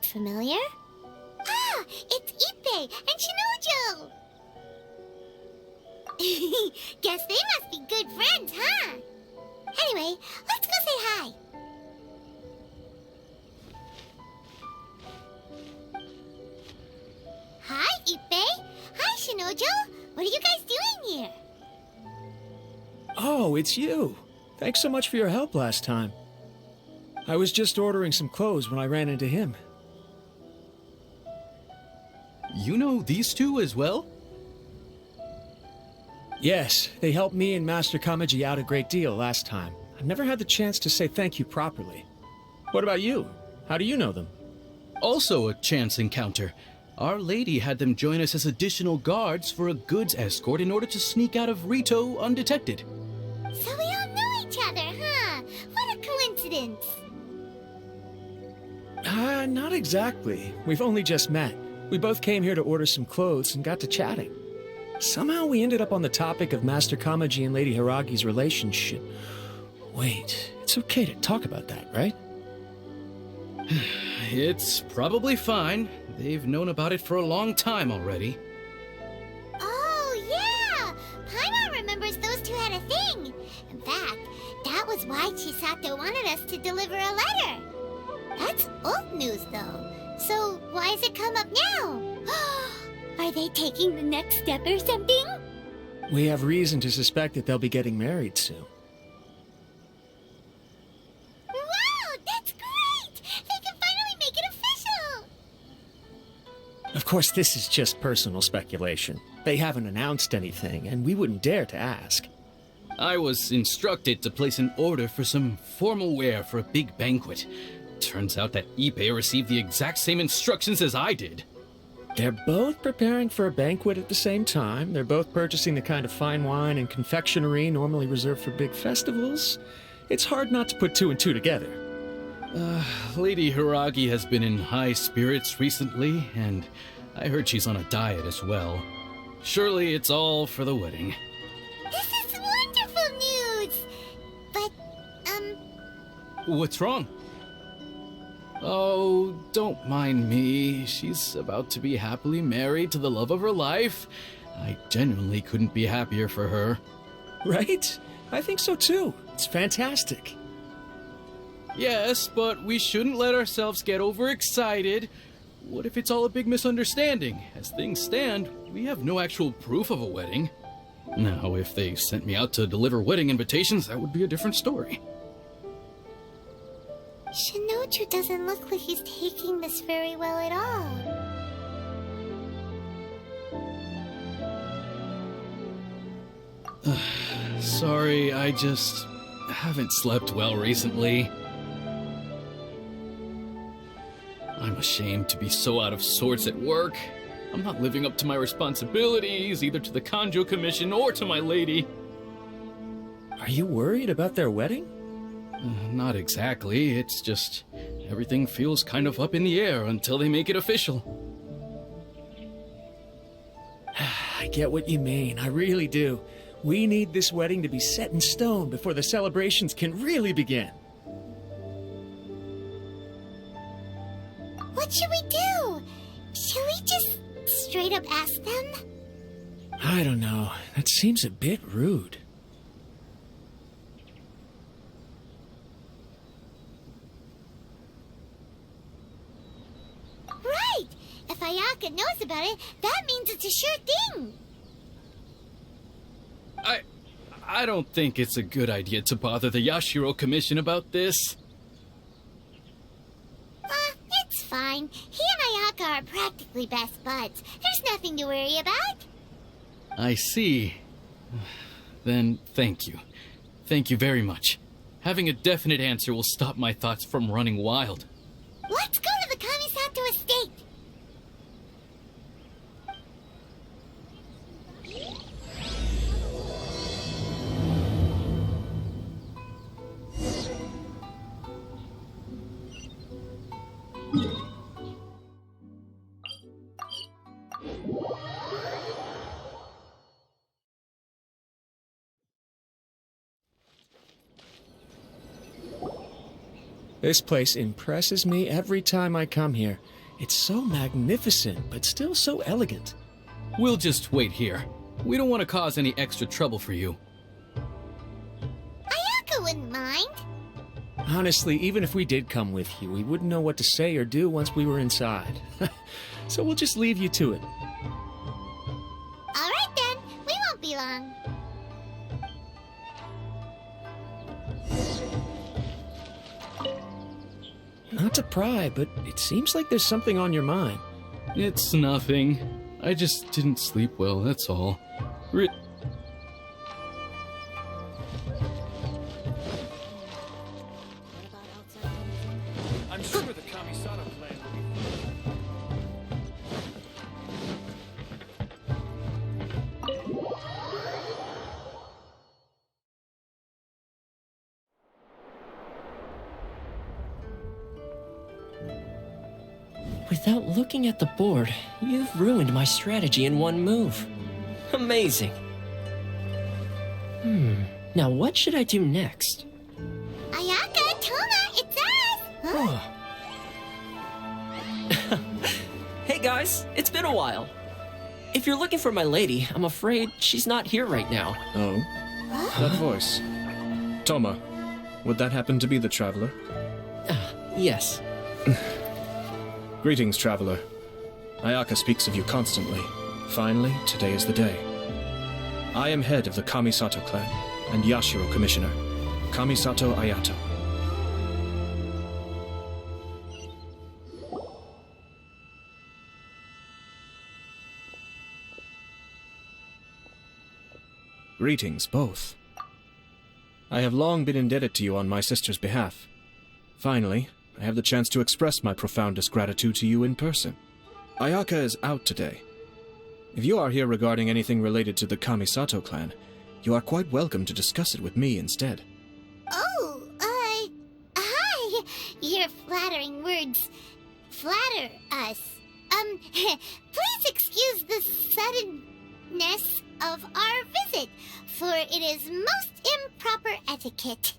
familiar. Ah, it's Ippei and Shinojo! Guess they must be good friends, huh? Anyway, let's go say hi. Hi, Ippei. Hi, Shinojo. What are you guys doing here? Oh, it's you. Thanks so much for your help last time. I was just ordering some clothes when I ran into him. You know these two as well? Yes, they helped me and Master Kamaji out a great deal last time. I've never had the chance to say thank you properly. What about you? How do you know them? Also a chance encounter. Our lady had them join us as additional guards for a goods escort in order to sneak out of Rito undetected. So we all know each other, huh? What a coincidence. Not exactly. We've only just met. We both came here to order some clothes and got to chatting. Somehow we ended up on the topic of Master Kamaji and Lady Hiragi's relationship. Wait, it's okay to talk about that, right? It's probably fine. They've known about it for a long time already. Oh, yeah! Paimon remembers those two had a thing. In fact, that was why Chisato wanted us to deliver a letter. That's old news, though. So why has it come up now? Are they taking the next step or something? We have reason to suspect that they'll be getting married soon. Wow, that's great! They can finally make it official! Of course, this is just personal speculation. They haven't announced anything, and we wouldn't dare to ask. I was instructed to place an order for some formal wear for a big banquet. Turns out that Ippei received the exact same instructions as I did. They're both preparing for a banquet at the same time. They're both purchasing the kind of fine wine and confectionery normally reserved for big festivals. It's hard not to put two and two together. Lady Hiragi has been in high spirits recently, and I heard she's on a diet as well. Surely it's all for the wedding. This is wonderful news! But, What's wrong? Oh, don't mind me. She's about to be happily married to the love of her life. I genuinely couldn't be happier for her. Right? I think so too. It's fantastic. Yes, but we shouldn't let ourselves get overexcited. What if it's all a big misunderstanding? As things stand, we have no actual proof of a wedding. Now, if they sent me out to deliver wedding invitations, that would be a different story. Shinoju doesn't look like he's taking this very well at all. Sorry, I just haven't slept well recently. I'm ashamed to be so out of sorts at work. I'm not living up to my responsibilities, either to the Kanjo Commission or to my lady. Are you worried about their wedding? Not exactly, it's just everything feels kind of up in the air until they make it official. I get what you mean, I really do. We need this wedding to be set in stone before the celebrations can really begin. What should we do? Should we just straight up ask them? I don't know, that seems a bit rude. Right! If Ayaka knows about it, that means it's a sure thing! I don't think it's a good idea to bother the Yashiro Commission about this. It's fine. He and Ayaka are practically best buds. There's nothing to worry about. I see. Then thank you. Thank you very much. Having a definite answer will stop my thoughts from running wild. Let's go to the Kamisato estate. This place impresses me every time I come here. It's so magnificent, but still so elegant. We'll just wait here. We don't want to cause any extra trouble for you. Ayaka wouldn't mind. Honestly, even if we did come with you, we wouldn't know what to say or do once we were inside. So we'll just leave you to it. All right then, we won't be long. Not to pry, but it seems like there's something on your mind. It's nothing. I just didn't sleep well, that's all. I'm sure the Kamisato plan will be... Without looking at the board, you've ruined my strategy in one move. Amazing. Now what should I do next? Ayaka, Tona, it's us! Huh? Hey guys, it's been a while. If you're looking for my lady, I'm afraid she's not here right now. Oh? That voice. Toma, would that happen to be the traveler? Yes. Greetings, traveler. Ayaka speaks of you constantly. Finally, today is the day. I am head of the Kamisato clan and Yashiro commissioner, Kamisato Ayato. Greetings, both. I have long been indebted to you on my sister's behalf. Finally, I have the chance to express my profoundest gratitude to you in person. Ayaka is out today. If you are here regarding anything related to the Kamisato clan, you are quite welcome to discuss it with me instead. Oh, hi! Your flattering words flatter us. Please excuse the suddenness of our visit, for it is most improper etiquette.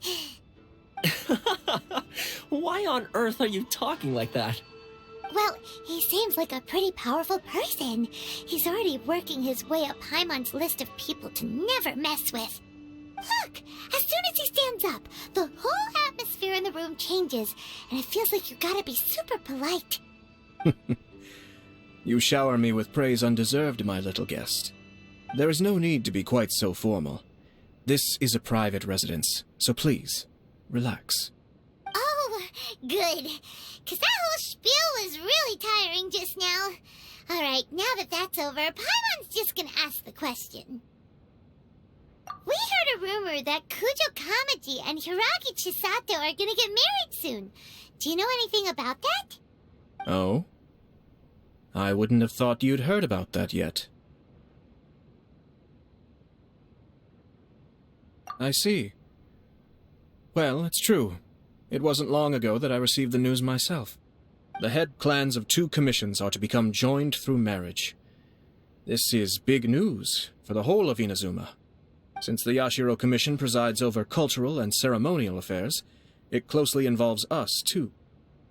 Why on earth are you talking like that? Well, he seems like a pretty powerful person. He's already working his way up Paimon's list of people to never mess with. Look, as soon as he stands up, the whole atmosphere in the room changes, and it feels like you gotta be super polite. You shower me with praise undeserved, my little guest. There is no need to be quite so formal. This is a private residence, so please, relax. Oh, good. 'Cause that whole spiel was really tiring just now. Alright, now that that's over, Paimon's just gonna ask the question. We heard a rumor that Kujo Kamaji and Hiragi Chisato are gonna get married soon. Do you know anything about that? Oh? I wouldn't have thought you'd heard about that yet. I see. Well, it's true. It wasn't long ago that I received the news myself. The head clans of 2 commissions are to become joined through marriage. This is big news for the whole of Inazuma. Since the Yashiro Commission presides over cultural and ceremonial affairs, it closely involves us, too.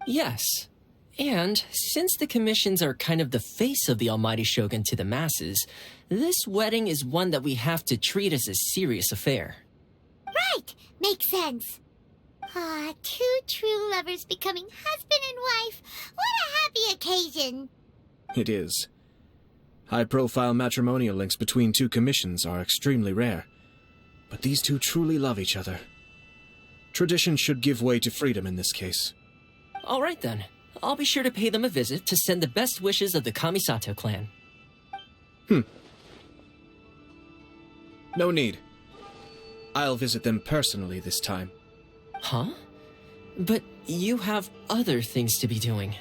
Yes. And since the commissions are kind of the face of the Almighty Shogun to the masses, this wedding is one that we have to treat as a serious affair. Right, makes sense. Ah, 2 true lovers becoming husband and wife. What a happy occasion. It is. High-profile matrimonial links between 2 commissions are extremely rare. But these 2 truly love each other. Tradition should give way to freedom in this case. All right then. I'll be sure to pay them a visit to send the best wishes of the Kamisato clan. No need. I'll visit them personally this time. Huh? But you have other things to be doing.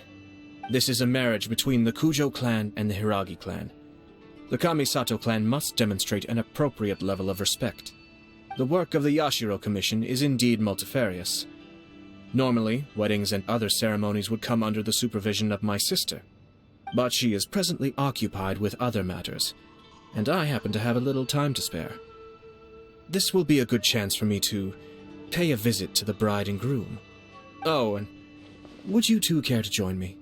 This is a marriage between the Kujo clan and the Hiragi clan. The Kamisato clan must demonstrate an appropriate level of respect. The work of the Yashiro Commission is indeed multifarious. Normally, weddings and other ceremonies would come under the supervision of my sister. But she is presently occupied with other matters, and I happen to have a little time to spare. This will be a good chance for me to pay a visit to the bride and groom. Oh, and would you 2 care to join me?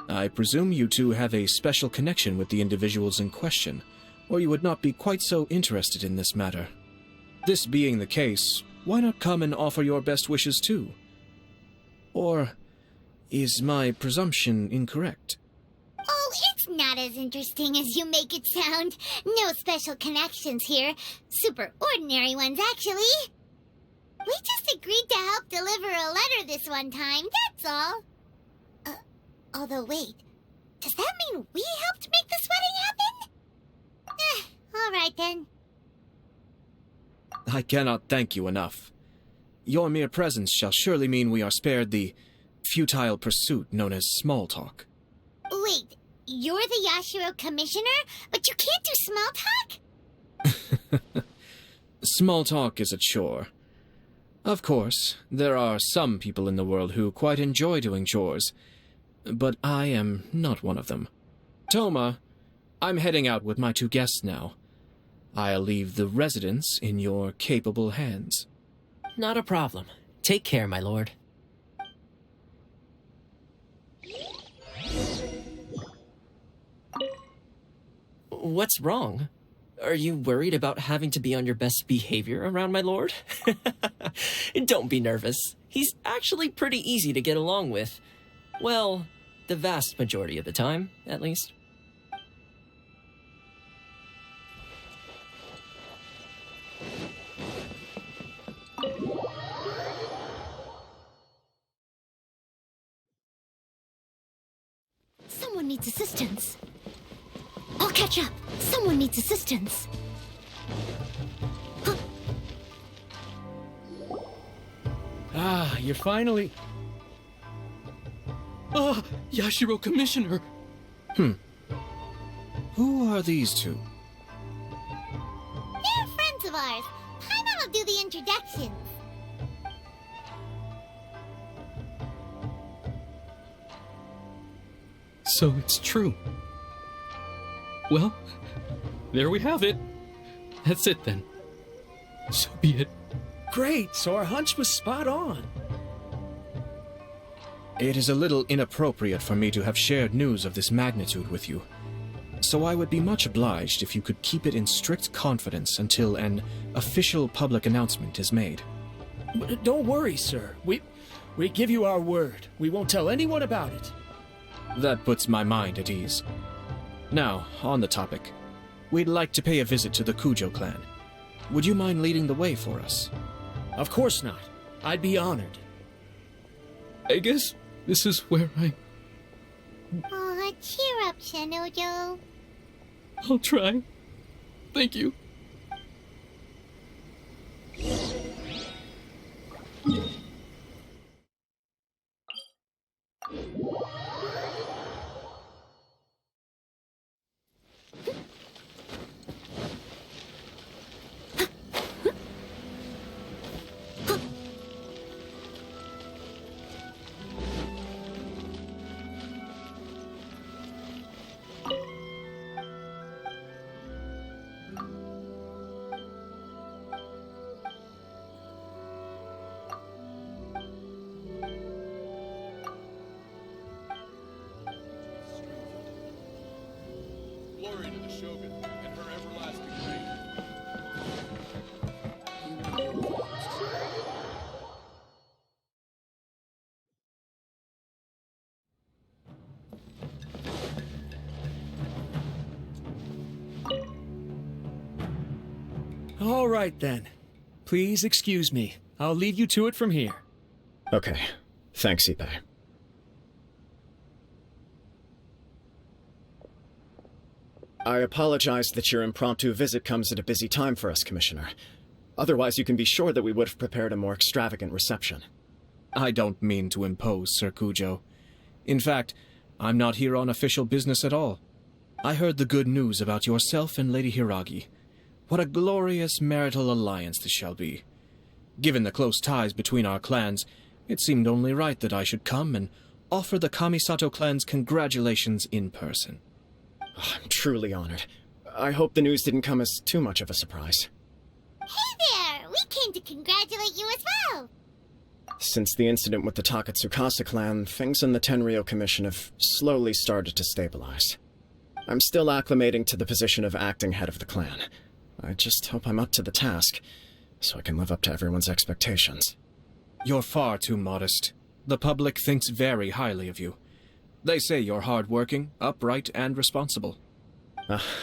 I presume you two have a special connection with the individuals in question, or you would not be quite so interested in this matter. This being the case, why not come and offer your best wishes too? Or is my presumption incorrect? Oh, it's not as interesting as you make it sound. No special connections here. Super ordinary ones, actually. We just agreed to help deliver a letter this one time, that's all. Although wait, does that mean we helped make this wedding happen? All right then. I cannot thank you enough. Your mere presence shall surely mean we are spared the futile pursuit known as small talk. Wait, you're the Yashiro commissioner, but you can't do small talk? Small talk is a chore. Of course, there are some people in the world who quite enjoy doing chores, but I am not one of them. Toma, I'm heading out with my two guests now. I'll leave the residence in your capable hands. Not a problem. Take care, my lord. What's wrong? Are you worried about having to be on your best behavior around my lord? Don't be nervous. He's actually pretty easy to get along with. Well, the vast majority of the time, at least. Someone needs assistance. I'll catch up. Someone needs assistance. Ah, you're finally... Ah, Yashiro Commissioner! Who are these two? They're friends of ours. Paimon will do the introductions. So it's true. Well, there we have it. That's it then. So be it. Great, so our hunch was spot on. It is a little inappropriate for me to have shared news of this magnitude with you, so I would be much obliged if you could keep it in strict confidence until an official public announcement is made. Don't worry, sir. We give you our word. We won't tell anyone about it. That puts my mind at ease. Now, on the topic. We'd like to pay a visit to the Kujo clan. Would you mind leading the way for us? Of course not. I'd be honored. I guess this is where Aw, cheer up, Shinojo. I'll try. Thank you. Glory to the Shogun and her everlasting reign. All right, then. Please excuse me. I'll leave you to it from here. Okay. Thanks, Ippei. I apologize that your impromptu visit comes at a busy time for us, Commissioner. Otherwise, you can be sure that we would have prepared a more extravagant reception. I don't mean to impose, Sir Kujo. In fact, I'm not here on official business at all. I heard the good news about yourself and Lady Hiragi. What a glorious marital alliance this shall be. Given the close ties between our clans, it seemed only right that I should come and offer the Kamisato clan's congratulations in person. I'm truly honored. I hope the news didn't come as too much of a surprise. Hey there! We came to congratulate you as well! Since the incident with the Takatsukasa clan, things in the Tenryou Commission have slowly started to stabilize. I'm still acclimating to the position of acting head of the clan. I just hope I'm up to the task, so I can live up to everyone's expectations. You're far too modest. The public thinks very highly of you. They say you're hardworking, upright, and responsible.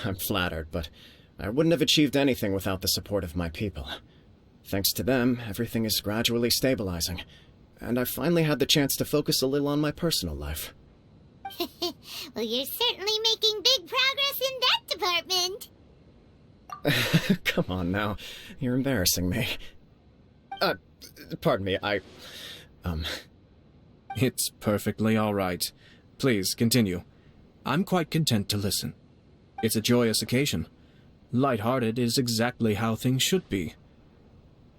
I'm flattered, but I wouldn't have achieved anything without the support of my people. Thanks to them, everything is gradually stabilizing, and I've finally had the chance to focus a little on my personal life. Well, you're certainly making big progress in that department. Come on now, you're embarrassing me. Pardon me, It's perfectly all right. Please, continue. I'm quite content to listen. It's a joyous occasion. Light-hearted is exactly how things should be.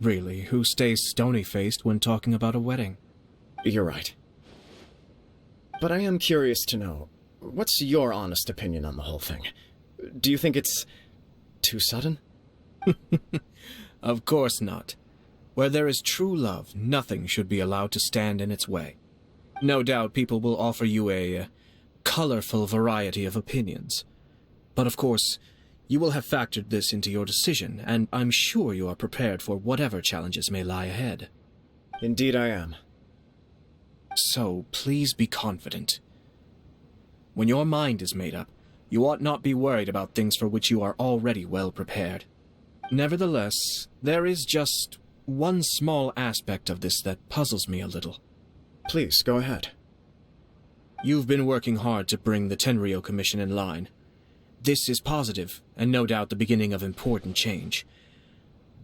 Really, who stays stony-faced when talking about a wedding? You're right. But I am curious to know, what's your honest opinion on the whole thing? Do you think it's too sudden? Of course not. Where there is true love, nothing should be allowed to stand in its way. No doubt people will offer you a colorful variety of opinions. But of course, you will have factored this into your decision, and I'm sure you are prepared for whatever challenges may lie ahead. Indeed I am. So, please be confident. When your mind is made up, you ought not be worried about things for which you are already well prepared. Nevertheless, there is just one small aspect of this that puzzles me a little. Please, go ahead. You've been working hard to bring the Tenryou Commission in line. This is positive, and no doubt the beginning of important change.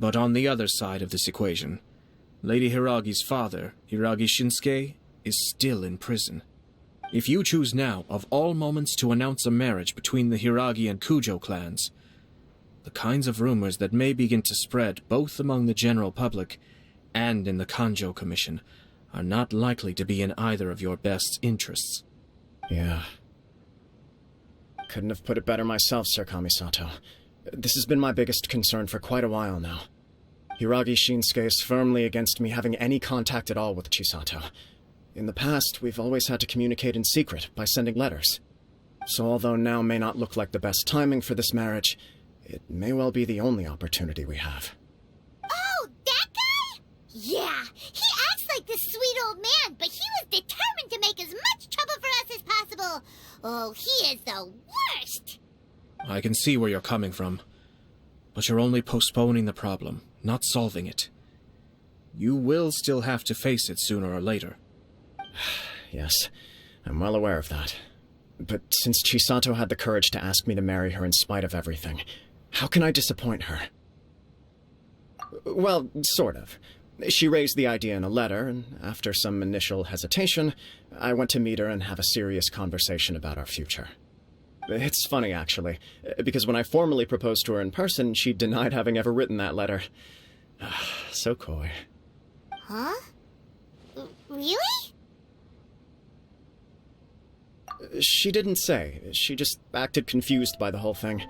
But on the other side of this equation, Lady Hiragi's father, Hiragi Shinsuke, is still in prison. If you choose now, of all moments, to announce a marriage between the Hiragi and Kujo clans, the kinds of rumors that may begin to spread both among the general public and in the Kanjo Commission are not likely to be in either of your best interests. Yeah. Couldn't have put it better myself, Sir Kamisato. This has been my biggest concern for quite a while now. Hiragi Shinsuke is firmly against me having any contact at all with Chisato. In the past, we've always had to communicate in secret by sending letters. So although now may not look like the best timing for this marriage, it may well be the only opportunity we have. Oh, that guy? Yeah, he acts like this sweet old man, but he was determined to make as much trouble for us as possible. Oh, he is the worst. I can see where you're coming from, but you're only postponing the problem, not solving it. You will still have to face it sooner or later. Yes, I'm well aware of that. But since Chisato had the courage to ask me to marry her in spite of everything, how can I disappoint her? Well, sort of. She raised the idea in a letter, and after some initial hesitation, I went to meet her and have a serious conversation about our future. It's funny, actually, because when I formally proposed to her in person, she denied having ever written that letter. So coy. Huh? Really? She didn't say. She just acted confused by the whole thing.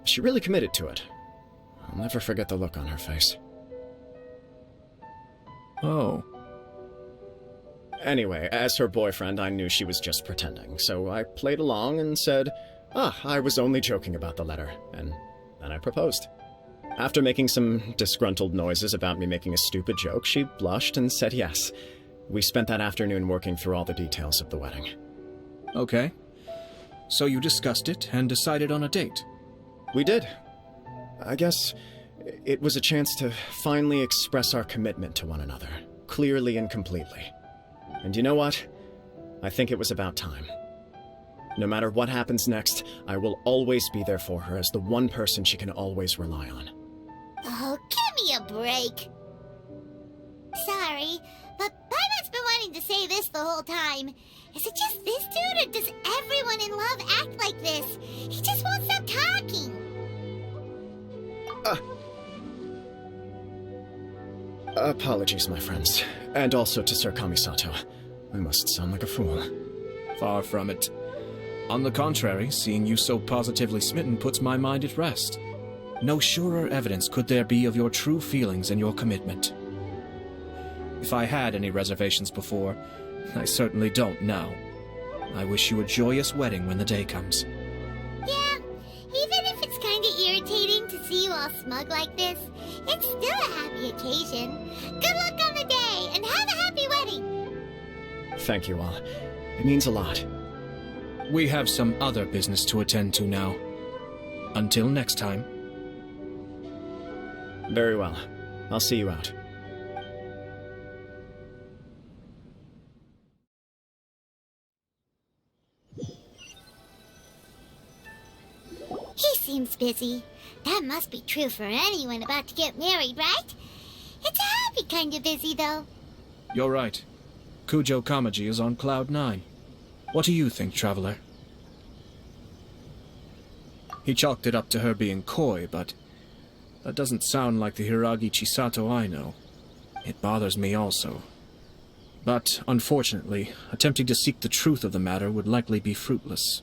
She really committed to it. I'll never forget the look on her face. Oh. Anyway, as her boyfriend, I knew she was just pretending, so I played along and said, I was only joking about the letter, and then I proposed. After making some disgruntled noises about me making a stupid joke, she blushed and said yes. We spent that afternoon working through all the details of the wedding. Okay. So you discussed it and decided on a date? We did. I guess it was a chance to finally express our commitment to one another, clearly and completely. And you know what? I think it was about time. No matter what happens next, I will always be there for her as the one person she can always rely on. Oh, give me a break. Sorry, but Paimon's been wanting to say this the whole time. Is it just this dude, or does everyone in love act like this? He just won't stop talking. Apologies, my friends. And also to Sir Kamisato. I must sound like a fool. Far from it. On the contrary, seeing you so positively smitten puts my mind at rest. No surer evidence could there be of your true feelings and your commitment. If I had any reservations before, I certainly don't now. I wish you a joyous wedding when the day comes. Yeah, even if it's kind of irritating to see you all smug like this, it's still a happy occasion. Good luck on the day, and have a happy wedding! Thank you all. It means a lot. We have some other business to attend to now. Until next time. Very well. I'll see you out. He seems busy. That must be true for anyone about to get married, right? It's a happy kind of busy, though. You're right. Kujo Kamaji is on cloud 9. What do you think, Traveler? He chalked it up to her being coy, but that doesn't sound like the Hiragi Chisato I know. It bothers me also. But, unfortunately, attempting to seek the truth of the matter would likely be fruitless.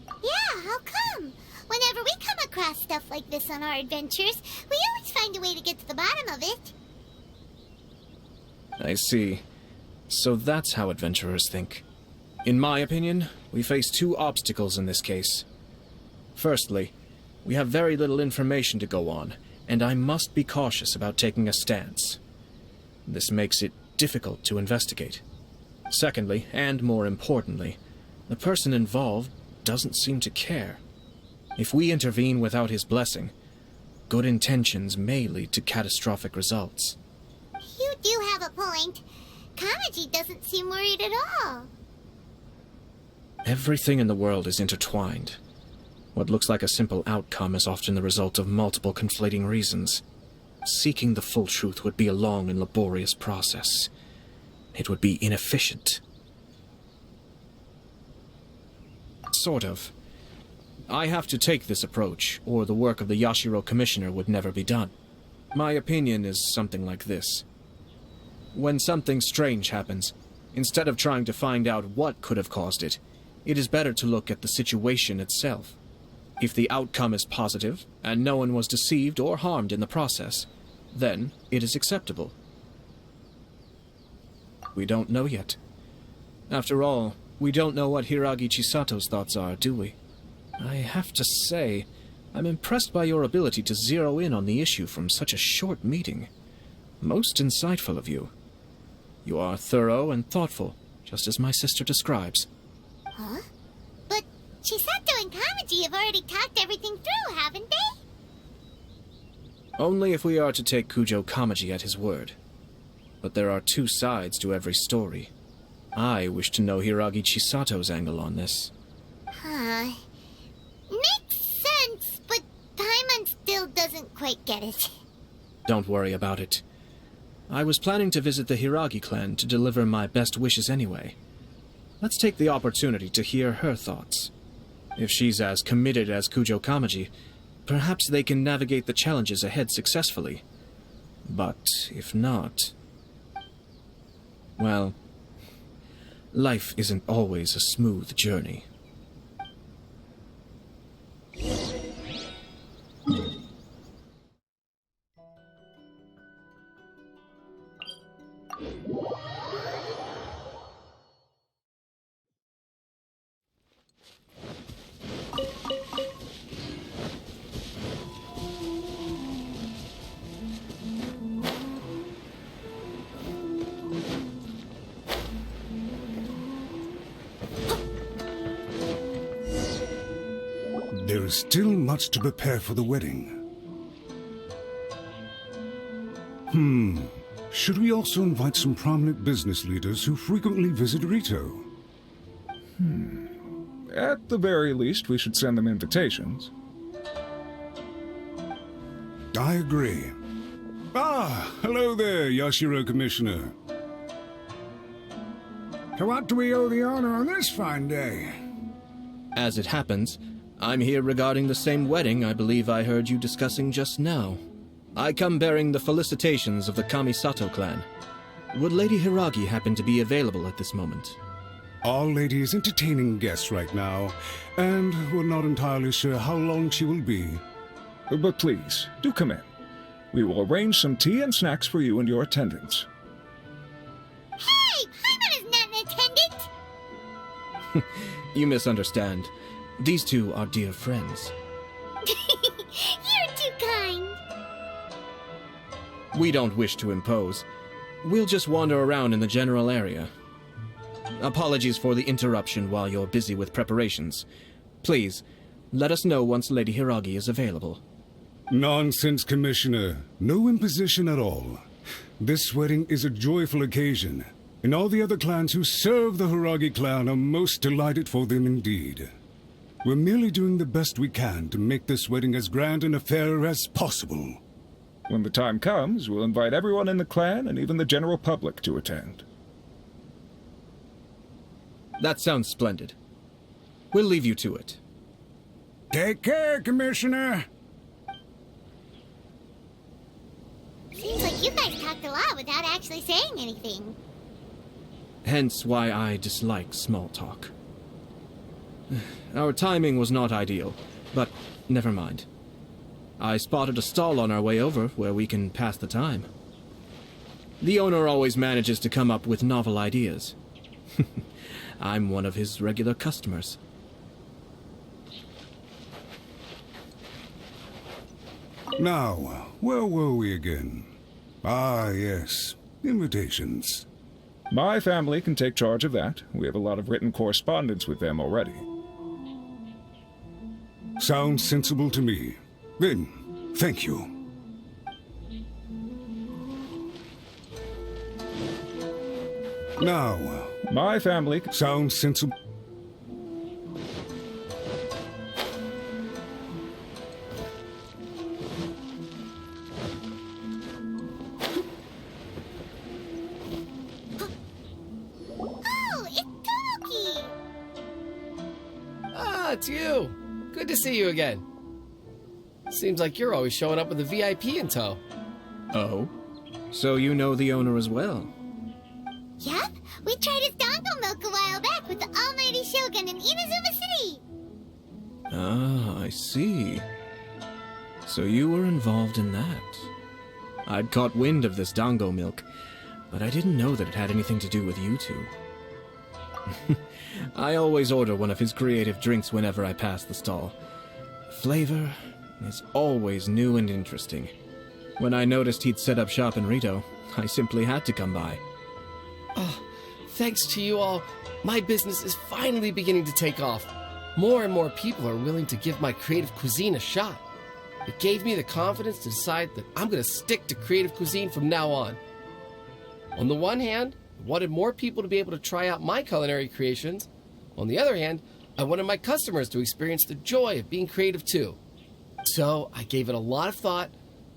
Yeah, how come? Whenever we come across stuff like this on our adventures, we always find a way to get to the bottom of it. I see. So that's how adventurers think. In my opinion, we face two obstacles in this case. Firstly, we have very little information to go on, and I must be cautious about taking a stance. This makes it difficult to investigate. Secondly, and more importantly, the person involved doesn't seem to care. If we intervene without his blessing, good intentions may lead to catastrophic results. You do have a point. Kamaji doesn't seem worried at all. Everything in the world is intertwined. What looks like a simple outcome is often the result of multiple conflating reasons. Seeking the full truth would be a long and laborious process. It would be inefficient. Sort of. I have to take this approach, or the work of the Yashiro Commissioner would never be done. My opinion is something like this. When something strange happens, instead of trying to find out what could have caused it, it is better to look at the situation itself. If the outcome is positive, and no one was deceived or harmed in the process, then it is acceptable. We don't know yet. After all, we don't know what Hiragi Chisato's thoughts are, do we? I have to say, I'm impressed by your ability to zero in on the issue from such a short meeting. Most insightful of you. You are thorough and thoughtful, just as my sister describes. Huh? But Chisato and Kamaji have already talked everything through, haven't they? Only if we are to take Kujo Kamaji at his word. But there are two sides to every story. I wish to know Hiragi Chisato's angle on this. Huh. Makes sense, but Paimon still doesn't quite get it. Don't worry about it. I was planning to visit the Hiragi clan to deliver my best wishes anyway. Let's take the opportunity to hear her thoughts. If she's as committed as Kujo Kamaji, perhaps they can navigate the challenges ahead successfully. But if not... well, life isn't always a smooth journey. There is still much to prepare for the wedding. Should we also invite some prominent business leaders who frequently visit Rito? At the very least, we should send them invitations. I agree. Ah, hello there, Yashiro Commissioner. To what do we owe the honor on this fine day? As it happens, I'm here regarding the same wedding I believe I heard you discussing just now. I come bearing the felicitations of the Kamisato clan. Would Lady Hiragi happen to be available at this moment? Our lady is entertaining guests right now, and we're not entirely sure how long she will be. But please, do come in. We will arrange some tea and snacks for you and your attendants. Hey, Paimon is not an attendant! You misunderstand. These two are dear friends. You're too kind. We don't wish to impose. We'll just wander around in the general area. Apologies for the interruption while you're busy with preparations. Please, let us know once Lady Hiragi is available. Nonsense, Commissioner. No imposition at all. This wedding is a joyful occasion, and all the other clans who serve the Hiragi clan are most delighted for them indeed. We're merely doing the best we can to make this wedding as grand an affair as possible. When the time comes, we'll invite everyone in the clan and even the general public to attend. That sounds splendid. We'll leave you to it. Take care, Commissioner. Seems like you guys talked a lot without actually saying anything. Hence why I dislike small talk. Our timing was not ideal, but never mind. I spotted a stall on our way over where we can pass the time. The owner always manages to come up with novel ideas. I'm one of his regular customers. Now, where were we again? Ah, yes. Invitations. My family can take charge of that. We have a lot of written correspondence with them already. Sounds sensible to me. Then, thank you. Now, My family... sounds sensible. Oh, it's Tomoki! Ah, it's you. Good to see you again. Seems like you're always showing up with a VIP in tow. Oh? So you know the owner as well? Yup, we tried his dango milk a while back with the almighty Shogun in Inazuma City. Ah, I see. So you were involved in that. I'd caught wind of this dango milk, but I didn't know that it had anything to do with you two. I always order one of his creative drinks whenever I pass the stall. Flavor is always new and interesting. When I noticed he'd set up shop in Rito, I simply had to come by. Thanks to you all, my business is finally beginning to take off. More and more people are willing to give my creative cuisine a shot. It gave me the confidence to decide that I'm going to stick to creative cuisine from now on. On the one hand, I wanted more people to be able to try out my culinary creations. On the other hand, I wanted my customers to experience the joy of being creative too. So I gave it a lot of thought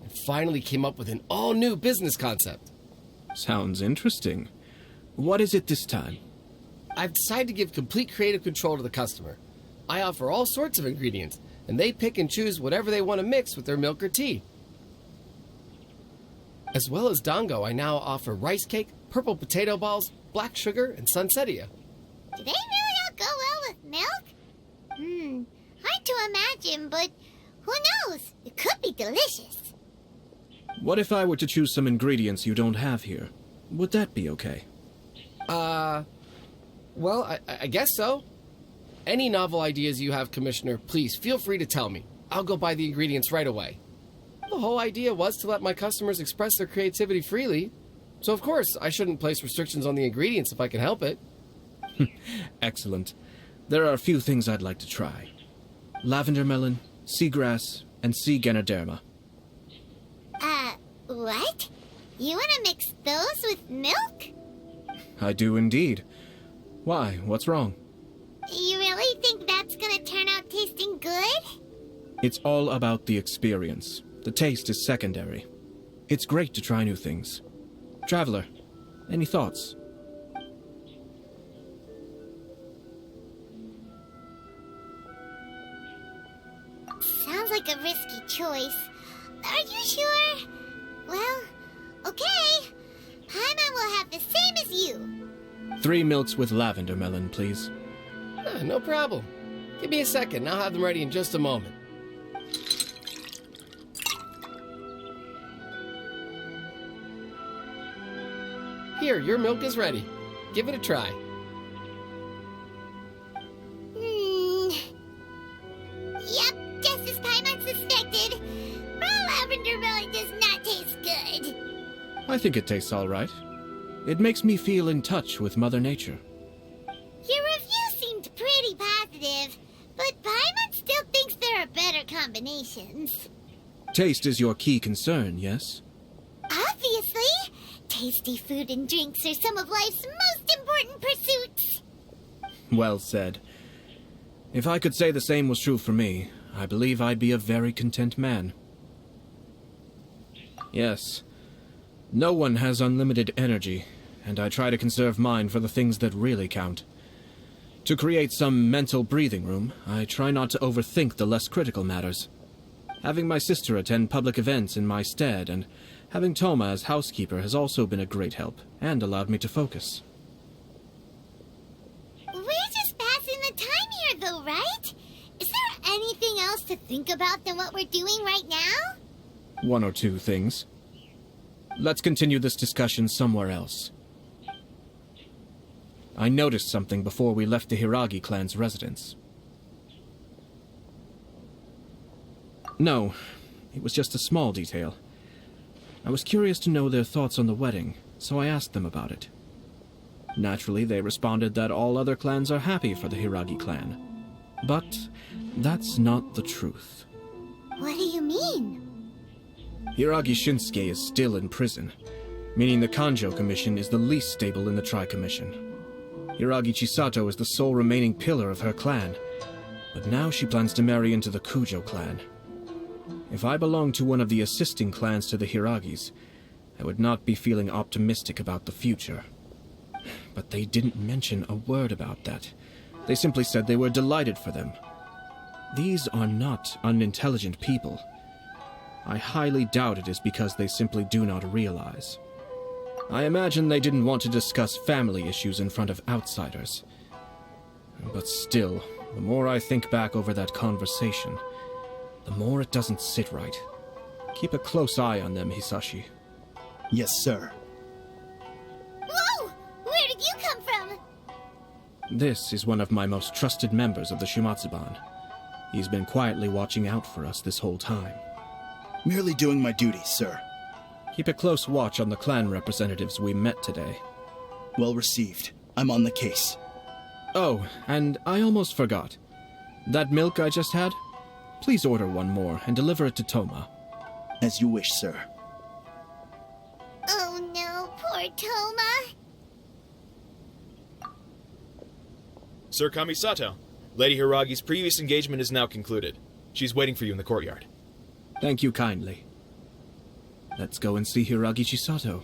and finally came up with an all-new business concept. Sounds interesting. What is it this time? I've decided to give complete creative control to the customer. I offer all sorts of ingredients, and they pick and choose whatever they want to mix with their milk or tea. As well as dango, I now offer rice cake, purple potato balls, black sugar, and sunsettia. Do they really all go well with milk? Hard to imagine, but who knows? It could be delicious. What if I were to choose some ingredients you don't have here? Would that be okay? Well, I guess so. Any novel ideas you have, Commissioner, please feel free to tell me. I'll go buy the ingredients right away. The whole idea was to let my customers express their creativity freely. So of course, I shouldn't place restrictions on the ingredients if I can help it. Excellent. There are a few things I'd like to try. Lavender melon, seagrass, and sea ganoderma. What? You want to mix those with milk? I do indeed. Why? What's wrong? You really think that's gonna turn out tasting good? It's all about the experience. The taste is secondary. It's great to try new things. Traveler, any thoughts? Sounds like a risky choice. Are you sure? Well, okay. Paimon will have the same as you. 3 milks with lavender melon, please. No problem. Give me a second. I'll have them ready in just a moment. Here, your milk is ready. Give it a try. Yep, just as Paimon suspected. Raw lavender really does not taste good. I think it tastes all right. It makes me feel in touch with Mother Nature. Your review seemed pretty positive, but Paimon still thinks there are better combinations. Taste is your key concern, yes? Obviously! Tasty food and drinks are some of life's most important pursuits. Well said. If I could say the same was true for me, I believe I'd be a very content man. Yes. No one has unlimited energy, and I try to conserve mine for the things that really count. To create some mental breathing room, I try not to overthink the less critical matters. Having my sister attend public events in my stead, and having Toma as housekeeper has also been a great help, and allowed me to focus. We're just passing the time here, though, right? Is there anything else to think about than what we're doing right now? One or two things. Let's continue this discussion somewhere else. I noticed something before we left the Hiragi clan's residence. No, it was just a small detail. I was curious to know their thoughts on the wedding, so I asked them about it. Naturally, they responded that all other clans are happy for the Hiragi clan. But that's not the truth. What do you mean? Hiragi Shinsuke is still in prison, meaning the Kanjo Commission is the least stable in the Tri-Commission. Hiragi Chisato is the sole remaining pillar of her clan, but now she plans to marry into the Kujo clan. If I belonged to one of the assisting clans to the Hiragis, I would not be feeling optimistic about the future. But they didn't mention a word about that. They simply said they were delighted for them. These are not unintelligent people. I highly doubt it is because they simply do not realize. I imagine they didn't want to discuss family issues in front of outsiders. But still, the more I think back over that conversation, the more it doesn't sit right. Keep a close eye on them, Hisashi. Yes, sir. Whoa! Where did you come from? This is one of my most trusted members of the Shimatsuban. He's been quietly watching out for us this whole time. Merely doing my duty, sir. Keep a close watch on the clan representatives we met today. Well received. I'm on the case. Oh, and I almost forgot. That milk I just had? Please order one more and deliver it to Toma. As you wish, sir. Oh no, poor Toma. Sir Kamisato, Lady Hiragi's previous engagement is now concluded. She's waiting for you in the courtyard. Thank you kindly. Let's go and see Hiragi Chisato.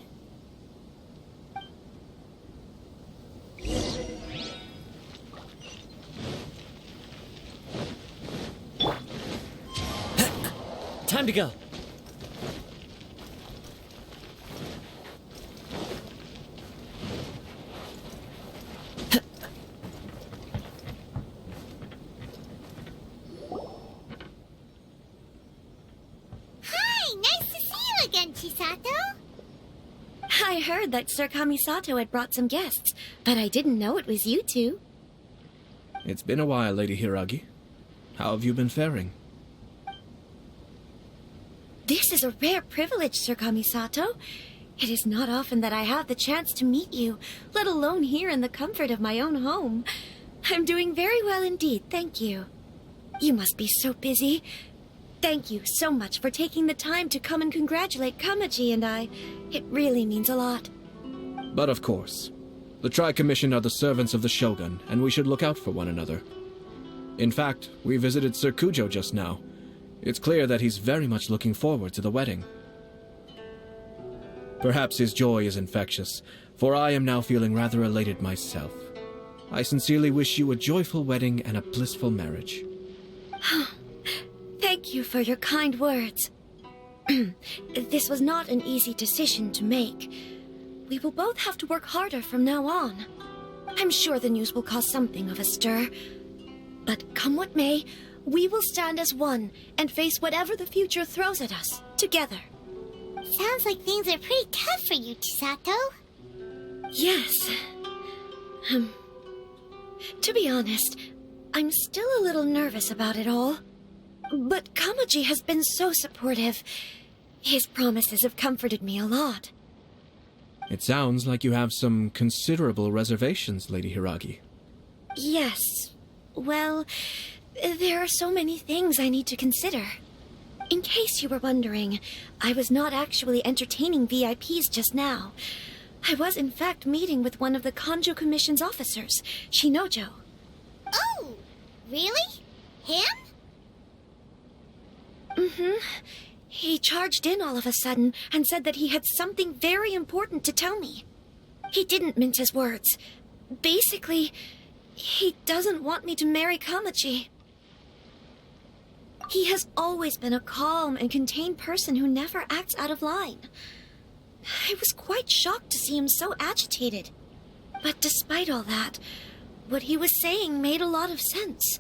Time to go. Hi, nice to see you again, Chisato. I heard that Sir Kamisato had brought some guests, but I didn't know it was you two. It's been a while, Lady Hiragi. How have you been faring? This is a rare privilege, Sir Kamisato. It is not often that I have the chance to meet you, let alone here in the comfort of my own home. I'm doing very well indeed, thank you. You must be so busy. Thank you so much for taking the time to come and congratulate Kamaji and I. It really means a lot. But of course. The Tri-Commission are the servants of the Shogun, and we should look out for one another. In fact, we visited Sir Kujo just now. It's clear that he's very much looking forward to the wedding. Perhaps his joy is infectious, for I am now feeling rather elated myself. I sincerely wish you a joyful wedding and a blissful marriage. Thank you for your kind words. This was not an easy decision to make. We will both have to work harder from now on. I'm sure the news will cause something of a stir. But come what may, we will stand as one and face whatever the future throws at us, together. Sounds like things are pretty tough for you, Chisato. Yes. To be honest, I'm still a little nervous about it all. But Kamaji has been so supportive. His promises have comforted me a lot. It sounds like you have some considerable reservations, Lady Hiragi. Yes. Well, there are so many things I need to consider. In case you were wondering, I was not actually entertaining VIPs just now. I was in fact meeting with one of the Kanjo Commission's officers, Shinojo. Oh, really? Him? Mm-hmm. He charged in all of a sudden and said that he had something very important to tell me. He didn't mince his words. Basically, he doesn't want me to marry Kamaji. He has always been a calm and contained person who never acts out of line. I was quite shocked to see him so agitated. But despite all that, what he was saying made a lot of sense.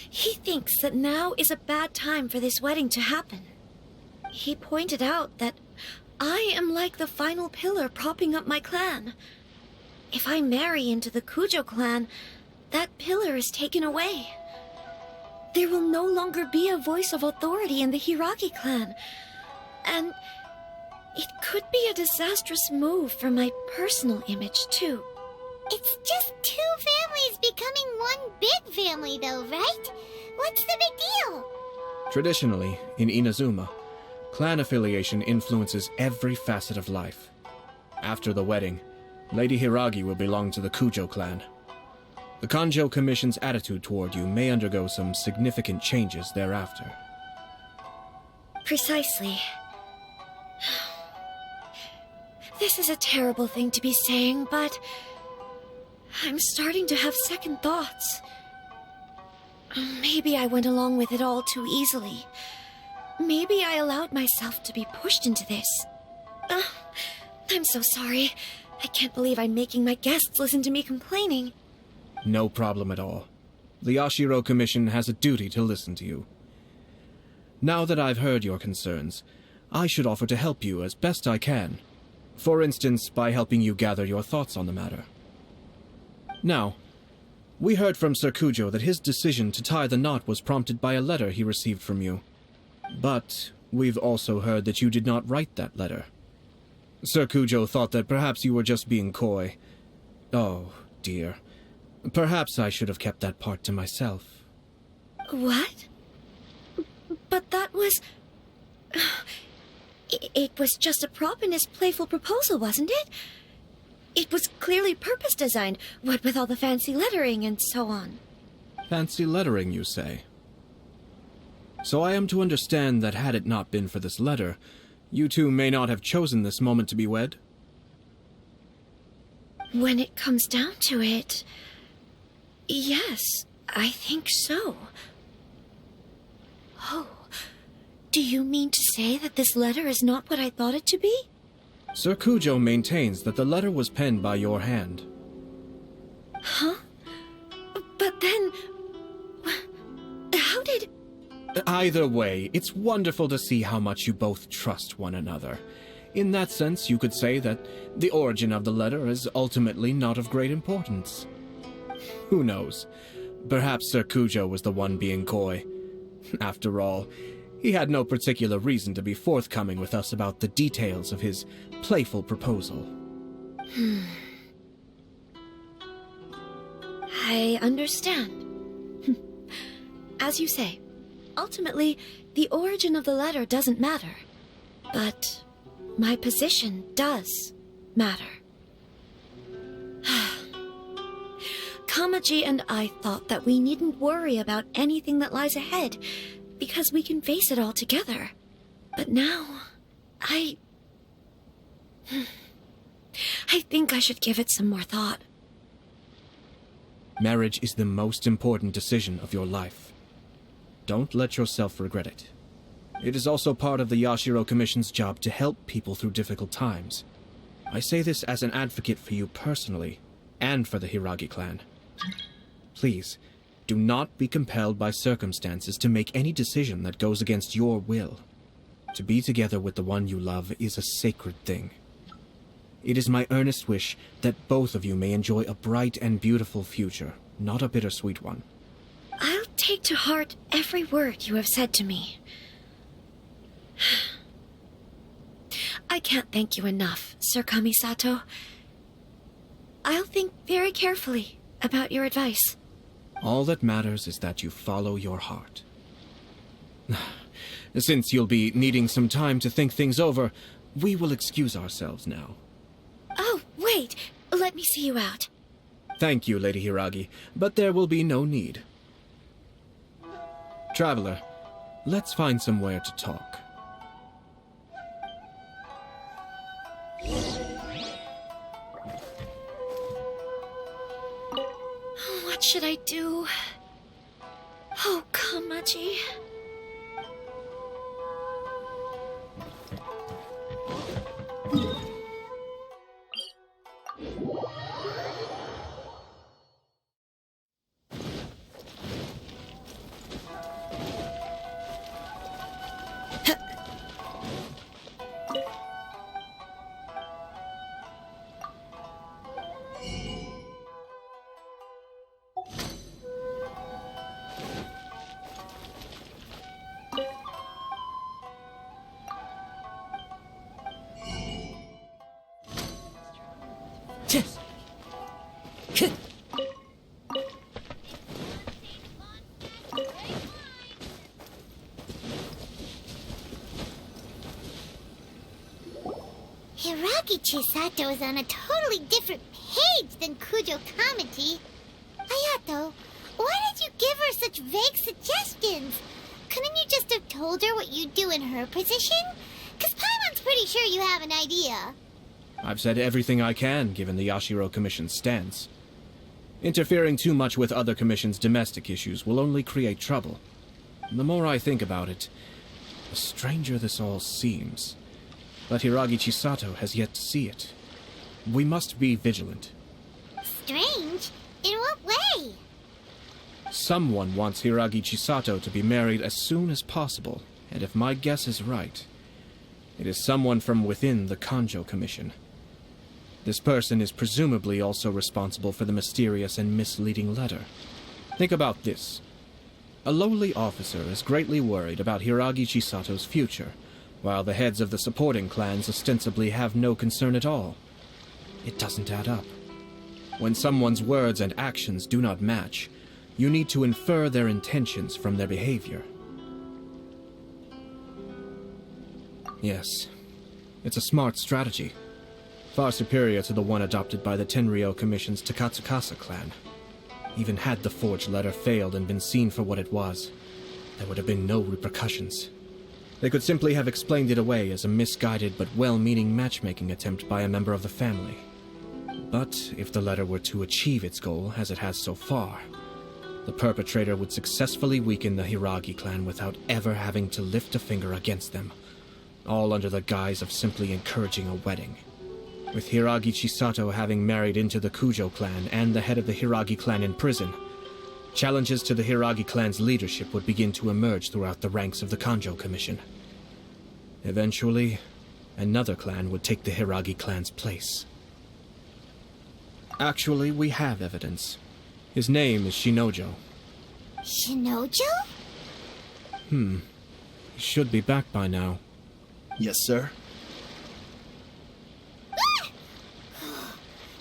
He thinks that now is a bad time for this wedding to happen. He pointed out that I am like the final pillar propping up my clan. If I marry into the Kujo clan, that pillar is taken away. There will no longer be a voice of authority in the Hiragi clan. And it could be a disastrous move for my personal image, too. It's just two families becoming one big family, though, right? What's the big deal? Traditionally, in Inazuma, clan affiliation influences every facet of life. After the wedding, Lady Hiragi will belong to the Kujo clan. The Kanjo Commission's attitude toward you may undergo some significant changes thereafter. Precisely. This is a terrible thing to be saying, but I'm starting to have second thoughts. Maybe I went along with it all too easily. Maybe I allowed myself to be pushed into this. I'm so sorry. I can't believe I'm making my guests listen to me complaining. No problem at all. The Yashiro Commission has a duty to listen to you. Now that I've heard your concerns, I should offer to help you as best I can. For instance, by helping you gather your thoughts on the matter. Now, we heard from Sir Kujo that his decision to tie the knot was prompted by a letter he received from you. But we've also heard that you did not write that letter. Sir Kujo thought that perhaps you were just being coy. Oh, dear. Perhaps I should have kept that part to myself. What? But that was... It was just a prop in his playful proposal, wasn't it? It was clearly purpose-designed, what with all the fancy lettering and so on. Fancy lettering, you say? So I am to understand that had it not been for this letter, you two may not have chosen this moment to be wed? When it comes down to it... Yes, I think so. Oh, do you mean to say that this letter is not what I thought it to be? Sir Kujo maintains that the letter was penned by your hand. Huh? But then... How did... Either way, it's wonderful to see how much you both trust one another. In that sense, you could say that the origin of the letter is ultimately not of great importance. Who knows? Perhaps Sir Kujo was the one being coy. After all, he had no particular reason to be forthcoming with us about the details of his playful proposal. I understand. As you say, ultimately, the origin of the letter doesn't matter. But my position does matter. Kamaji and I thought that we needn't worry about anything that lies ahead, because we can face it all together. But now, I think I should give it some more thought. Marriage is the most important decision of your life. Don't let yourself regret it. It is also part of the Yashiro Commission's job to help people through difficult times. I say this as an advocate for you personally, and for the Hiragi clan. Please, do not be compelled by circumstances to make any decision that goes against your will. To be together with the one you love is a sacred thing. It is my earnest wish that both of you may enjoy a bright and beautiful future, not a bittersweet one. I'll take to heart every word you have said to me. I can't thank you enough, Sir Kamisato. I'll think very carefully about your advice. All that matters is that you follow your heart. Since you'll be needing some time to think things over, we will excuse ourselves now. Oh, wait. Let me see you out. Thank you, Lady Hiragi, but there will be no need. Traveler, let's find somewhere to talk. What should I do? Oh, Kamaji. Hiragi Chisato is on a totally different page than Kujo Kamaji. Hayato, why did you give her such vague suggestions? Couldn't you just have told her what you'd do in her position? Because Paimon's pretty sure you have an idea. I've said everything I can, given the Yashiro Commission's stance. Interfering too much with other commission's domestic issues will only create trouble. The more I think about it, the stranger this all seems. But Hiragi Chisato has yet to see it. We must be vigilant. Strange? In what way? Someone wants Hiragi Chisato to be married as soon as possible, and if my guess is right, it is someone from within the Kanjo Commission. This person is presumably also responsible for the mysterious and misleading letter. Think about this. A lowly officer is greatly worried about Hiragi Chisato's future, while the heads of the supporting clans ostensibly have no concern at all. It doesn't add up. When someone's words and actions do not match, you need to infer their intentions from their behavior. Yes, it's a smart strategy. Far superior to the one adopted by the Tenryou Commission's Takatsukasa clan. Even had the forged letter failed and been seen for what it was, there would have been no repercussions. They could simply have explained it away as a misguided but well-meaning matchmaking attempt by a member of the family. But if the letter were to achieve its goal, as it has so far, the perpetrator would successfully weaken the Hiragi clan without ever having to lift a finger against them, all under the guise of simply encouraging a wedding. With Hiragi Chisato having married into the Kujo clan and the head of the Hiragi clan in prison, challenges to the Hiragi clan's leadership would begin to emerge throughout the ranks of the Kanjo Commission. Eventually, another clan would take the Hiragi clan's place. Actually, we have evidence. His name is Shinojo. Shinojo? He should be back by now. Yes, sir.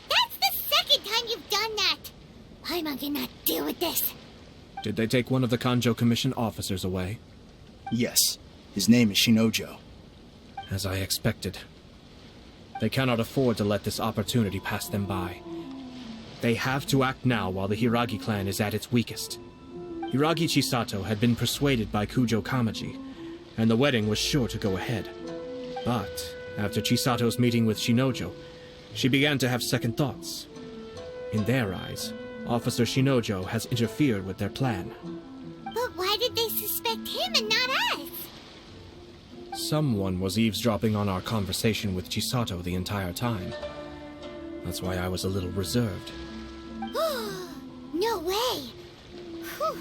That's the second time you've done that! Paimon cannot deal with this. Did they take one of the Kanjo Commission officers away? Yes. His name is Shinojo. As I expected. They cannot afford to let this opportunity pass them by. They have to act now while the Hiragi clan is at its weakest. Hiragi Chisato had been persuaded by Kujo Kamaji, and the wedding was sure to go ahead. But after Chisato's meeting with Shinojo, she began to have second thoughts. In their eyes, Officer Shinojo has interfered with their plan. But why did they suspect him and not us? Someone was eavesdropping on our conversation with Chisato the entire time. That's why I was a little reserved. No way! Whew.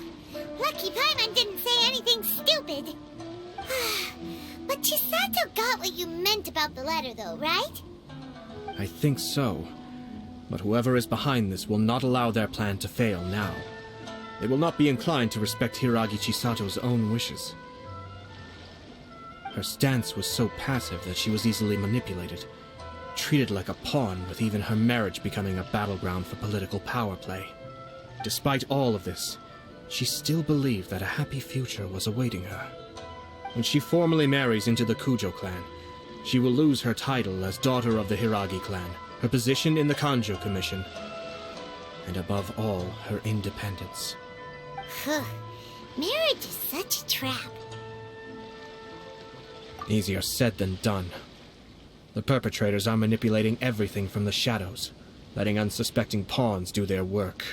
Lucky Paimon didn't say anything stupid. But Chisato got what you meant about the letter, though, right? I think so. But whoever is behind this will not allow their plan to fail now. They will not be inclined to respect Hiragi Chisato's own wishes. Her stance was so passive that she was easily manipulated, treated like a pawn, with even her marriage becoming a battleground for political power play. Despite all of this, she still believed that a happy future was awaiting her. When she formally marries into the Kujo clan, she will lose her title as daughter of the Hiragi clan, her position in the Kanjo Commission, and above all, her independence. Marriage is such a trap. Easier said than done. The perpetrators are manipulating everything from the shadows, letting unsuspecting pawns do their work.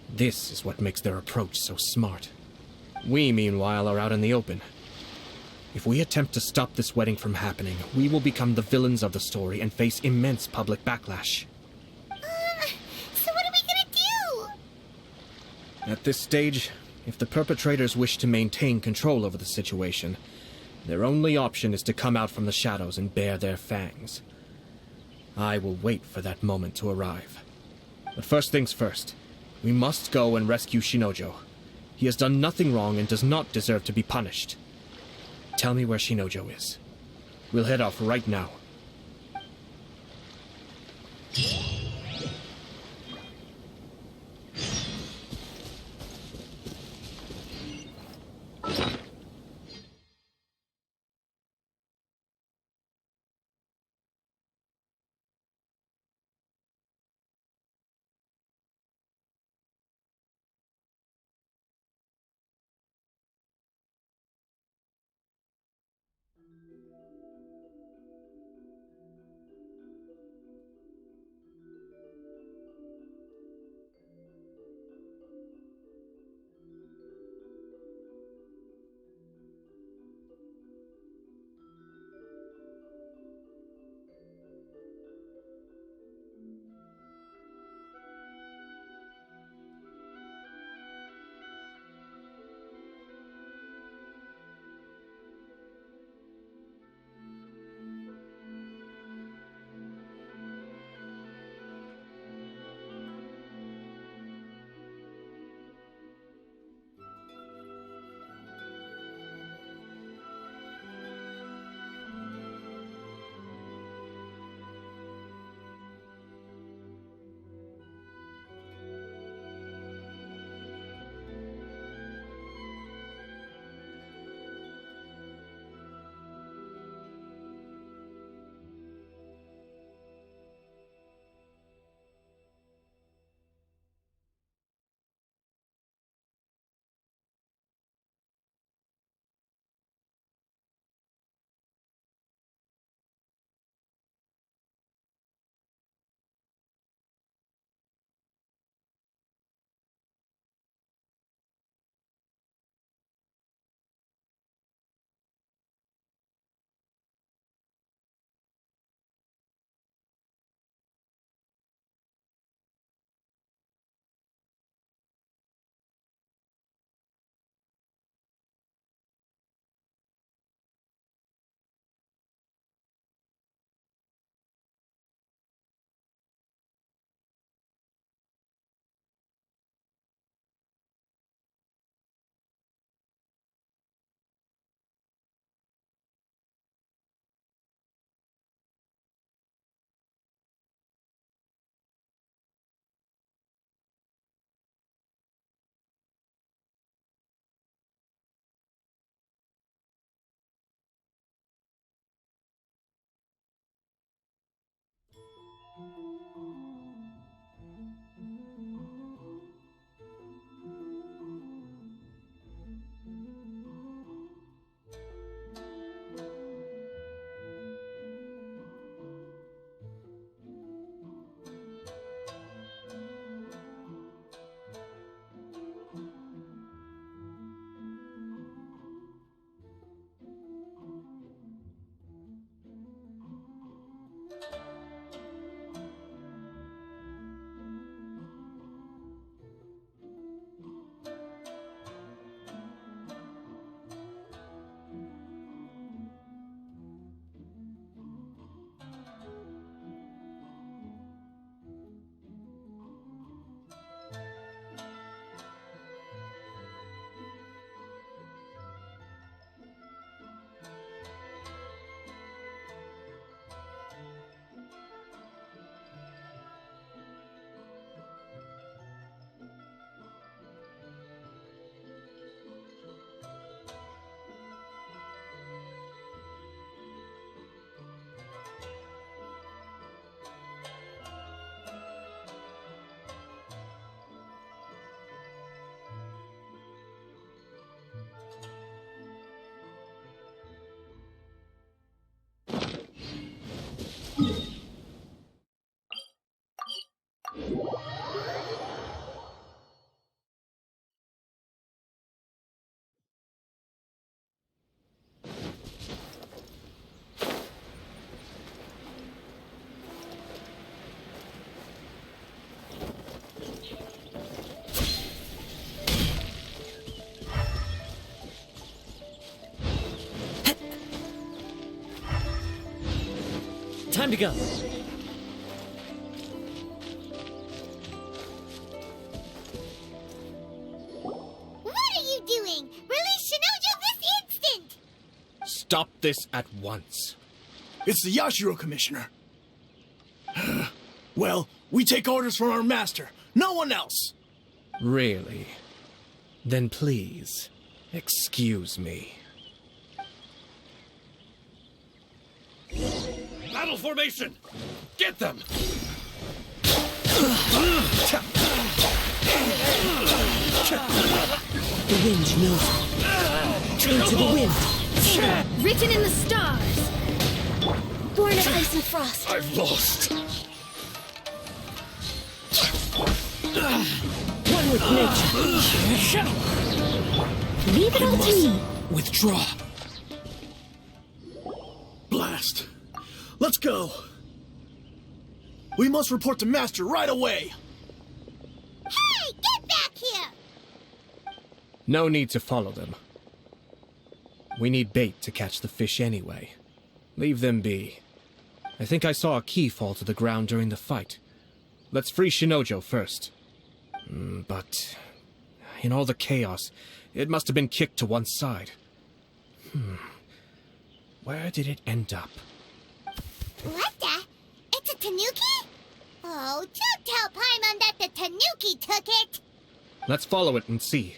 This is what makes their approach so smart. We, meanwhile, are out in the open. If we attempt to stop this wedding from happening, we will become the villains of the story and face immense public backlash. So what are we gonna do? At this stage, if the perpetrators wish to maintain control over the situation, their only option is to come out from the shadows and bare their fangs. I will wait for that moment to arrive. But first things first, we must go and rescue Shinojo. He has done nothing wrong and does not deserve to be punished. Tell me where Shinojo is. We'll head off right now. Time to go. What are you doing? Release Shinojo this instant! Stop this at once. It's the Yashiro Commissioner. Well, we take orders from our master. No one else. Really? Then please, excuse me. Battle formation! Get them! The wind knows. Into the wind. Written in the stars. Born of ice and frost. I've lost. One with nature. Leave it all to me. Withdraw. Blast. Let's go. We must report to Master right away. Hey, get back here! No need to follow them. We need bait to catch the fish anyway. Leave them be. I think I saw a key fall to the ground during the fight. Let's free Shinojo first. But in all the chaos, it must have been kicked to one side. Where did it end up? What the? It's a tanuki? Oh, don't tell Paimon that the tanuki took it! Let's follow it and see.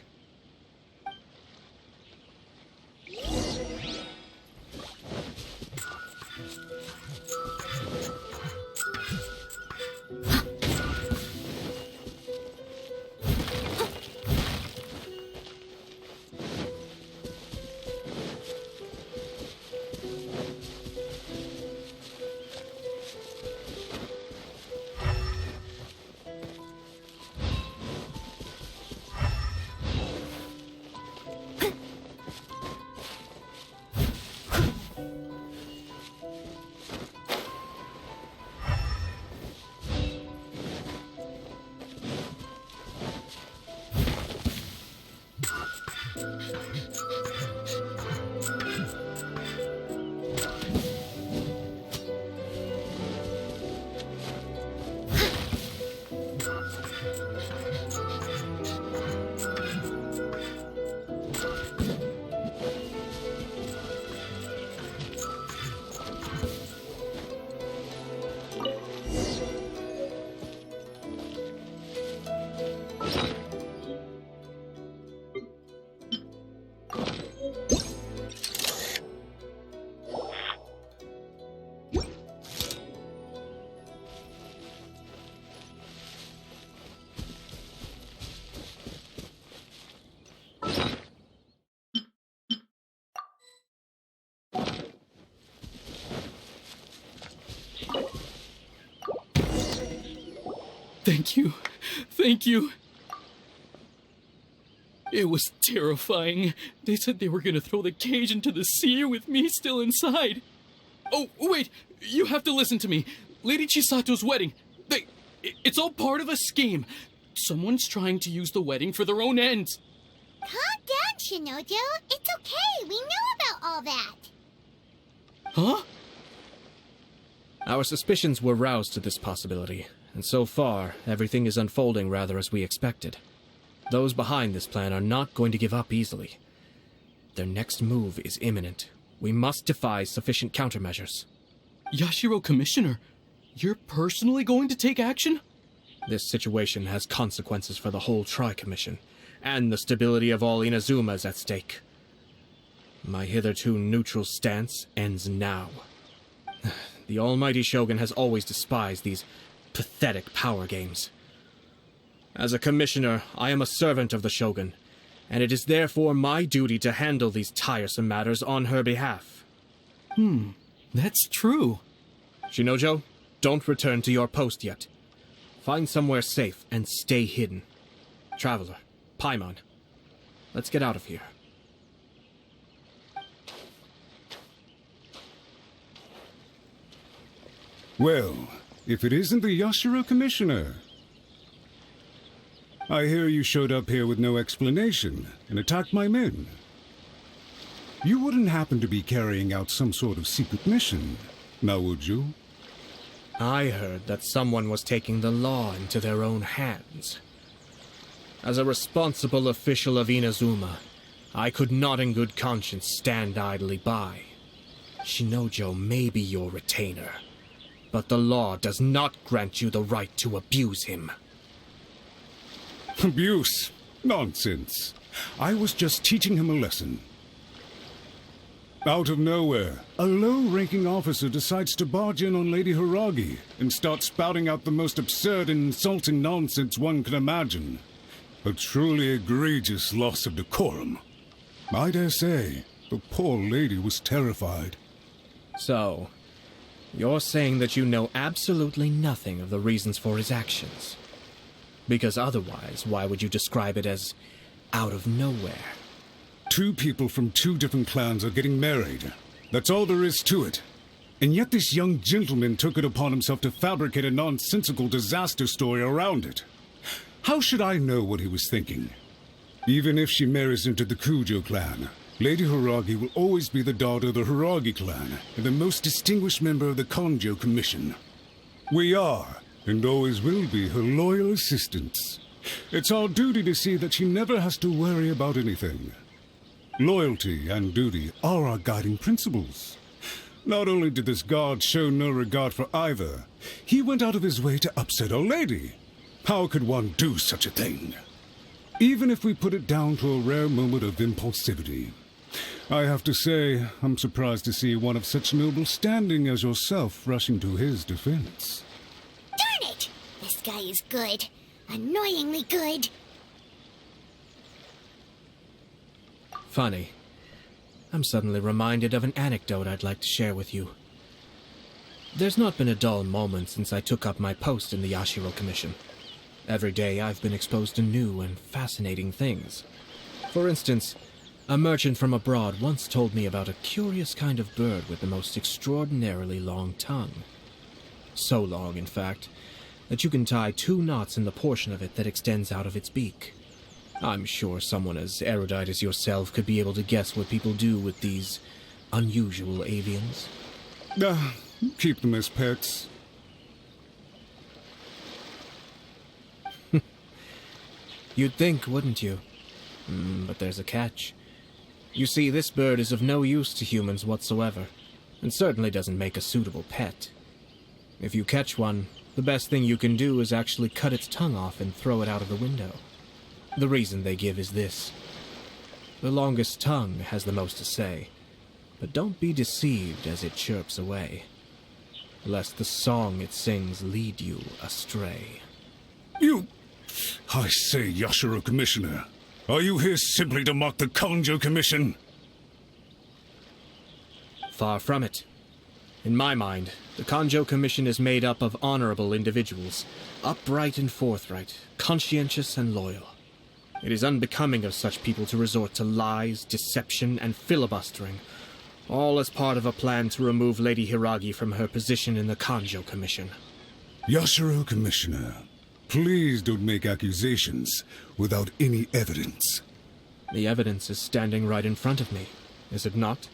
Thank you. Thank you. It was terrifying. They said they were gonna throw the cage into the sea with me still inside. Oh, wait. You have to listen to me. Lady Chisato's wedding. It's all part of a scheme. Someone's trying to use the wedding for their own ends. Calm down, Shinojo. It's okay. We know about all that. Huh? Our suspicions were roused to this possibility, and so far, everything is unfolding rather as we expected. Those behind this plan are not going to give up easily. Their next move is imminent. We must devise sufficient countermeasures. Yashiro Commissioner, you're personally going to take action? This situation has consequences for the whole Tri-Commission, and the stability of all Inazuma is at stake. My hitherto neutral stance ends now. The almighty Shogun has always despised these pathetic power games. As a commissioner, I am a servant of the Shogun, and it is therefore my duty to handle these tiresome matters on her behalf. That's true. Shinojo, don't return to your post yet. Find somewhere safe and stay hidden. Traveler, Paimon, let's get out of here. Well, if it isn't the Yashiro Commissioner. I hear you showed up here with no explanation and attacked my men. You wouldn't happen to be carrying out some sort of secret mission, now would you? I heard that someone was taking the law into their own hands. As a responsible official of Inazuma, I could not in good conscience stand idly by. Shinojo may be your retainer, but the law does not grant you the right to abuse him. Abuse? Nonsense. I was just teaching him a lesson. Out of nowhere, a low-ranking officer decides to barge in on Lady Hiragi and start spouting out the most absurd and insulting nonsense one can imagine. A truly egregious loss of decorum. I dare say, the poor lady was terrified. So, you're saying that you know absolutely nothing of the reasons for his actions? Because otherwise, why would you describe it as out of nowhere? Two people from two different clans are getting married. That's all there is to it. And yet this young gentleman took it upon himself to fabricate a nonsensical disaster story around it. How should I know what he was thinking? Even if she marries into the Kujo clan, Lady Hiragi will always be the daughter of the Hiragi clan and the most distinguished member of the Kanjo Commission. We are, and always will be, her loyal assistants. It's our duty to see that she never has to worry about anything. Loyalty and duty are our guiding principles. Not only did this guard show no regard for either, he went out of his way to upset our lady. How could one do such a thing? Even if we put it down to a rare moment of impulsivity. I have to say, I'm surprised to see one of such noble standing as yourself rushing to his defense. Darn it! This guy is good. Annoyingly good. Funny. I'm suddenly reminded of an anecdote I'd like to share with you. There's not been a dull moment since I took up my post in the Yashiro Commission. Every day I've been exposed to new and fascinating things. For instance, a merchant from abroad once told me about a curious kind of bird with the most extraordinarily long tongue. So long, in fact, that you can tie 2 knots in the portion of it that extends out of its beak. I'm sure someone as erudite as yourself could be able to guess what people do with these unusual avians. Keep them as pets. You'd think, wouldn't you? But there's a catch. You see, this bird is of no use to humans whatsoever, and certainly doesn't make a suitable pet. If you catch one, the best thing you can do is actually cut its tongue off and throw it out of the window. The reason they give is this. The longest tongue has the most to say, but don't be deceived as it chirps away, lest the song it sings lead you astray. I say, Yashiro Commissioner, are you here simply to mock the Kanjo Commission? Far from it. In my mind, the Kanjo Commission is made up of honorable individuals, upright and forthright, conscientious and loyal. It is unbecoming of such people to resort to lies, deception, and filibustering, all as part of a plan to remove Lady Hiragi from her position in the Kanjo Commission. Yashiro Commissioner, please don't make accusations without any evidence. The evidence is standing right in front of me, is it not?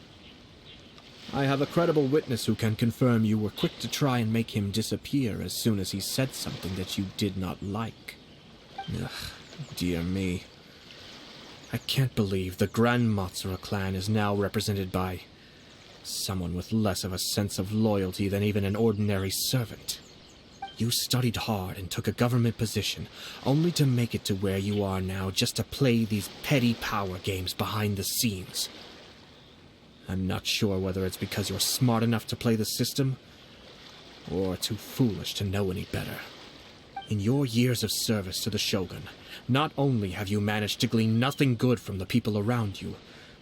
I have a credible witness who can confirm you were quick to try and make him disappear as soon as he said something that you did not like. Ugh, dear me. I can't believe the Grand Matsura clan is now represented by someone with less of a sense of loyalty than even an ordinary servant. You studied hard and took a government position, only to make it to where you are now just to play these petty power games behind the scenes. I'm not sure whether it's because you're smart enough to play the system, or too foolish to know any better. In your years of service to the Shogun, not only have you managed to glean nothing good from the people around you,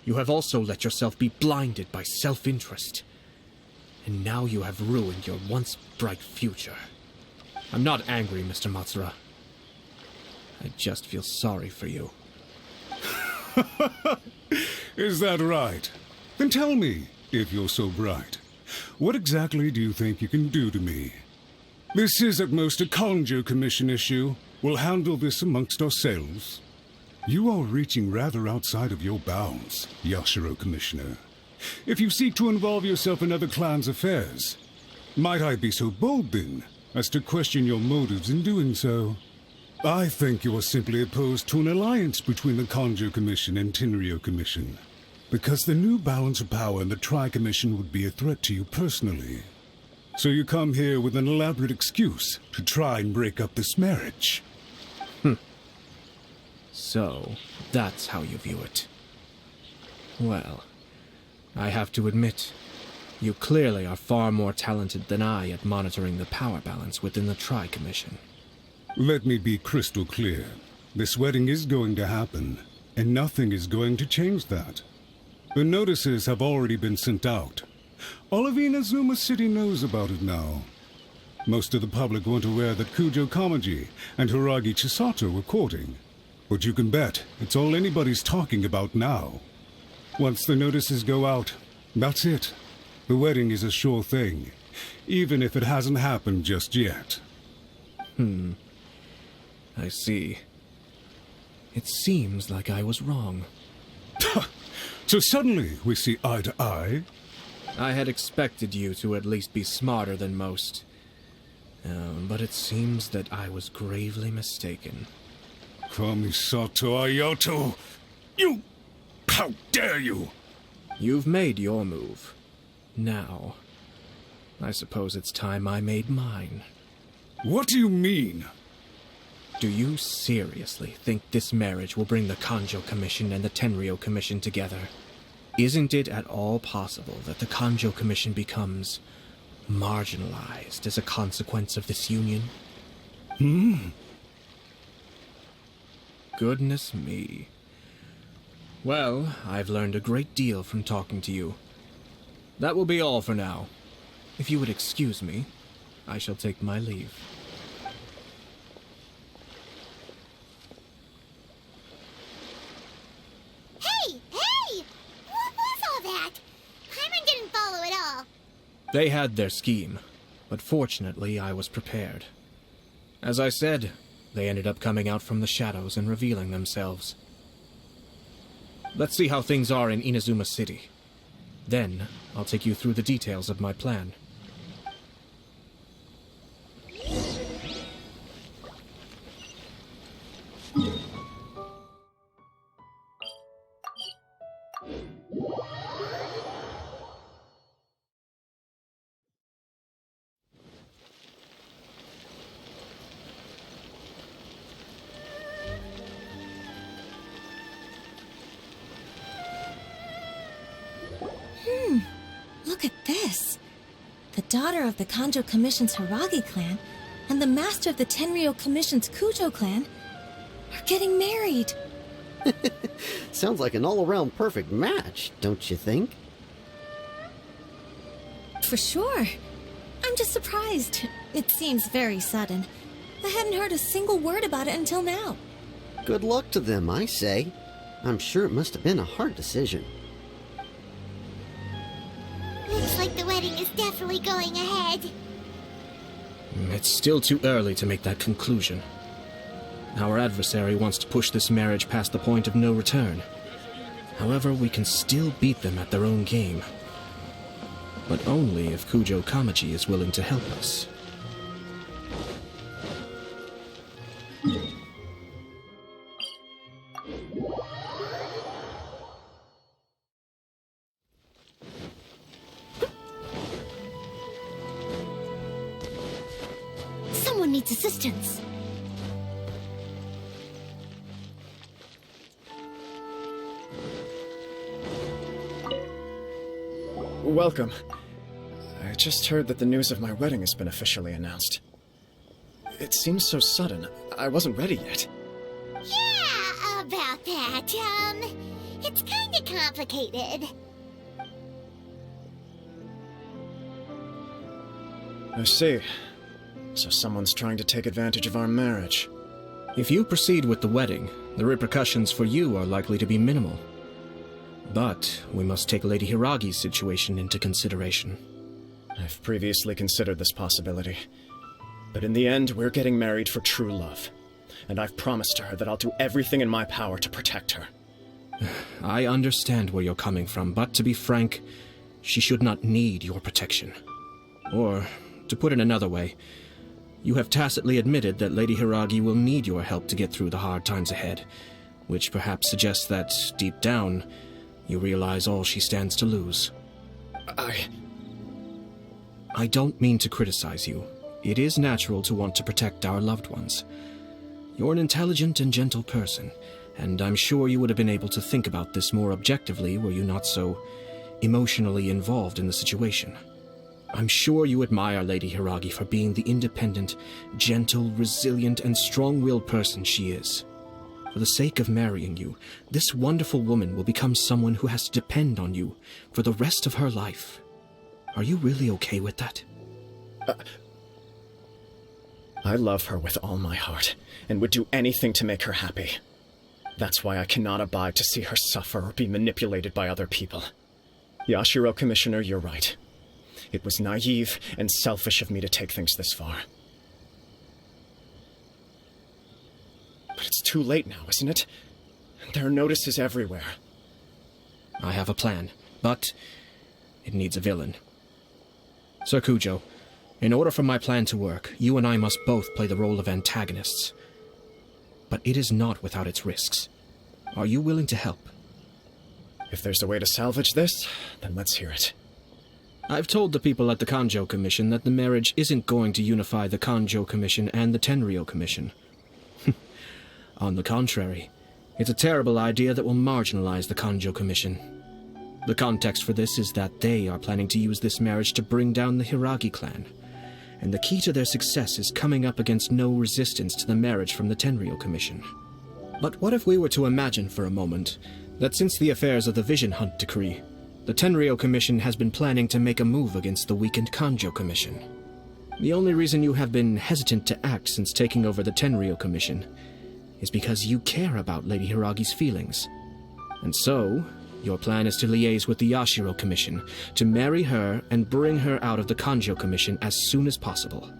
you have also let yourself be blinded by self-interest. And now you have ruined your once bright future. I'm not angry, Mr. Matsura. I just feel sorry for you. Is that right? Then tell me, if you're so bright, what exactly do you think you can do to me? This is at most a Kanjo Commission issue. We'll handle this amongst ourselves. You are reaching rather outside of your bounds, Yashiro Commissioner. If you seek to involve yourself in other clans' affairs, Might I be so bold, then, as to question your motives in doing so? I think you are simply opposed to an alliance between the Conjo Commission and Tenryo Commission, because the new balance of power in the Tri-Commission would be a threat to you personally. So you come here with an elaborate excuse to try and break up this marriage. So, that's how you view it. Well, I have to admit, you clearly are far more talented than I at monitoring the power balance within the Tri-Commission. Let me be crystal clear. This wedding is going to happen, and nothing is going to change that. The notices have already been sent out. All of Inazuma City knows about it now. Most of the public weren't aware that Kujo Kamaji and Hiragi Chisato were courting. But you can bet it's all anybody's talking about now. Once the notices go out, that's it. The wedding is a sure thing, even if it hasn't happened just yet. I see. It seems like I was wrong. So suddenly we see eye to eye? I had expected you to at least be smarter than most. But it seems that I was gravely mistaken. Kamisato Ayato! You! How dare you! You've made your move. Now, I suppose it's time I made mine. What do you mean? Do you seriously think this marriage will bring the Conjo Commission and the Tenryo Commission together? Isn't it at all possible that the Conjo Commission becomes marginalized as a consequence of this union? Goodness me. Well, I've learned a great deal from talking to you. That will be all for now. If you would excuse me, I shall take my leave. Hey! What was all that? Paimon didn't follow at all. They had their scheme, but fortunately I was prepared. As I said, they ended up coming out from the shadows and revealing themselves. Let's see how things are in Inazuma City. Then, I'll take you through the details of my plan. Look at this. The daughter of the Kanjo Commission's Hiragi clan and the master of the Tenryo Commission's Kujo clan are getting married. Sounds like an all-around perfect match, don't you think? For sure. I'm just surprised. It seems very sudden. I hadn't heard a single word about it until now. Good luck to them, I say. I'm sure it must have been a hard decision. Looks like the wedding is definitely going ahead. It's still too early to make that conclusion. Our adversary wants to push this marriage past the point of no return. However, we can still beat them at their own game. But only if Kujo Kamaji is willing to help us. Someone needs assistance. Welcome. I just heard that the news of my wedding has been officially announced. It seems so sudden. I wasn't ready yet. Yeah, about that. It's kinda complicated. I see. So someone's trying to take advantage of our marriage. If you proceed with the wedding, the repercussions for you are likely to be minimal. But we must take Lady Hiragi's situation into consideration. I've previously considered this possibility. But in the end, we're getting married for true love. And I've promised her that I'll do everything in my power to protect her. I understand where you're coming from, but to be frank, she should not need your protection. Or To put it another way, you have tacitly admitted that Lady Hiragi will need your help to get through the hard times ahead, which perhaps suggests that, deep down, you realize all she stands to lose. I don't mean to criticize you. It is natural to want to protect our loved ones. You're an intelligent and gentle person, and I'm sure you would have been able to think about this more objectively were you not so emotionally involved in the situation. I'm sure you admire Lady Hiragi for being the independent, gentle, resilient, and strong-willed person she is. For the sake of marrying you, this wonderful woman will become someone who has to depend on you for the rest of her life. Are you really okay with that? I love her with all my heart, and would do anything to make her happy. That's why I cannot abide to see her suffer or be manipulated by other people. Yashiro, Commissioner, you're right. It was naive and selfish of me to take things this far. But it's too late now, isn't it? There are notices everywhere. I have a plan, but it needs a villain. Sir Kujo, in order for my plan to work, you and I must both play the role of antagonists. But it is not without its risks. Are you willing to help? If there's a way to salvage this, then let's hear it. I've told the people at the Kanjo Commission that the marriage isn't going to unify the Kanjo Commission and the Tenryou Commission. On the contrary, it's a terrible idea that will marginalize the Kanjo Commission. The context for this is that they are planning to use this marriage to bring down the Hiragi clan, and the key to their success is coming up against no resistance to the marriage from the Tenryou Commission. But what if we were to imagine for a moment that since the affairs of the Vision Hunt Decree, the Tenryou Commission has been planning to make a move against the weakened Kanjo Commission? The only reason you have been hesitant to act since taking over the Tenryou Commission is because you care about Lady Hiragi's feelings. And so, your plan is to liaise with the Yashiro Commission, to marry her and bring her out of the Kanjo Commission as soon as possible.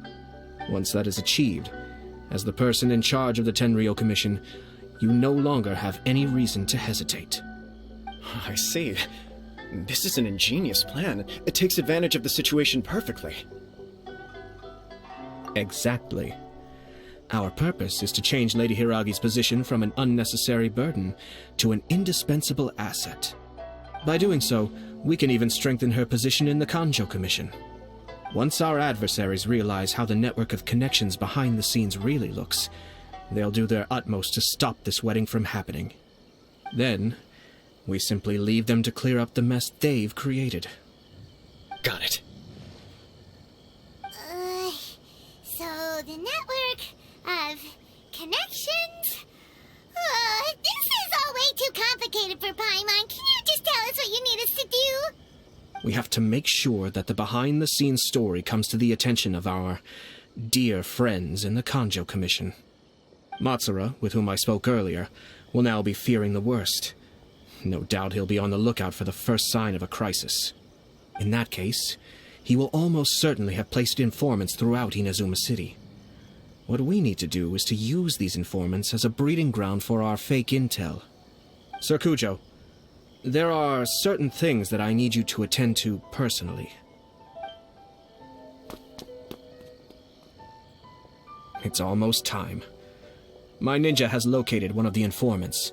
Once that is achieved, as the person in charge of the Tenryou Commission, you no longer have any reason to hesitate. I see. This is an ingenious plan. It takes advantage of the situation perfectly. Exactly. Our purpose is to change Lady Hiragi's position from an unnecessary burden to an indispensable asset. By doing so, we can even strengthen her position in the Kanjo Commission. Once our adversaries realize how the network of connections behind the scenes really looks, they'll do their utmost to stop this wedding from happening. Then, we simply leave them to clear up the mess they've created. Got it. So the network of connections? This is all way too complicated for Paimon. Can you just tell us what you need us to do? We have to make sure that the behind-the-scenes story comes to the attention of our dear friends in the Kanjo Commission. Matsura, with whom I spoke earlier, will now be fearing the worst. No doubt he'll be on the lookout for the first sign of a crisis. In that case, he will almost certainly have placed informants throughout Inazuma City. What we need to do is to use these informants as a breeding ground for our fake intel. Sir Kujo, there are certain things that I need you to attend to personally. It's almost time. My ninja has located one of the informants.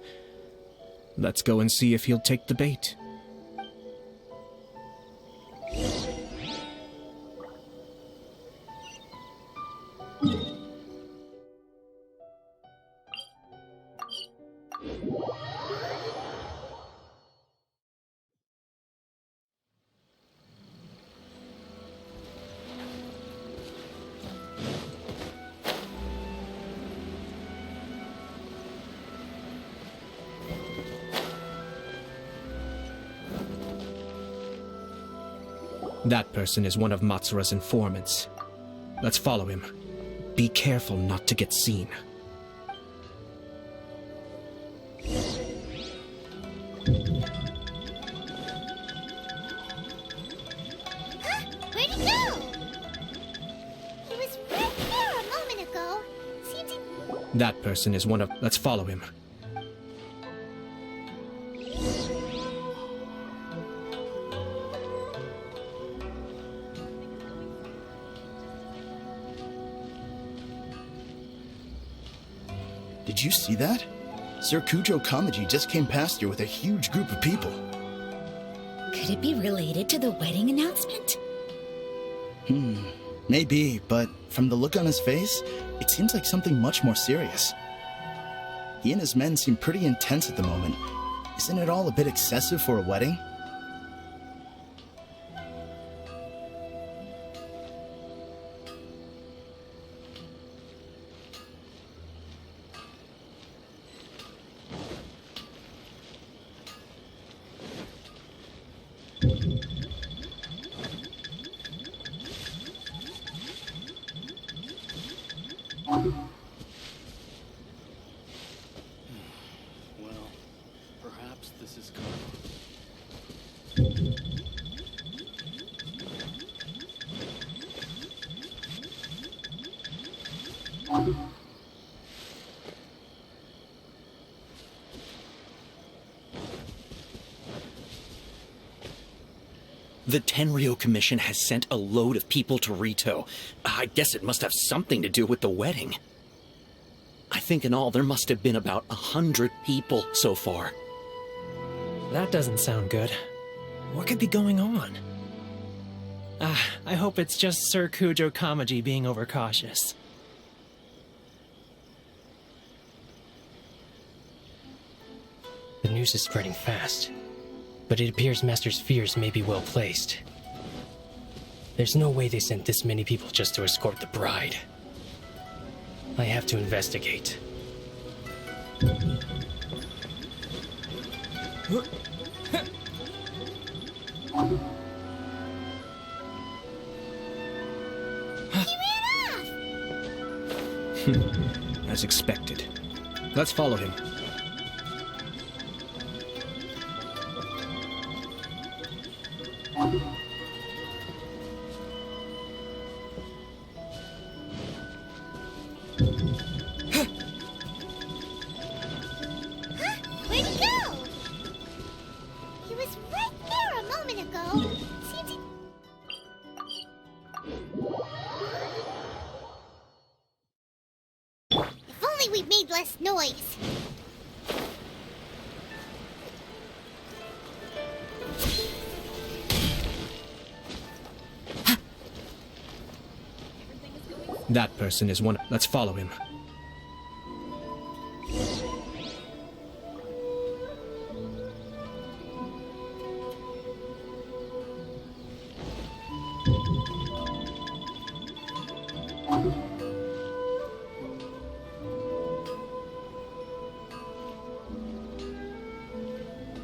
Let's go and see if he'll take the bait. That person is one of Matsura's informants. Let's follow him. Be careful not to get seen. Where'd he go? He was right there a moment ago. Seems he... That person is one of... Let's follow him. Did you see that? Sir Kujo Kamaji just came past here with a huge group of people. Could it be related to the wedding announcement? Maybe, but from the look on his face, it seems like something much more serious. He and his men seem pretty intense at the moment. Isn't it all a bit excessive for a wedding? Well, perhaps this is The Tenryo Commission has sent a load of people to Rito. I guess it must have something to do with the wedding. I think in all there must have been about 100 people so far. That doesn't sound good. What could be going on? I hope it's just Sir Kujo Kamaji being overcautious. The news is spreading fast, but it appears Master's fears may be well placed. There's no way they sent this many people just to escort the bride. I have to investigate. As expected. Let's follow him. Where'd he go? He was right there a moment ago. Seems he... If only we made less noise. That person is one. Let's follow him.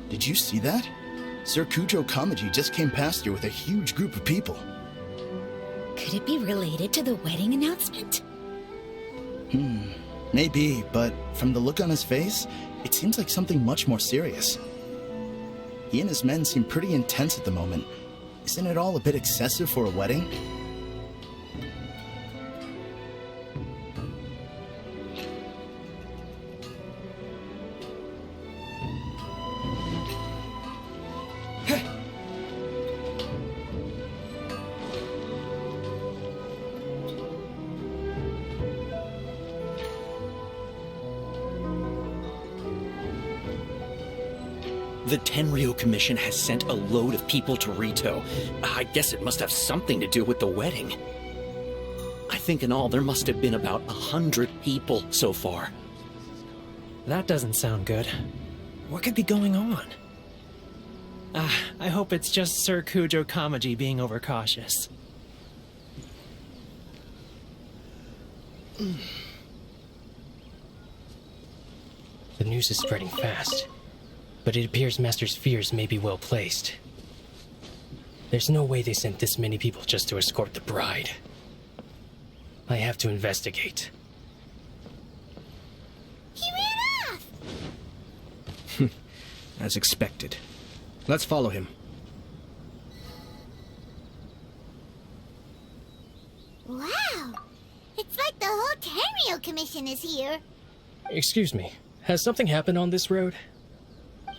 Did you see that? Sir Kujo Kamaji just came past here with a huge group of people. Could it be related to the wedding announcement? Maybe, but from the look on his face, it seems like something much more serious. He and his men seem pretty intense at the moment. Isn't it all a bit excessive for a wedding? The Tenryo Commission has sent a load of people to Rito. I guess it must have something to do with the wedding. I think in all there must have been about 100 people so far. That doesn't sound good. What could be going on? I hope it's just Sir Kujo Kamaji being overcautious. The news is spreading fast, but it appears Master's fears may be well placed. There's no way they sent this many people just to escort the bride. I have to investigate. He ran off! As expected. Let's follow him. Wow! It's like the whole Tenryo Commission is here. Excuse me, has something happened on this road?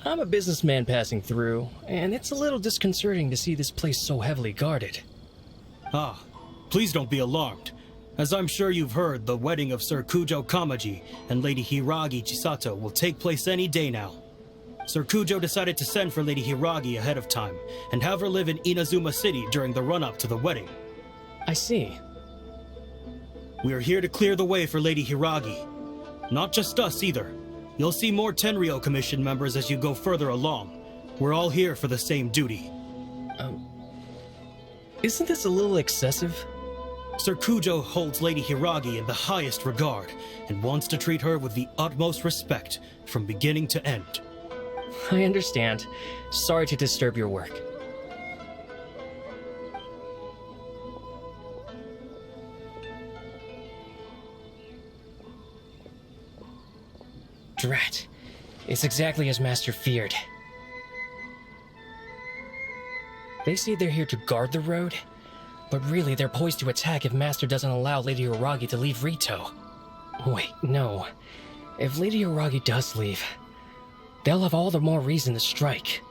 I'm a businessman passing through, and it's a little disconcerting to see this place so heavily guarded. Please don't be alarmed. As I'm sure you've heard, the wedding of Sir Kujo Kamaji and Lady Hiragi Chisato will take place any day now. Sir Kujo decided to send for Lady Hiragi ahead of time and have her live in Inazuma City during the run-up to the wedding. I see. We are here to clear the way for Lady Hiragi. Not just us either. You'll see more Tenryo Commission members as you go further along. We're all here for the same duty. Isn't this a little excessive? Sir Kujo holds Lady Hiragi in the highest regard and wants to treat her with the utmost respect from beginning to end. I understand. Sorry to disturb your work. Drat. It's exactly as Master feared. They say they're here to guard the road, but really they're poised to attack if Master doesn't allow Lady Hiragi to leave Rito. Wait, no. If Lady Hiragi does leave, they'll have all the more reason to strike.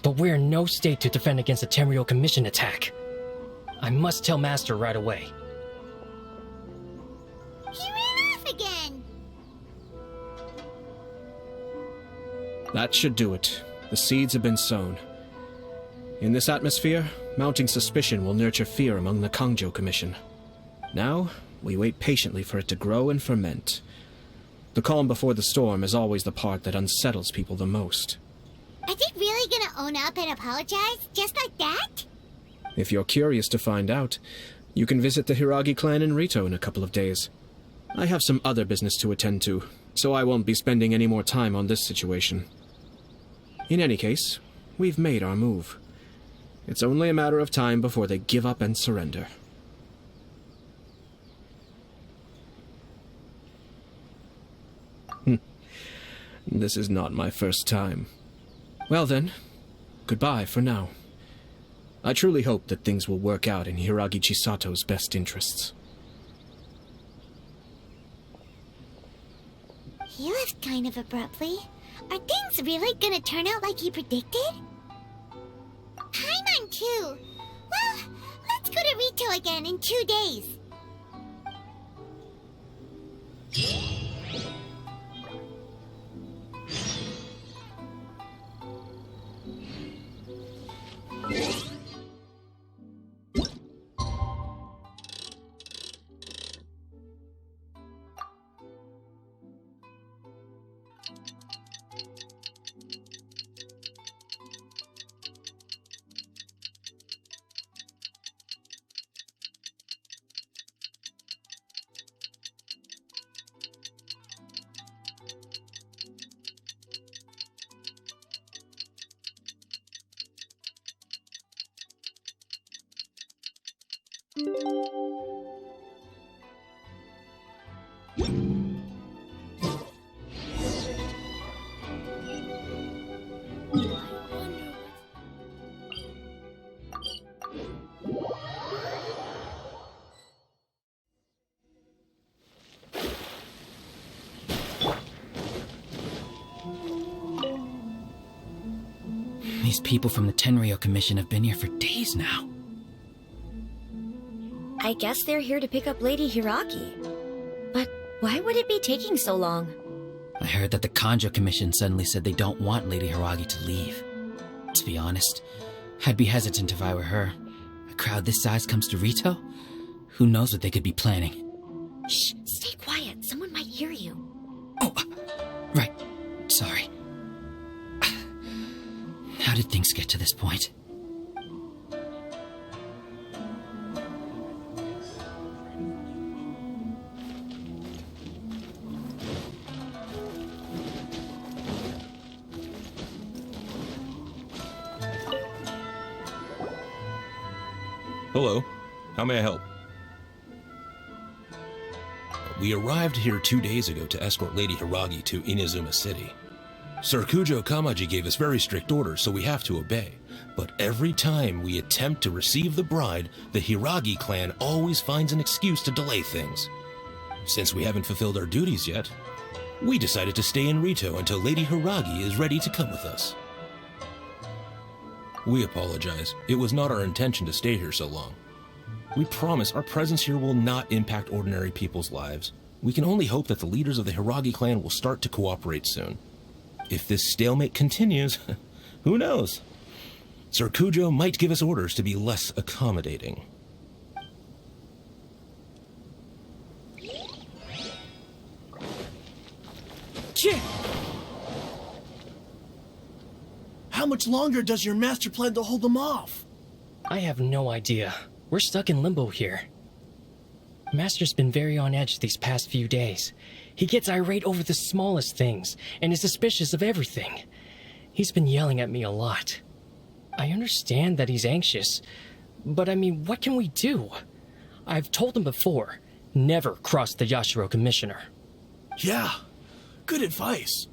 But we're in no state to defend against a Tenryo Commission attack. I must tell Master right away. He ran off again! That should do it. The seeds have been sown. In this atmosphere, mounting suspicion will nurture fear among the Kangjo Commission. Now, we wait patiently for it to grow and ferment. The calm before the storm is always the part that unsettles people the most. Are they really gonna own up and apologize, just like that? If you're curious to find out, you can visit the Hiragi clan in Rito in a couple of days. I have some other business to attend to, so I won't be spending any more time on this situation. In any case, we've made our move. It's only a matter of time before they give up and surrender. This is not my first time. Well then, goodbye for now. I truly hope that things will work out in Hiragi Chisato's best interests. He left kind of abruptly. Are things really gonna turn out like he predicted? Paimon too. Well, let's go to Rito again in 2 days. These people from the Tenryo Commission have been here for days now. I guess they're here to pick up Lady Hiragi. But why would it be taking so long? I heard that the Kanjo Commission suddenly said they don't want Lady Hiragi to leave. To be honest, I'd be hesitant if I were her. A crowd this size comes to Rito? Who knows what they could be planning? Shh, stay quiet. Someone might hear you. Oh, right. Sorry. How did things get to this point? Hello. How may I help? We arrived here 2 days ago to escort Lady Hiragi to Inazuma City. Sir Kujo Kamaji gave us very strict orders, so we have to obey. But every time we attempt to receive the bride, the Hiragi clan always finds an excuse to delay things. Since we haven't fulfilled our duties yet, we decided to stay in Rito until Lady Hiragi is ready to come with us. We apologize. It was not our intention to stay here so long. We promise our presence here will not impact ordinary people's lives. We can only hope that the leaders of the Hiragi clan will start to cooperate soon. If this stalemate continues, who knows? Sir Kujo might give us orders to be less accommodating. Chit! How much longer does your master plan to hold them off? I have no idea. We're stuck in limbo here. Master's been very on edge these past few days. He gets irate over the smallest things, and is suspicious of everything. He's been yelling at me a lot. I understand that he's anxious, but I mean, what can we do? I've told him before, never cross the Yashiro Commissioner. Yeah, good advice.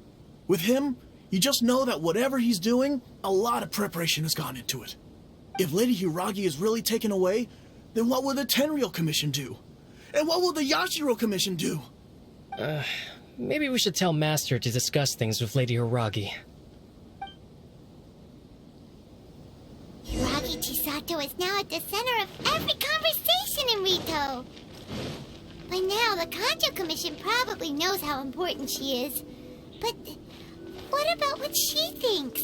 With him, you just know that whatever he's doing, a lot of preparation has gone into it. If Lady Hiragi is really taken away, then what will the Tenryou Commission do? And what will the Yashiro Commission do? Maybe we should tell Master to discuss things with Lady Hiragi. Hiragi Chisato is now at the center of every conversation in Rito. By now, the Kanjo Commission probably knows how important she is. But what about what she thinks?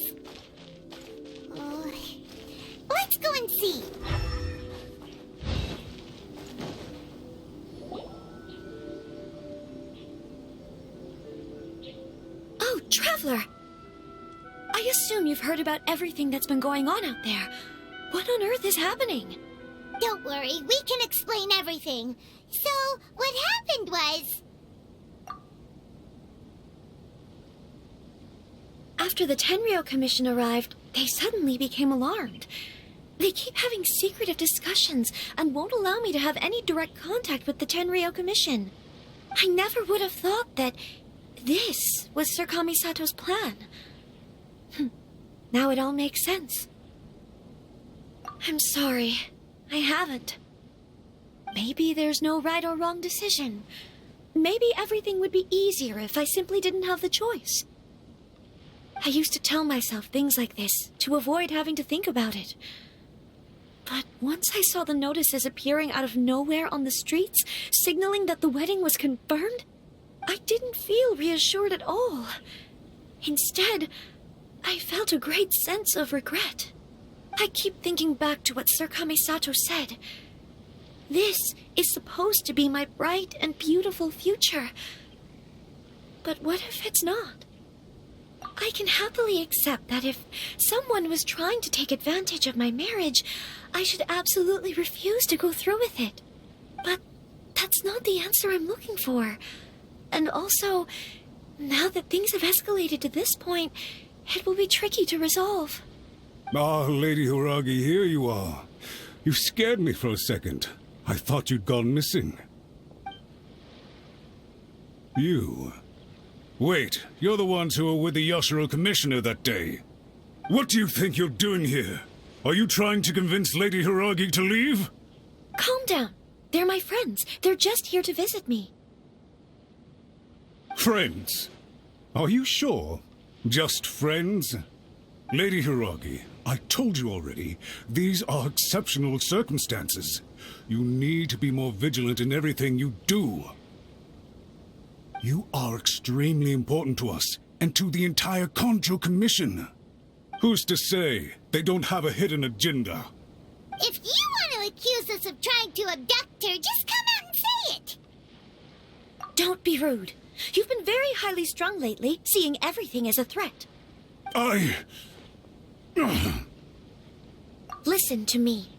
Let's go and see. Oh, Traveler! I assume you've heard about everything that's been going on out there. What on earth is happening? Don't worry, we can explain everything. So, what happened was... After the Tenryou Commission arrived, they suddenly became alarmed. They keep having secretive discussions and won't allow me to have any direct contact with the Tenryou Commission. I never would have thought that this was Sir Kamisato's plan. Now it all makes sense. I'm sorry. I haven't. Maybe there's no right or wrong decision. Maybe everything would be easier if I simply didn't have the choice. I used to tell myself things like this to avoid having to think about it. But once I saw the notices appearing out of nowhere on the streets, signaling that the wedding was confirmed, I didn't feel reassured at all. Instead, I felt a great sense of regret. I keep thinking back to what Sir Kamisato said. This is supposed to be my bright and beautiful future. But what if it's not? I can happily accept that if someone was trying to take advantage of my marriage, I should absolutely refuse to go through with it. But that's not the answer I'm looking for. And also, now that things have escalated to this point, it will be tricky to resolve. Ah, Lady Hiragi, here you are. You scared me for a second. I thought you'd gone missing. You... Wait, you're the ones who were with the Yashiro Commissioner that day. What do you think you're doing here? Are you trying to convince Lady Hiragi to leave? Calm down. They're my friends. They're just here to visit me. Friends? Are you sure? Just friends? Lady Hiragi, I told you already, these are exceptional circumstances. You need to be more vigilant in everything you do. You are extremely important to us, and to the entire Kanjo Commission. Who's to say they don't have a hidden agenda? If you want to accuse us of trying to abduct her, just come out and say it! Don't be rude. You've been very highly strung lately, seeing everything as a threat. Listen to me.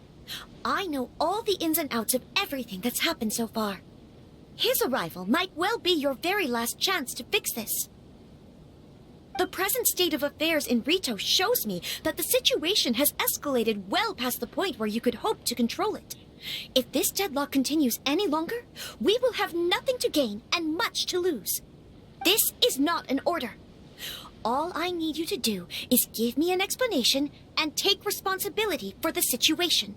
I know all the ins and outs of everything that's happened so far. His arrival might well be your very last chance to fix this. The present state of affairs in Rito shows me that the situation has escalated well past the point where you could hope to control it. If this deadlock continues any longer, we will have nothing to gain and much to lose. This is not an order. All I need you to do is give me an explanation and take responsibility for the situation.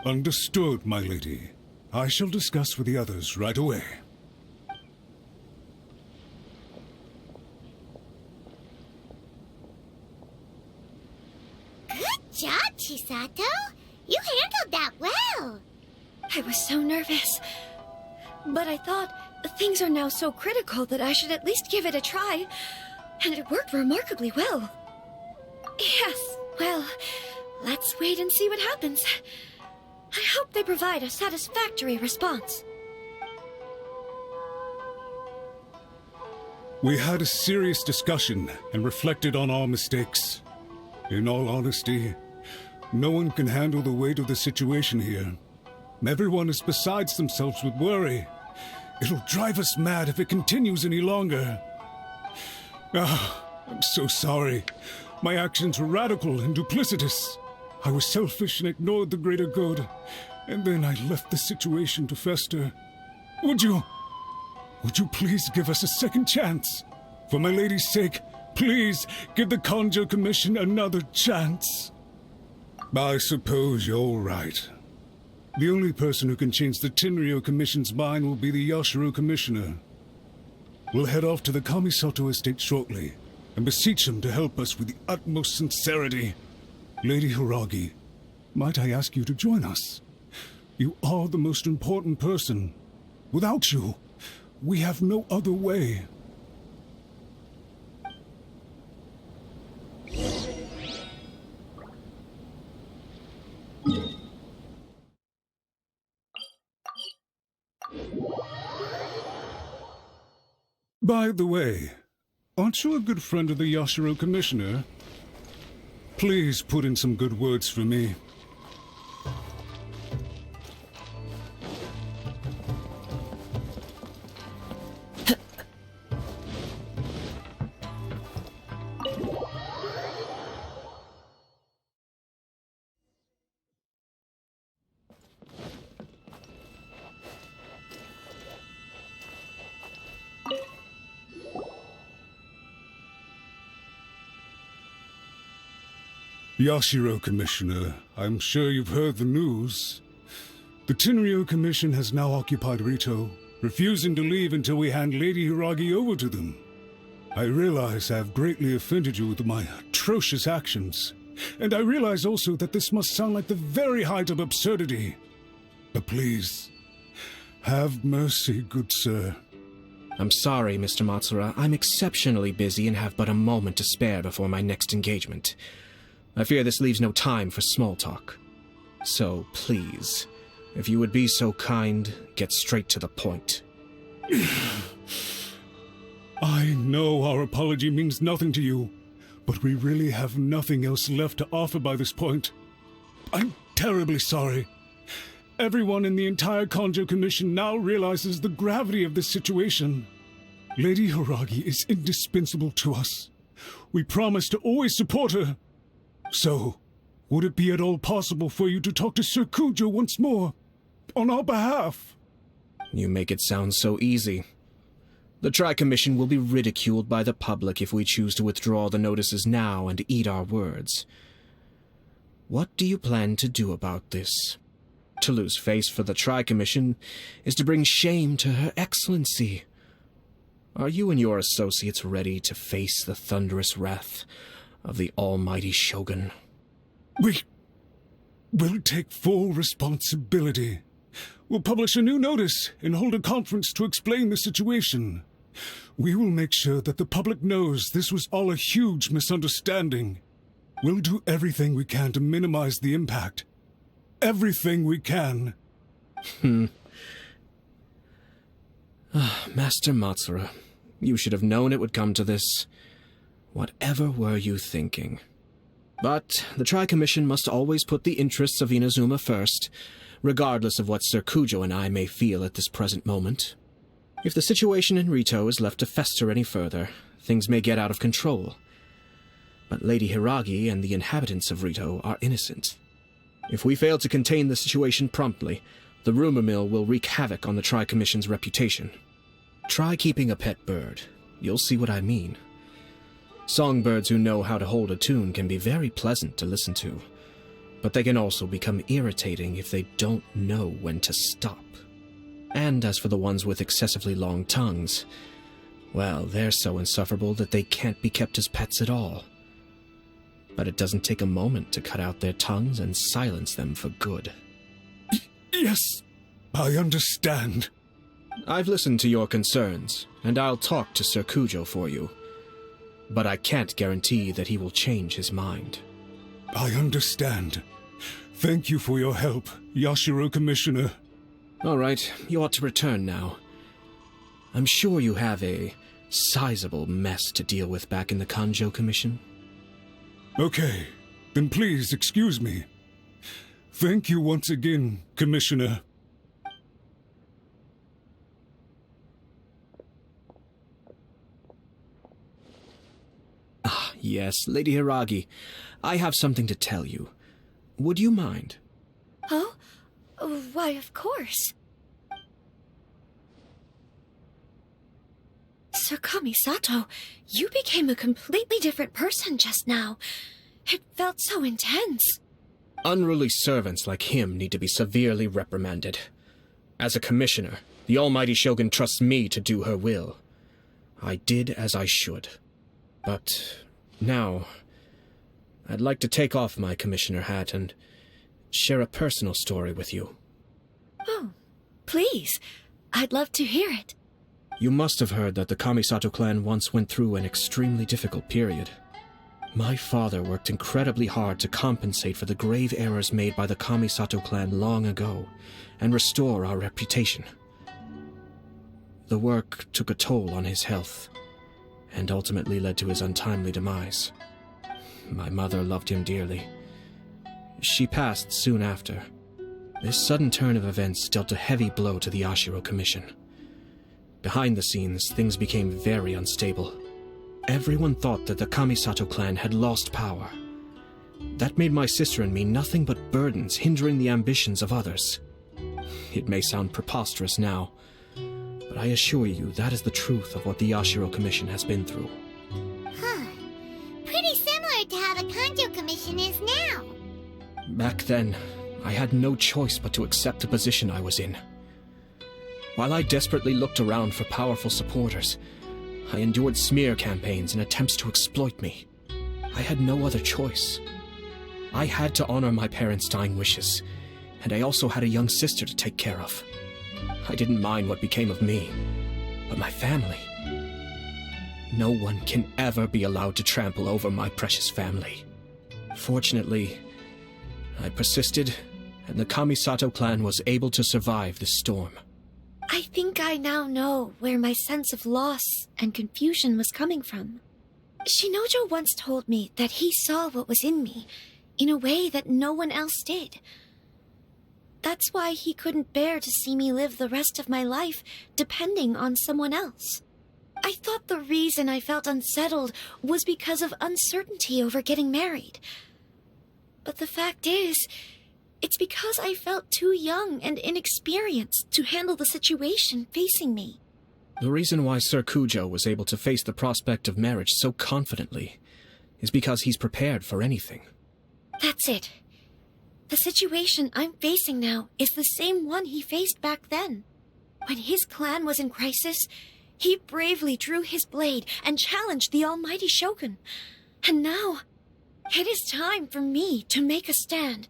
Understood, my lady. I shall discuss with the others right away. Good job, Chisato. You handled that well. I was so nervous. But I thought things are now so critical that I should at least give it a try. And it worked remarkably well. Yes, well, let's wait and see what happens. I hope they provide a satisfactory response. We had a serious discussion and reflected on our mistakes. In all honesty, no one can handle the weight of the situation here. Everyone is besides themselves with worry. It'll drive us mad if it continues any longer. I'm so sorry. My actions were radical and duplicitous. I was selfish and ignored the greater good, and then I left the situation to fester. Would you please give us a second chance? For my lady's sake, please give the Conjo Commission another chance. I suppose you're right. The only person who can change the Tenryo Commission's mind will be the Yashiro Commissioner. We'll head off to the Kamisato estate shortly and beseech him to help us with the utmost sincerity. Lady Hiragi, might I ask you to join us? You are the most important person. Without you, we have no other way. By the way, aren't you a good friend of the Yashiro Commissioner? Please put in some good words for me. Yashiro Commissioner, I'm sure you've heard the news. The Tenryo Commission has now occupied Rito, refusing to leave until we hand Lady Hiragi over to them. I realize I have greatly offended you with my atrocious actions, and I realize also that this must sound like the very height of absurdity. But please, have mercy, good sir. I'm sorry, Mr. Matsura. I'm exceptionally busy and have but a moment to spare before my next engagement. I fear this leaves no time for small talk. So, please, if you would be so kind, get straight to the point. I know our apology means nothing to you, but we really have nothing else left to offer by this point. I'm terribly sorry. Everyone in the entire Conjo Commission now realizes the gravity of this situation. Lady Hiragi is indispensable to us. We promise to always support her. So, would it be at all possible for you to talk to Sir Kujo once more, on our behalf? You make it sound so easy. The Tri-Commission will be ridiculed by the public if we choose to withdraw the notices now and eat our words. What do you plan to do about this? To lose face for the Tri-Commission is to bring shame to Her Excellency. Are you and your associates ready to face the thunderous wrath of the almighty Shogun? We'll take full responsibility. We'll publish a new notice and hold a conference to explain the situation. We will make sure that the public knows this was all a huge misunderstanding. We'll do everything we can to minimize the impact. Everything we can. Master Matsura, you should have known it would come to this. Whatever were you thinking? But the Tri-Commission must always put the interests of Inazuma first, regardless of what Sir Kujo and I may feel at this present moment. If the situation in Rito is left to fester any further, things may get out of control. But Lady Hiragi and the inhabitants of Rito are innocent. If we fail to contain the situation promptly, the rumor mill will wreak havoc on the Tri-Commission's reputation. Try keeping a pet bird. You'll see what I mean. Songbirds who know how to hold a tune can be very pleasant to listen to, but they can also become irritating if they don't know when to stop. And as for the ones with excessively long tongues, well, they're so insufferable that they can't be kept as pets at all. But it doesn't take a moment to cut out their tongues and silence them for good. Yes, I understand. I've listened to your concerns, and I'll talk to Sir Kujo for you. But I can't guarantee that he will change his mind. I understand. Thank you for your help, Yashiro Commissioner. All right, you ought to return now. I'm sure you have a sizable mess to deal with back in the Kanjo Commission. Okay, then please excuse me. Thank you once again, Commissioner. Ah, yes, Lady Hiragi. I have something to tell you. Would you mind? Oh? Why, of course. Sir Kamisato, you became a completely different person just now. It felt so intense. Unruly servants like him need to be severely reprimanded. As a commissioner, the almighty Shogun trusts me to do her will. I did as I should. But now, I'd like to take off my commissioner hat and share a personal story with you. Oh, please. I'd love to hear it. You must have heard that the Kamisato clan once went through an extremely difficult period. My father worked incredibly hard to compensate for the grave errors made by the Kamisato clan long ago and restore our reputation. The work took a toll on his health and ultimately led to his untimely demise. My mother loved him dearly. She passed soon after. This sudden turn of events dealt a heavy blow to the Yashiro Commission. Behind the scenes, things became very unstable. Everyone thought that the Kamisato clan had lost power. That made my sister and me nothing but burdens, hindering the ambitions of others. It may sound preposterous now, but I assure you that is the truth of what the Yashiro Commission has been through. Huh. Pretty similar to how the Kanjo Commission is now. Back then, I had no choice but to accept the position I was in. While I desperately looked around for powerful supporters, I endured smear campaigns and attempts to exploit me. I had no other choice. I had to honor my parents' dying wishes, and I also had a young sister to take care of. I didn't mind what became of me, but my family. No one can ever be allowed to trample over my precious family. Fortunately, I persisted, and the Kamisato clan was able to survive this storm. I think I now know where my sense of loss and confusion was coming from. Shinojo once told me that he saw what was in me in a way that no one else did. That's why he couldn't bear to see me live the rest of my life depending on someone else. I thought the reason I felt unsettled was because of uncertainty over getting married. But the fact is, it's because I felt too young and inexperienced to handle the situation facing me. The reason why Sir Kujo was able to face the prospect of marriage so confidently is because he's prepared for anything. That's it. The situation I'm facing now is the same one he faced back then. When his clan was in crisis, he bravely drew his blade and challenged the almighty Shogun. And now, it is time for me to make a stand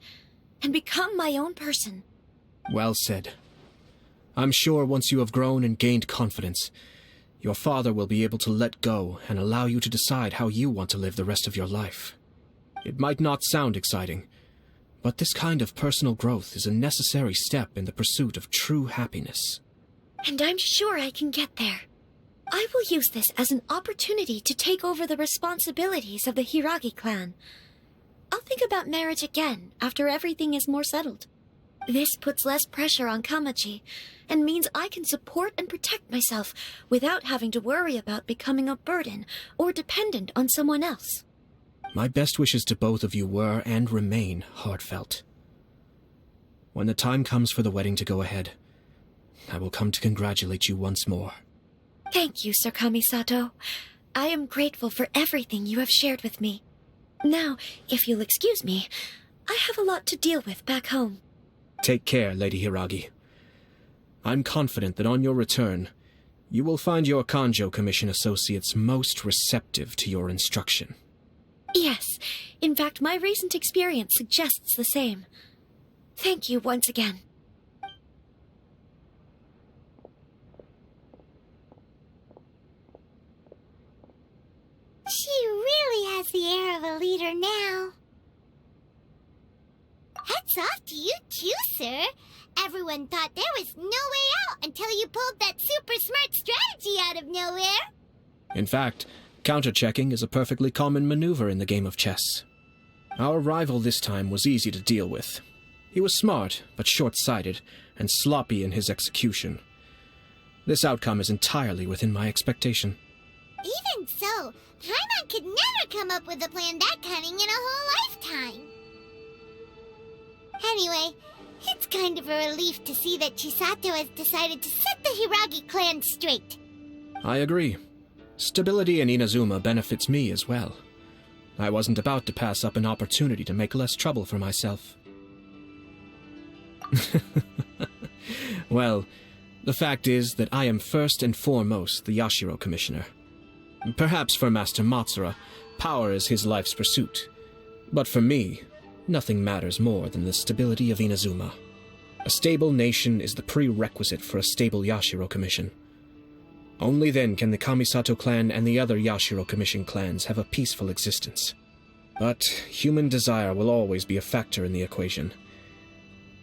and become my own person. Well said. I'm sure once you have grown and gained confidence, your father will be able to let go and allow you to decide how you want to live the rest of your life. It might not sound exciting, but this kind of personal growth is a necessary step in the pursuit of true happiness. And I'm sure I can get there. I will use this as an opportunity to take over the responsibilities of the Hiragi clan. I'll think about marriage again after everything is more settled. This puts less pressure on Kamaji, and means I can support and protect myself without having to worry about becoming a burden or dependent on someone else. My best wishes to both of you were and remain heartfelt. When the time comes for the wedding to go ahead, I will come to congratulate you once more. Thank you, Sir Kamisato. I am grateful for everything you have shared with me. Now, if you'll excuse me, I have a lot to deal with back home. Take care, Lady Hiragi. I'm confident that on your return, you will find your Kanjo Commission associates most receptive to your instruction. Yes. In fact, my recent experience suggests the same. Thank you once again. She really has the air of a leader now. Hats off to you too, sir. Everyone thought there was no way out until you pulled that super smart strategy out of nowhere. In fact, counter-checking is a perfectly common maneuver in the game of chess. Our rival this time was easy to deal with. He was smart, but short-sighted, and sloppy in his execution. This outcome is entirely within my expectation. Even so, Paimon could never come up with a plan that cunning in a whole lifetime. Anyway, it's kind of a relief to see that Chisato has decided to set the Hiragi clan straight. I agree. Stability in Inazuma benefits me as well. I wasn't about to pass up an opportunity to make less trouble for myself. Well, the fact is that I am first and foremost the Yashiro Commissioner. Perhaps for Master Matsura, power is his life's pursuit. But for me, nothing matters more than the stability of Inazuma. A stable nation is the prerequisite for a stable Yashiro Commission. Only then can the Kamisato clan and the other Yashiro Commission clans have a peaceful existence. But human desire will always be a factor in the equation.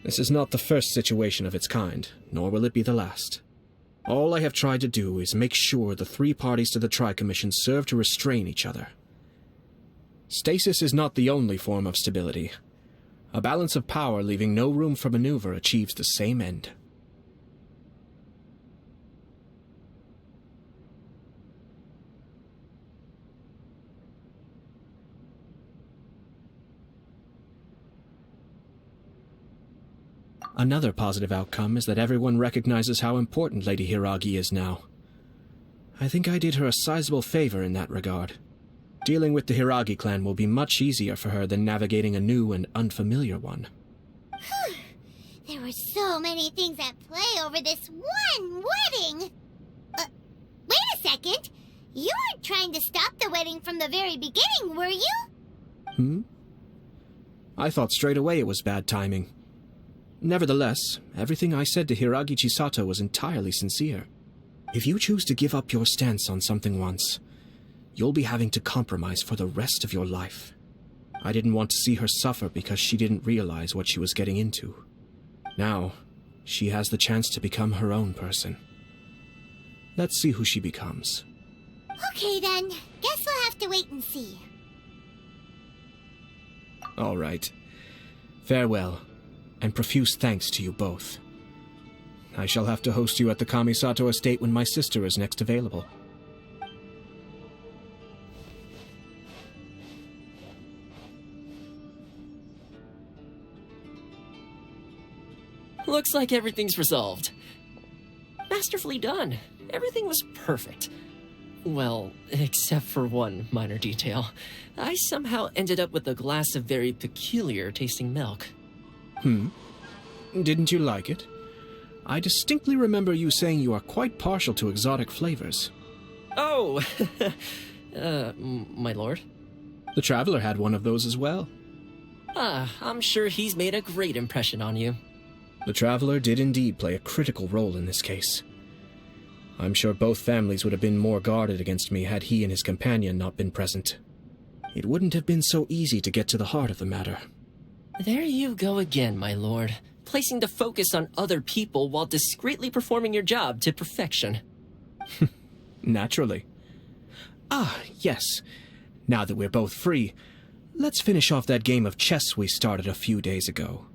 This is not the first situation of its kind, nor will it be the last. All I have tried to do is make sure the three parties to the Tri-Commission serve to restrain each other. Stasis is not the only form of stability. A balance of power leaving no room for maneuver achieves the same end. Another positive outcome is that everyone recognizes how important Lady Hiragi is now. I think I did her a sizable favor in that regard. Dealing with the Hiragi clan will be much easier for her than navigating a new and unfamiliar one. There were so many things at play over this one wedding! Wait a second! You weren't trying to stop the wedding from the very beginning, were you? I thought straight away it was bad timing. Nevertheless, everything I said to Hiragi Chisato was entirely sincere. If you choose to give up your stance on something once, you'll be having to compromise for the rest of your life. I didn't want to see her suffer because she didn't realize what she was getting into. Now, she has the chance to become her own person. Let's see who she becomes. Okay then, guess we'll have to wait and see. All right. Farewell, and profuse thanks to you both. I shall have to host you at the Kamisato estate when my sister is next available. Looks like everything's resolved. Masterfully done. Everything was perfect. Well, except for one minor detail. I somehow ended up with a glass of very peculiar tasting milk. Didn't you like it? I distinctly remember you saying you are quite partial to exotic flavors. Oh, my lord? The Traveler had one of those as well. I'm sure he's made a great impression on you. The Traveler did indeed play a critical role in this case. I'm sure both families would have been more guarded against me had he and his companion not been present. It wouldn't have been so easy to get to the heart of the matter. There you go again, my lord. Placing the focus on other people while discreetly performing your job to perfection. Naturally. Yes. Now that we're both free, let's finish off that game of chess we started a few days ago.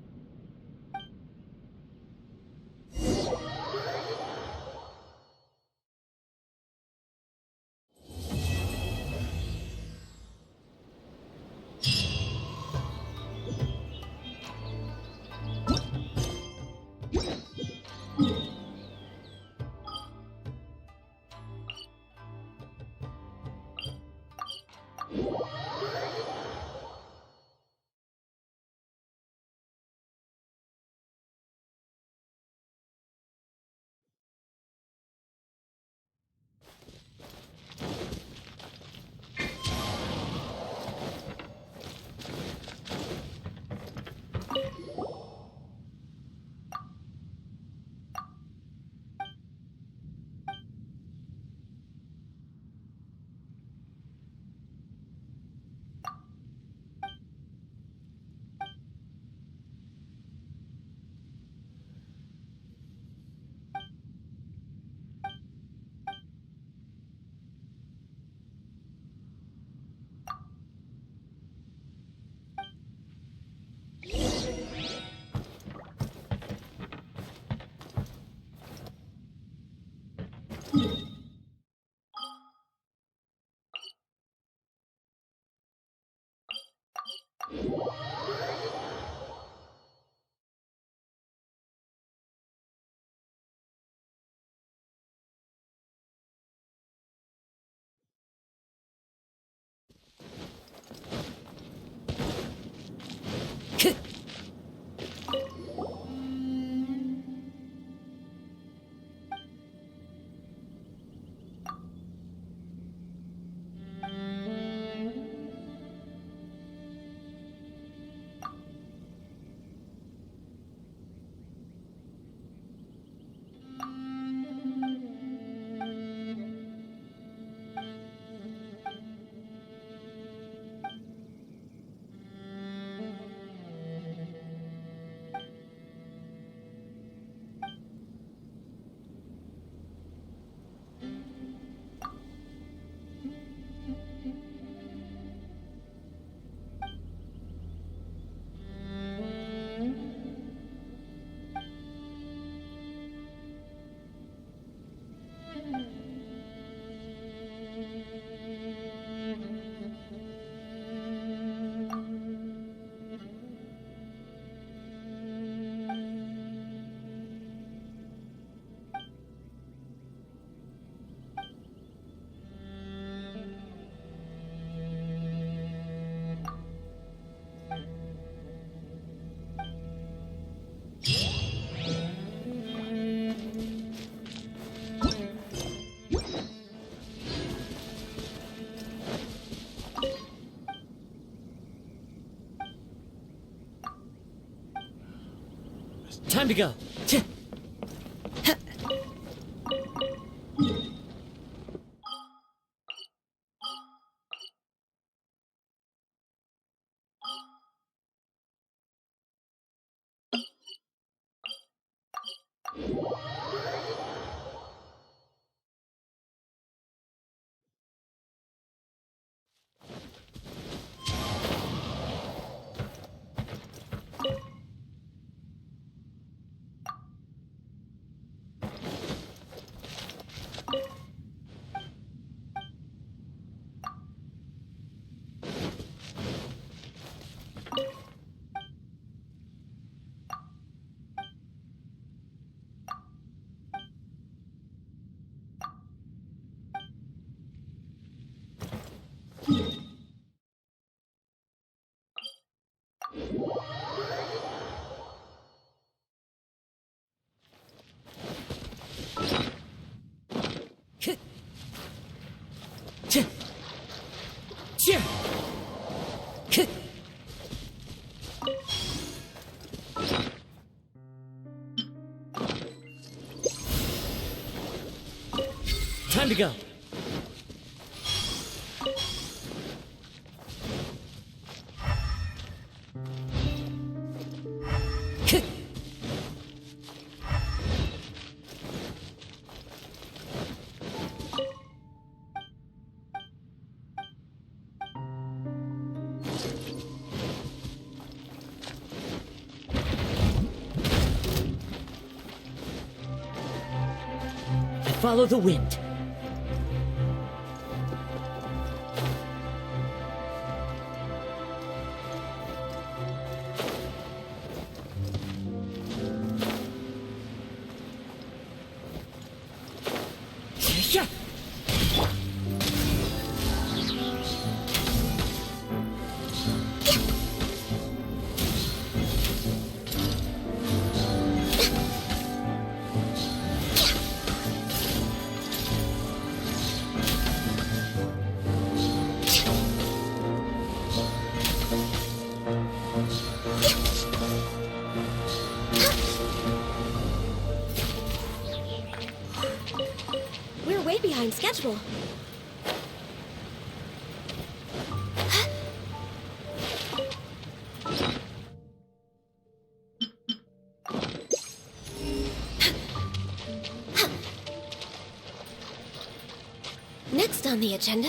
Time to go. Time to go. Follow the wind. We're way behind schedule. Next on the agenda.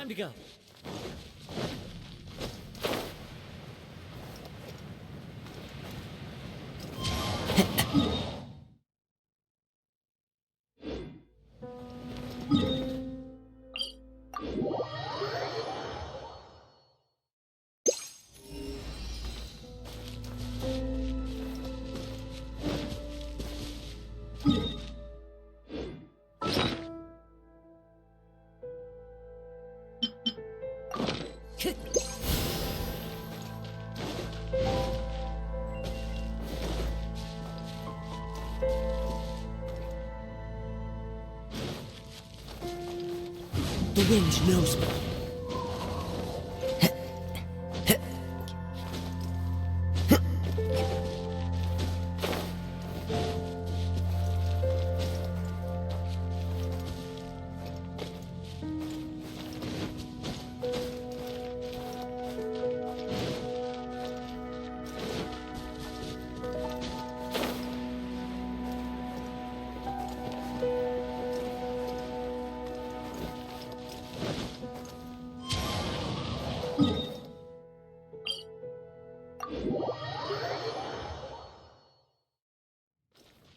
Time to go. The wind knows me.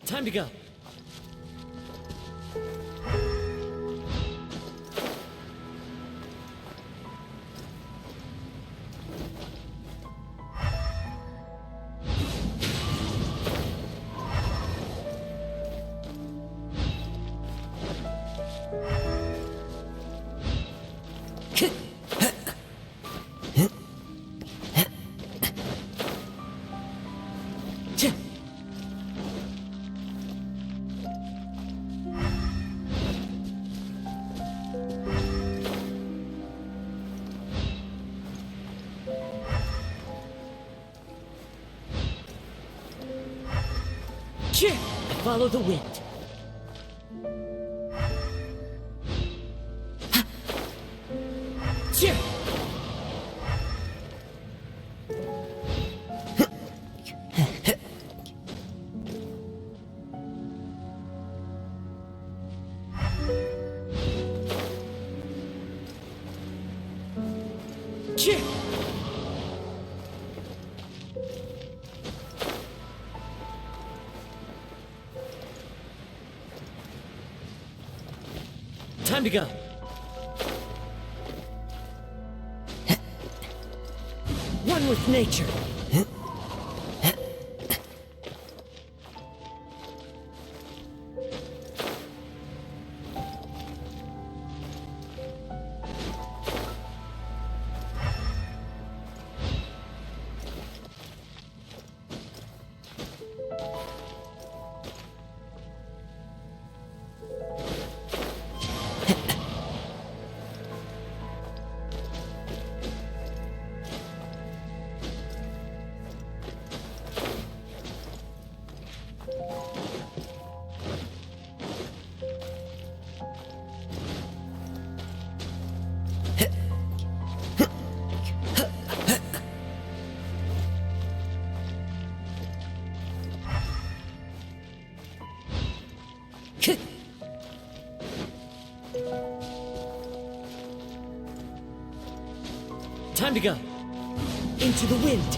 Time to go. Follow the wind. Time to go. One with nature. Time to go. Into the wind.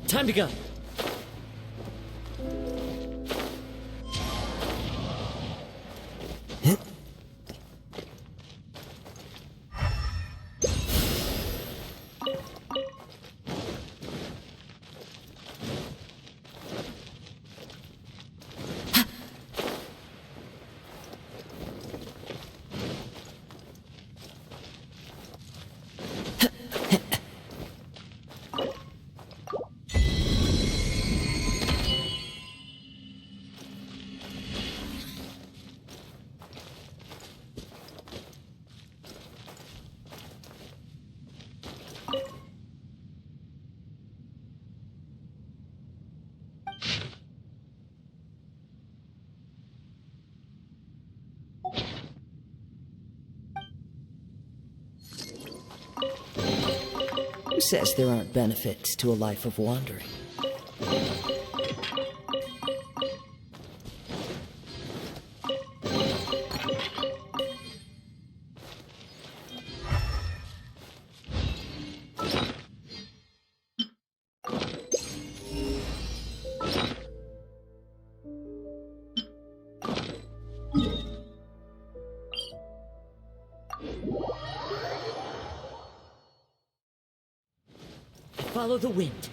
Time to go. Who says there aren't benefits to a life of wandering? Follow the wind.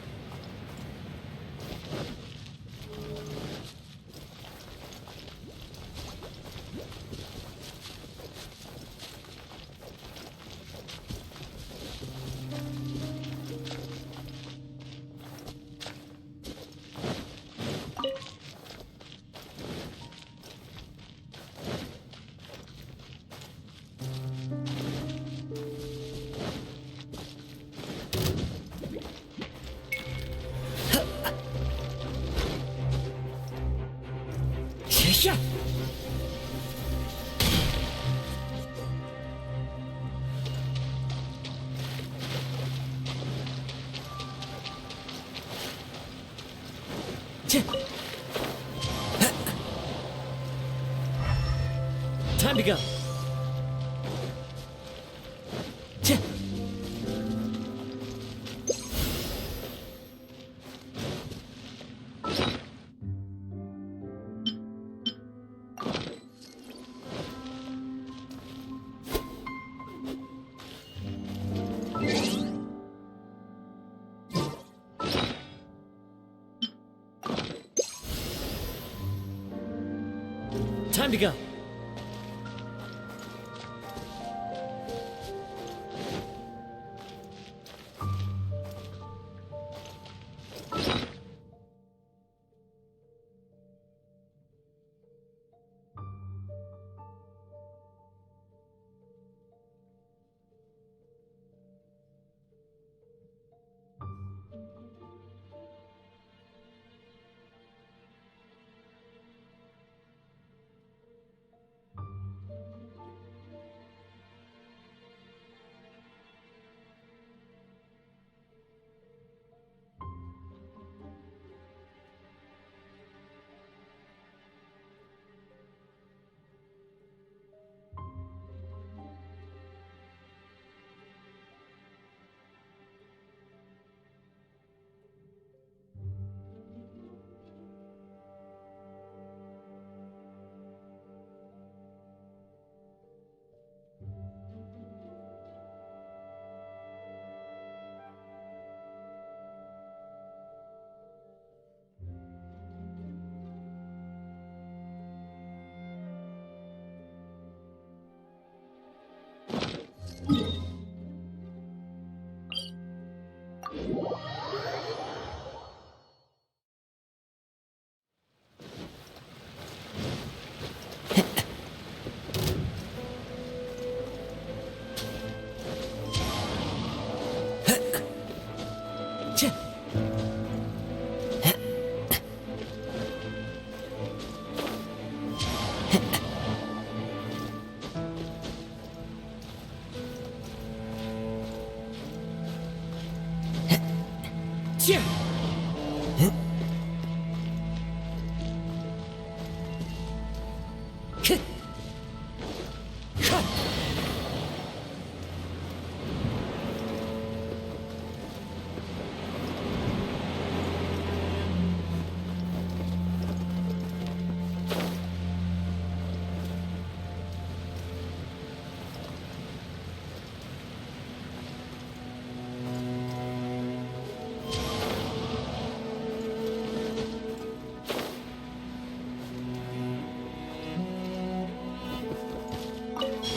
Yeah. Time to go. Time to go.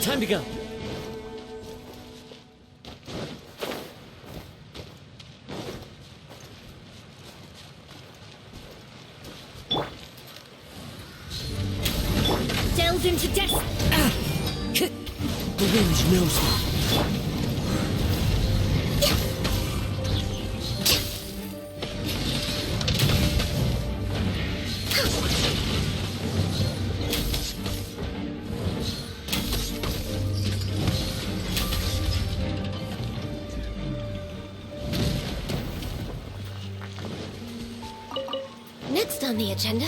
Time to go. Delve into death. The wind knows me. Next on the agenda...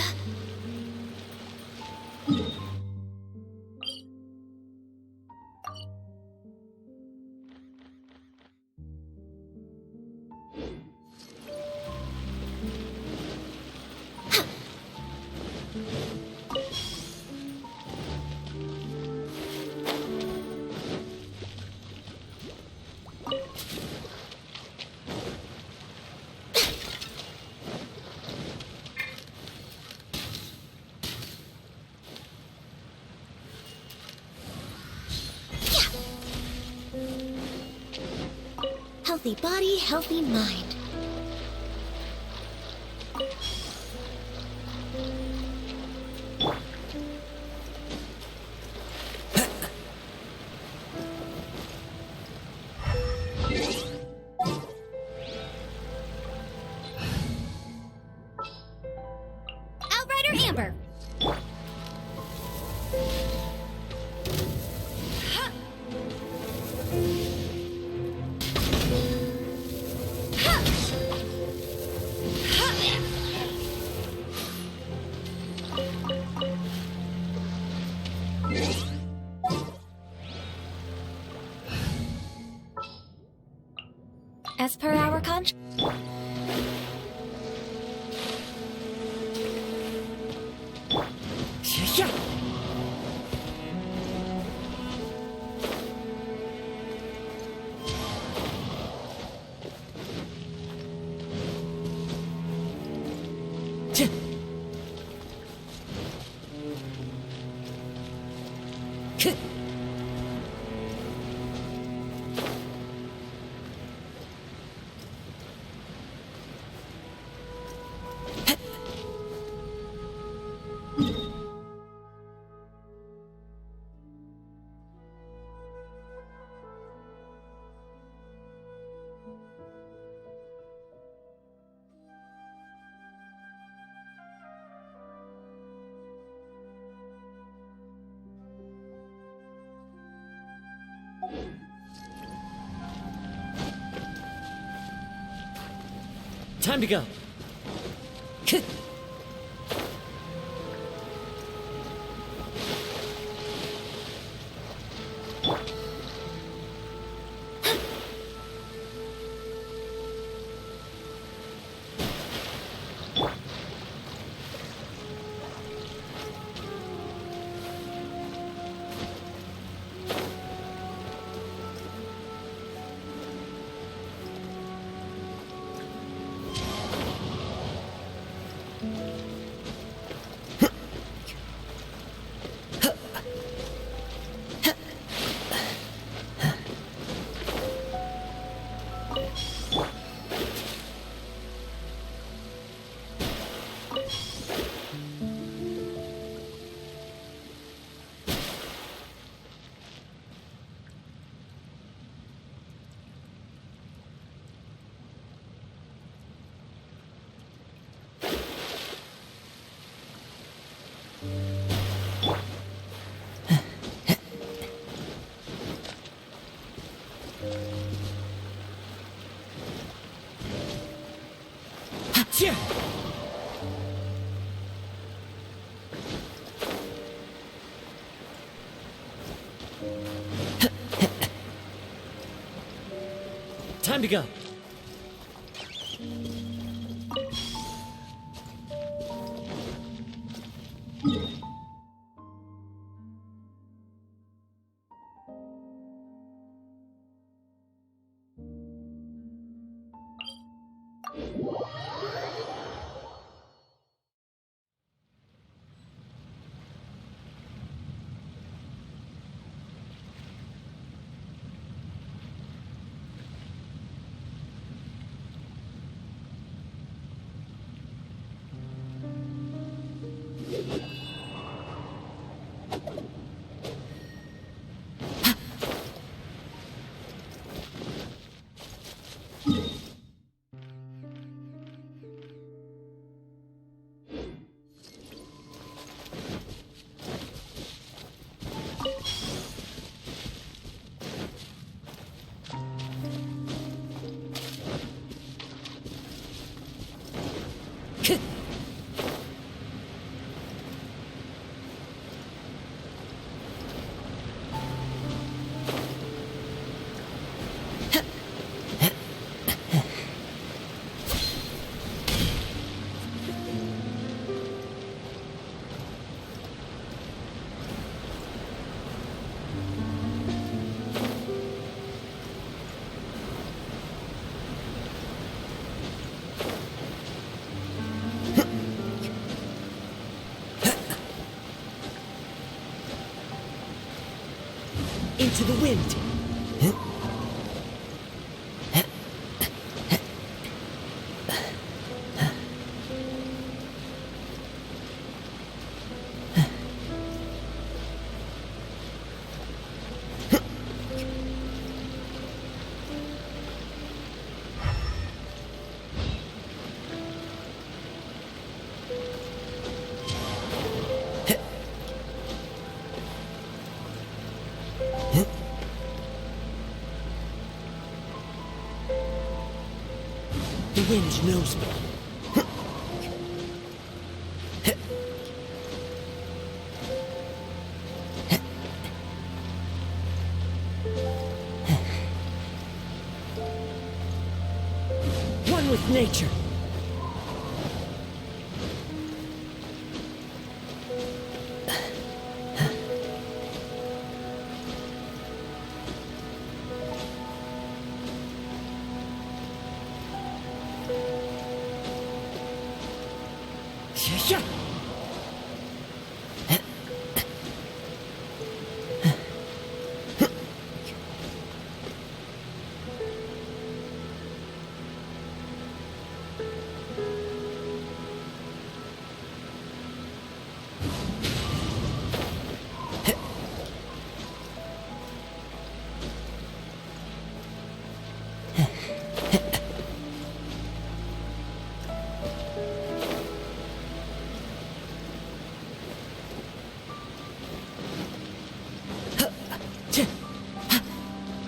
Healthy body, healthy mind. Outrider Amber. As per our contract. Time to go. Time to go. Into the wind. The wind knows me. One with nature.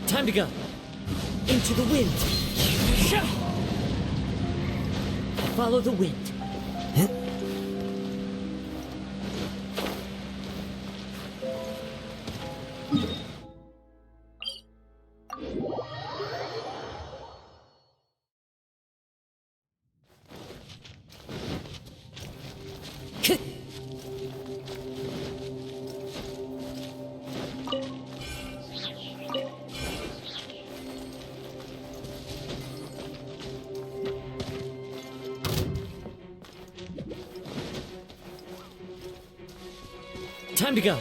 Time to go. Into the wind. Follow the wind. Time to go.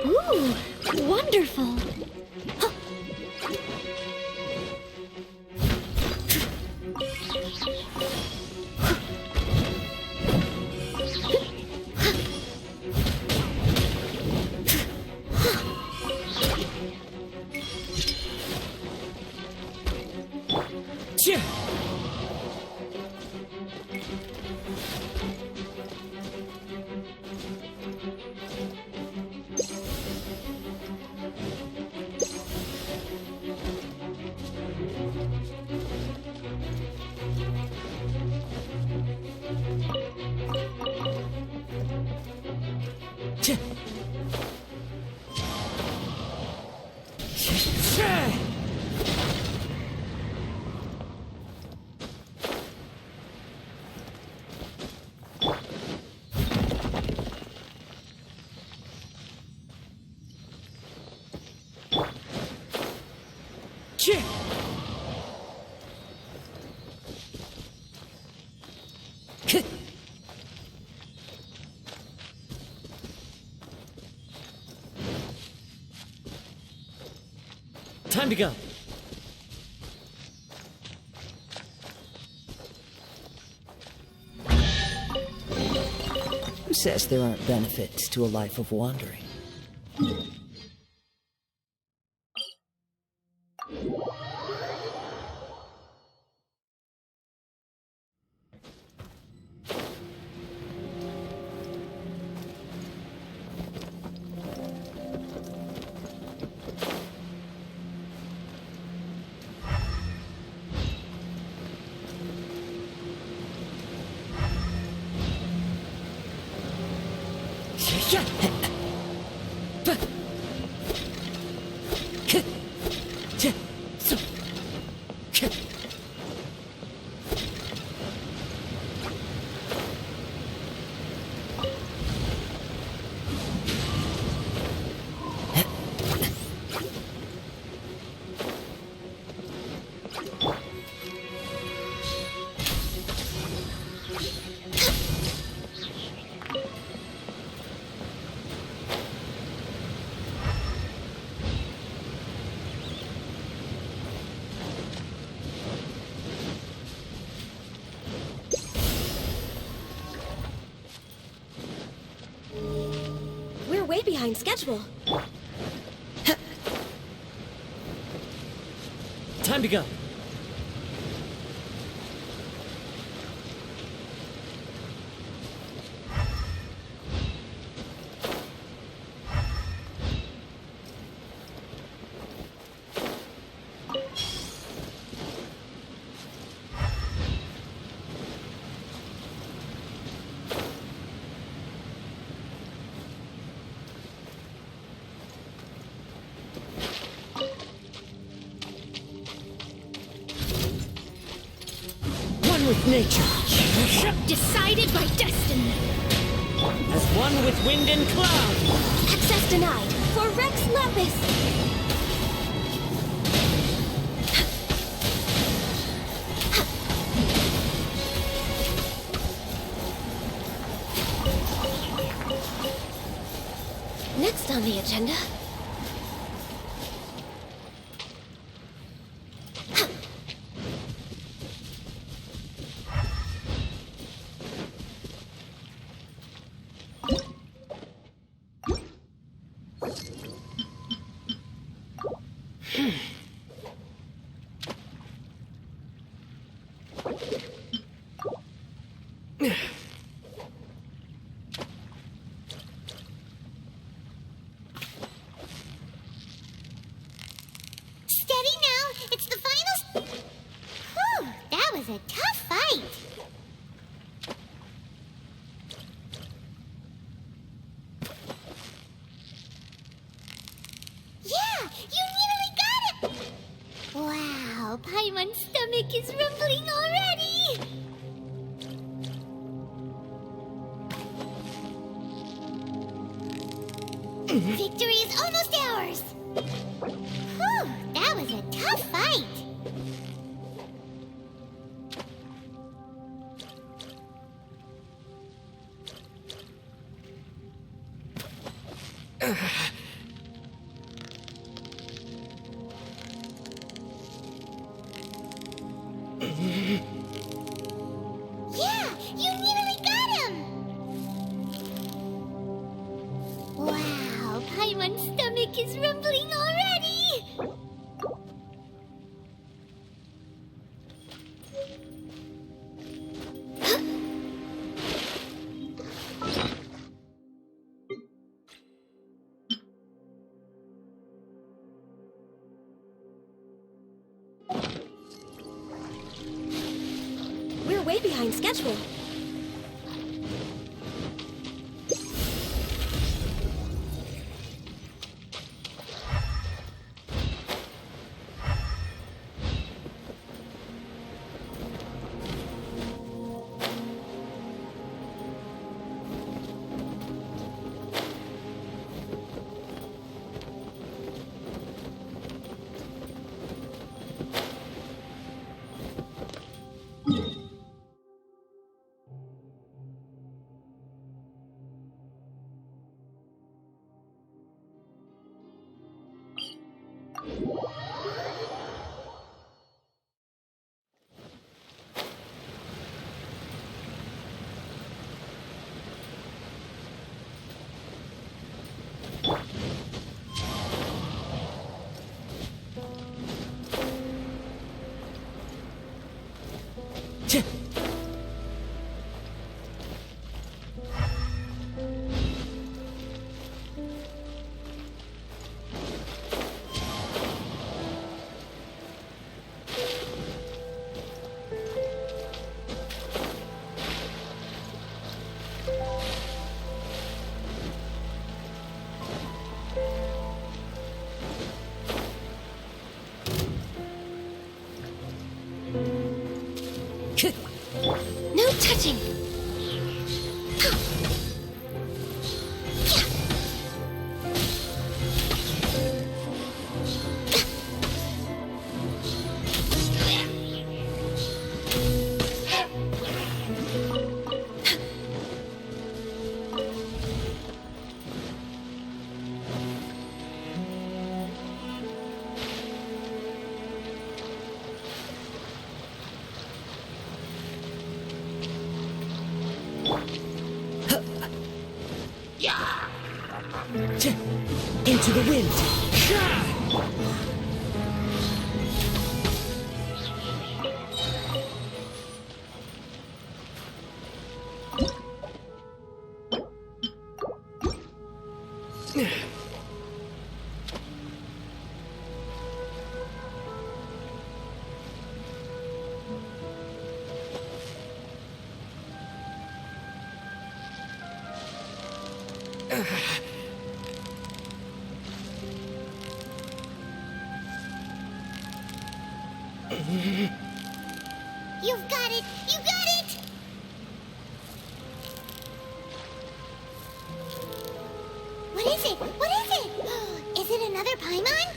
Ooh, wonderful. Time to go. Who says there aren't benefits to a life of wandering? way behind schedule. Time to go. With nature. Decided by destiny. As one with wind and cloud. Access denied for Rex Lapis. Next on the agenda. Steady now. It's the final. Whew, that was a tough fight. Yeah, you nearly got it. Wow, Paimon's stomach is rumbling already. Victory is almost ours. Whew, that was a tough fight. Yeah, you nearly got him. Wow, Paimon's stomach is rumbling already. We're way behind schedule. No touching. Into the wind! You've got it! You got it! What is it? What is it? Is it another Paimon?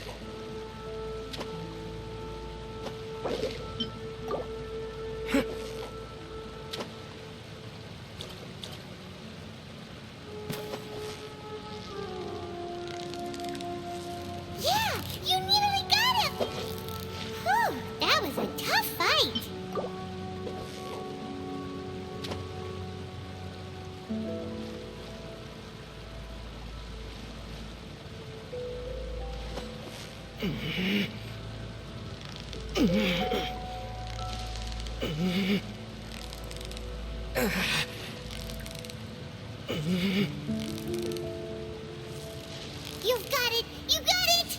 Yeah! You nearly got him! Whew, that was a tough fight. You've got it! You got it!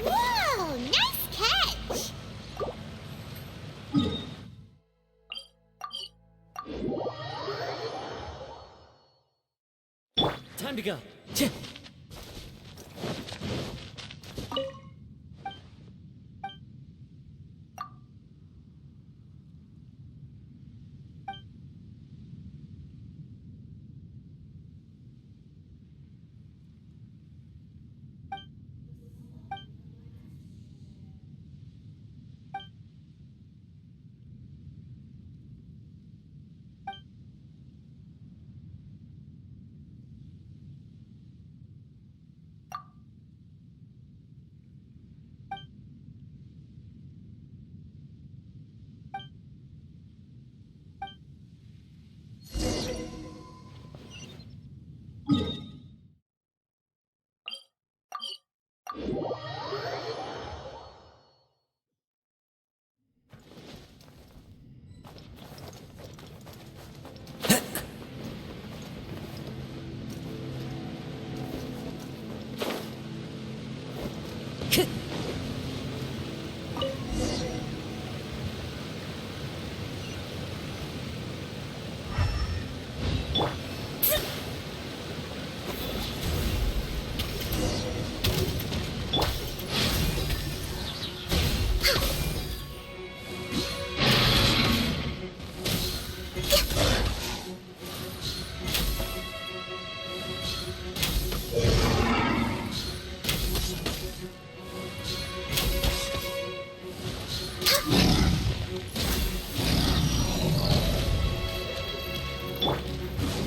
Whoa! Nice catch! Time to go.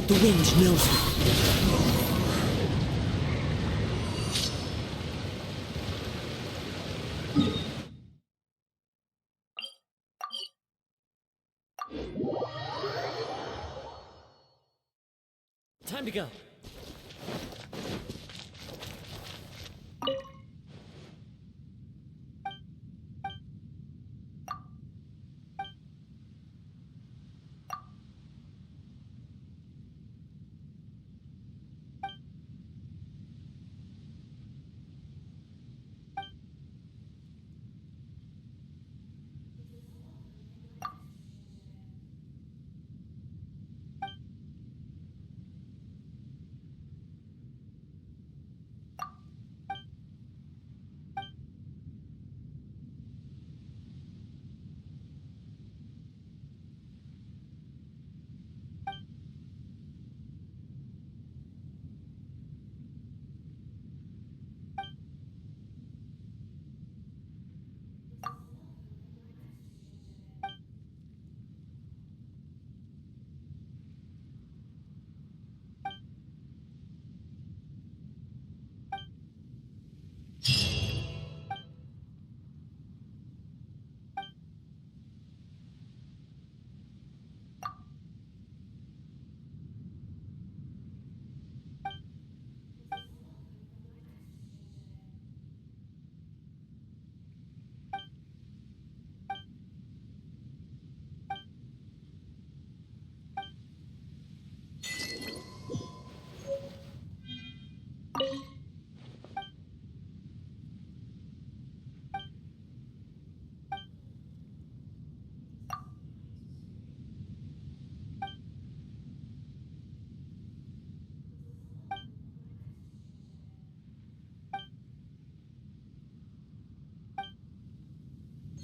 The wind knows me. Time to go.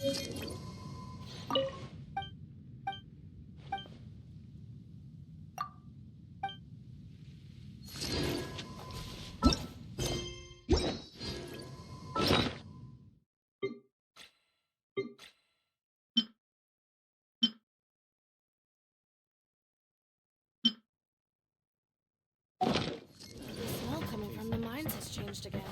The smell coming from the mines has changed again.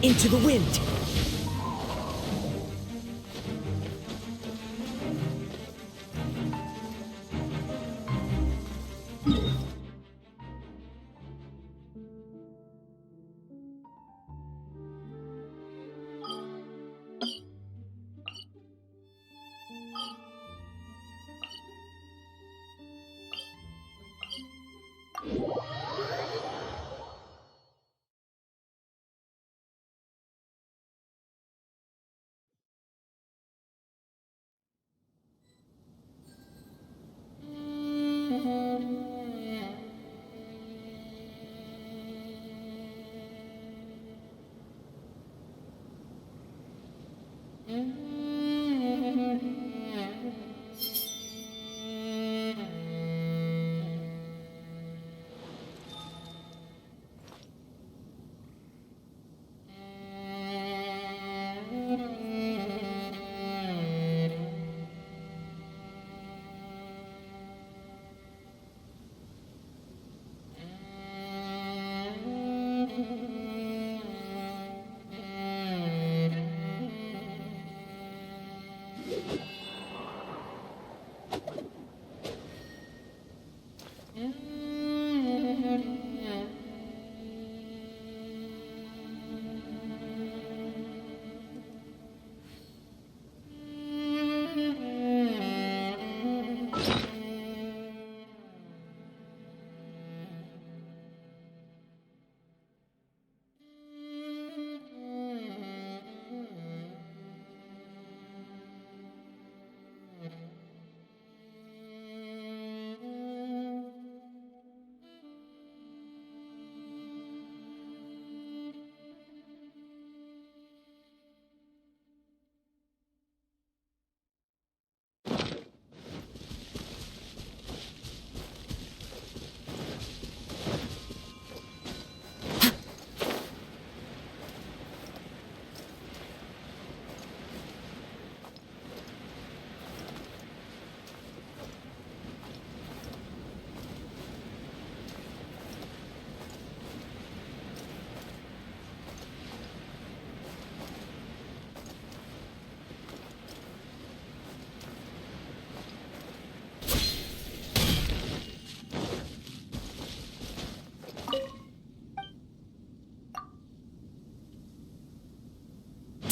Into the wind!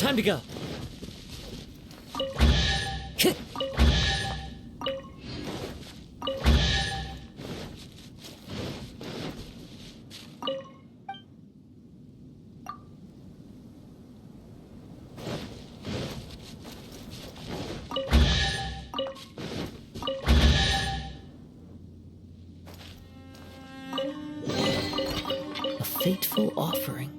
Time to go. A fateful offering.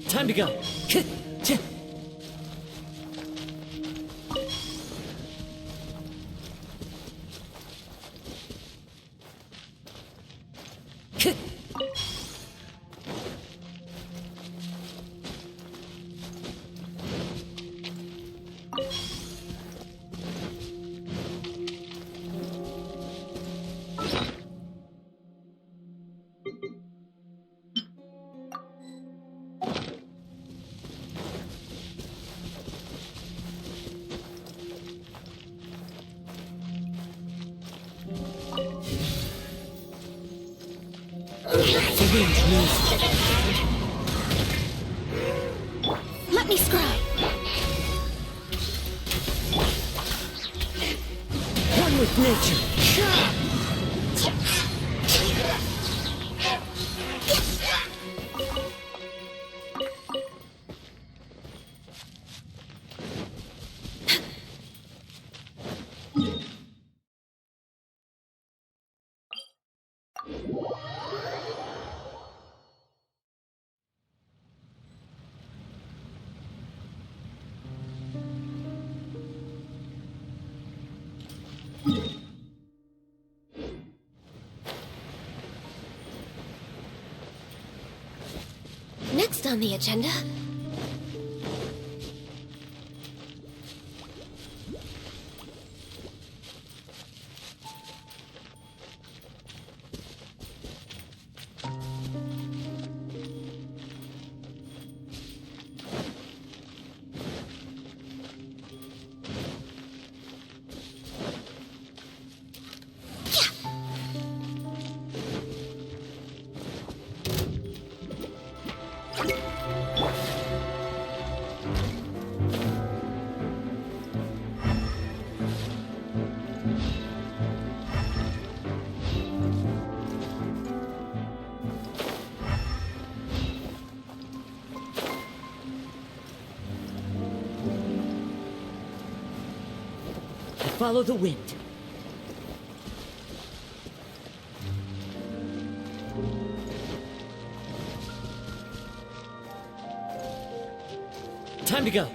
Time to go. Let me scry. One with nature. Next on the agenda. Follow the wind. Time to go.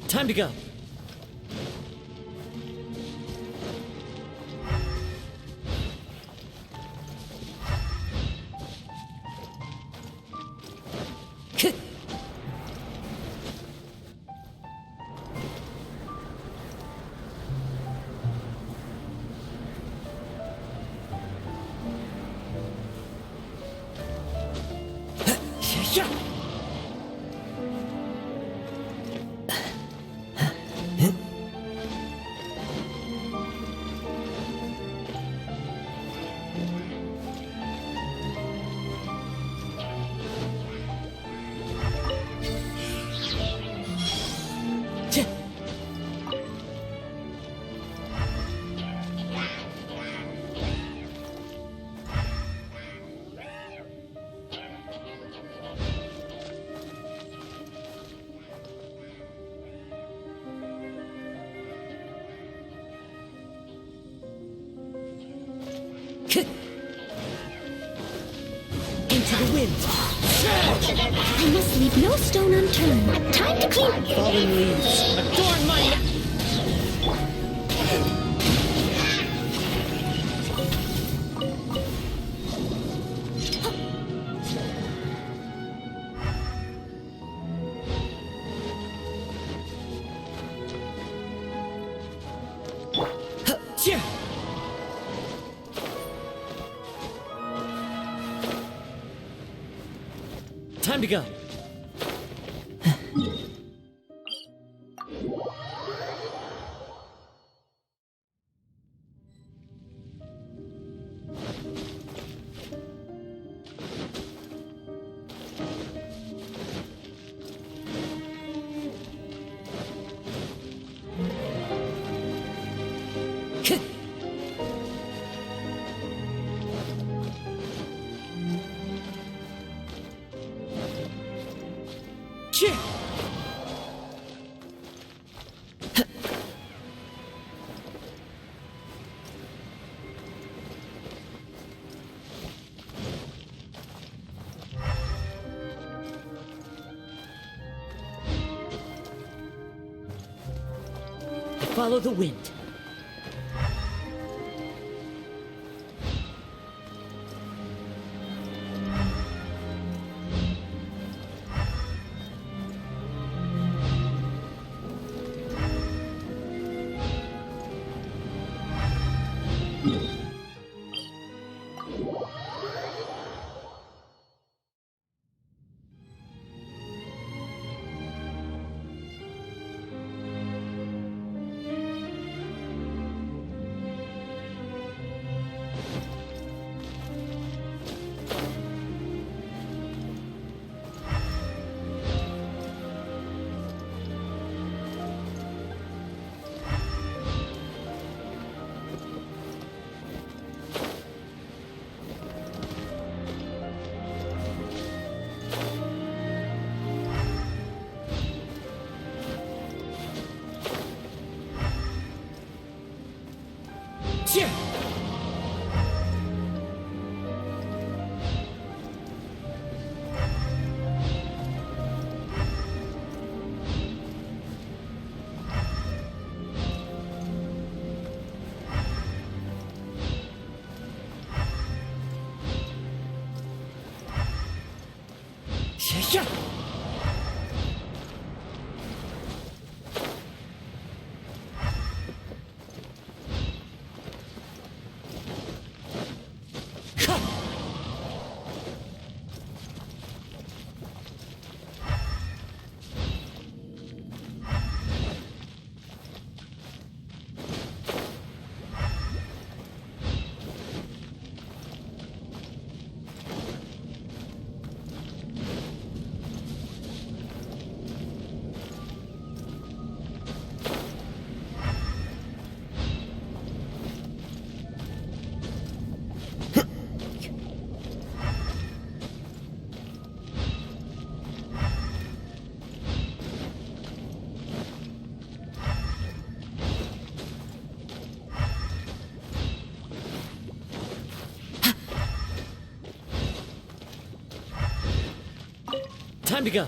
Time to go. Into the wind. I must leave no stone unturned. Time to clean. Fallen leaves. Adorn my neck. Time to go. Follow the wind. Time to go.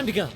Time to go.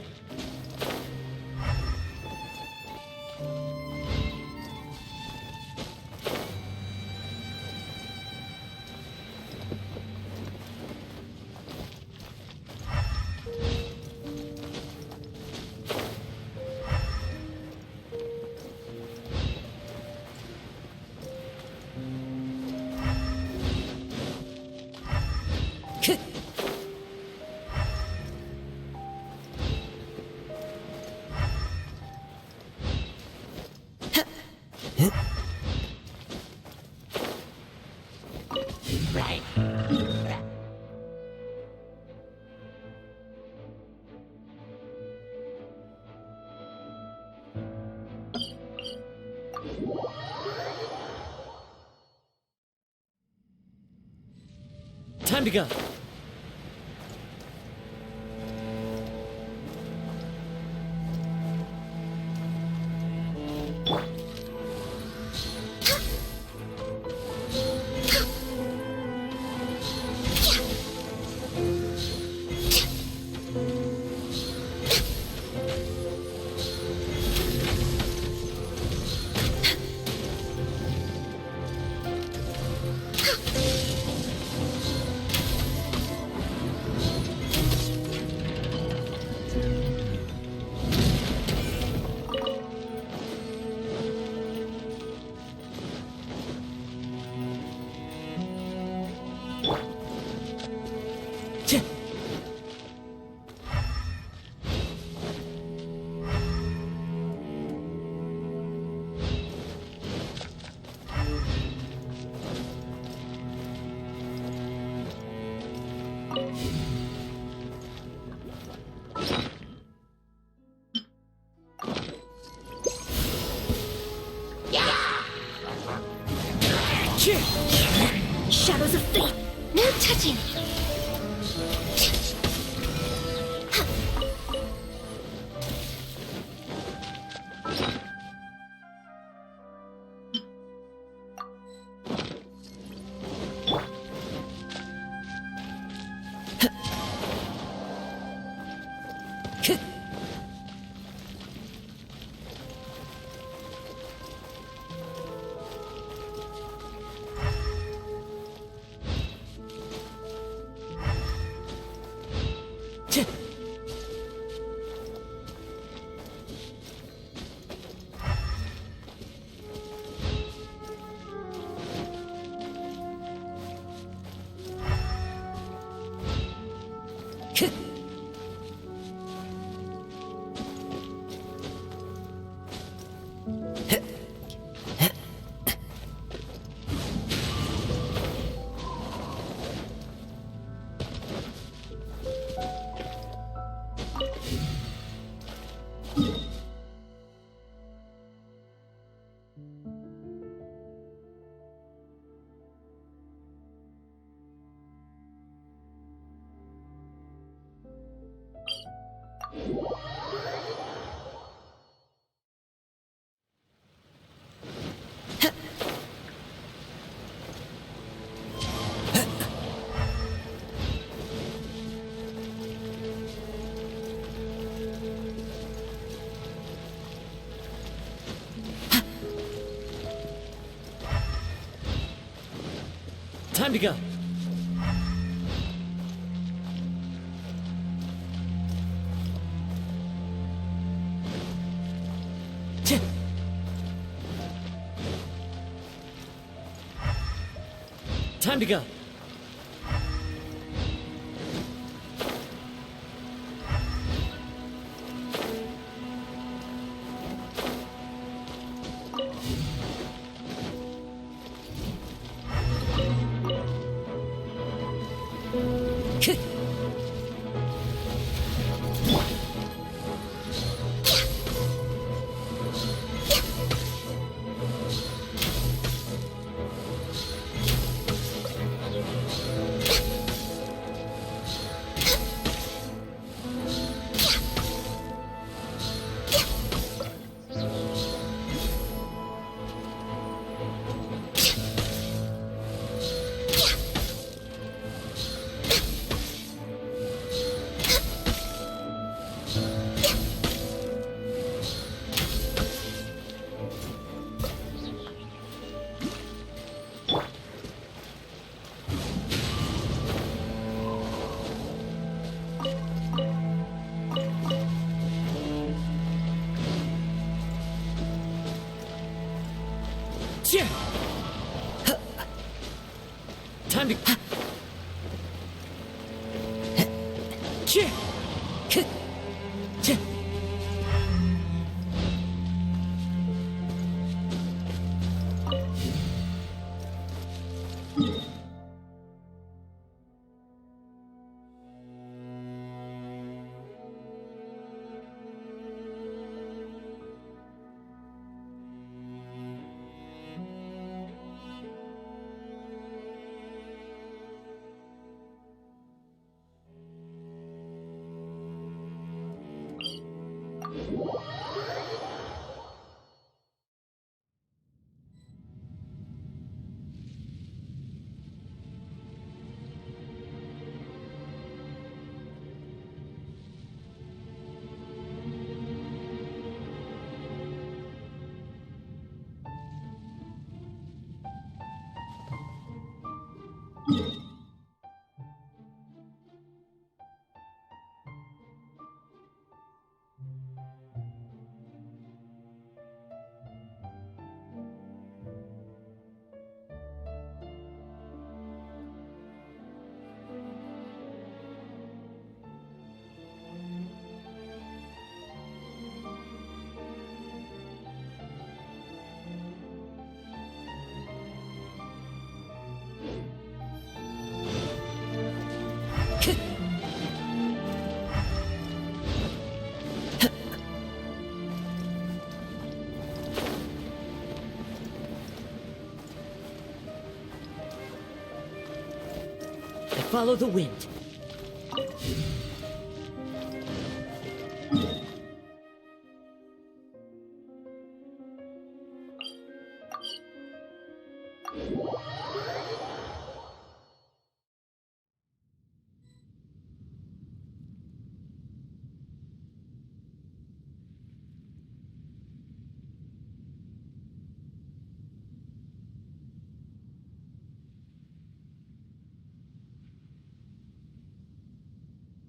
Time to go. Shadows of fate. No touching. Time to go. Time to go. Time to... Follow the wind.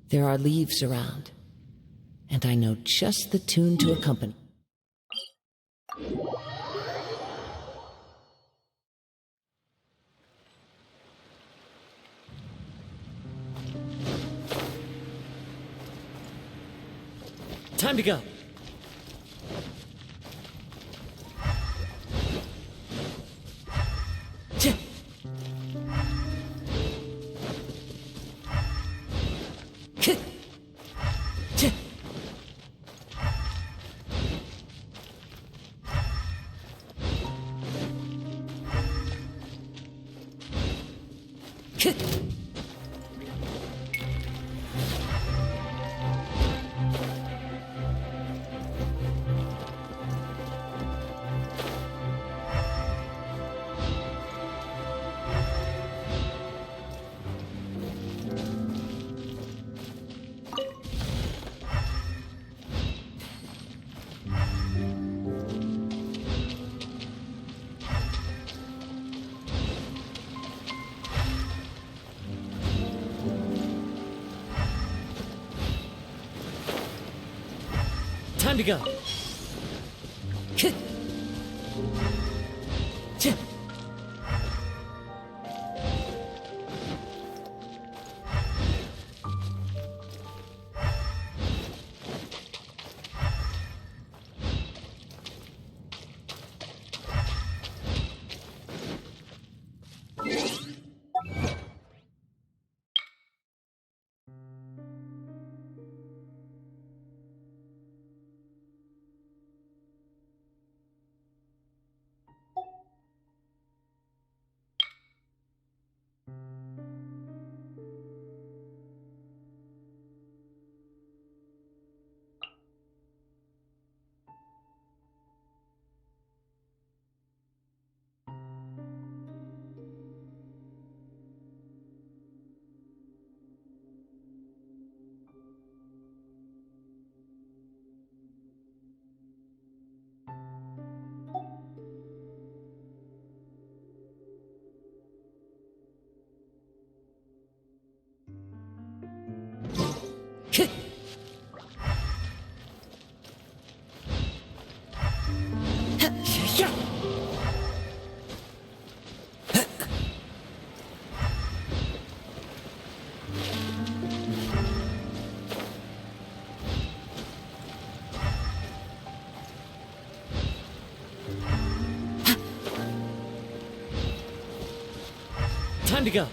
There are leaves around, and I know just the tune to accompany. Time to go. Time to go. Time to go.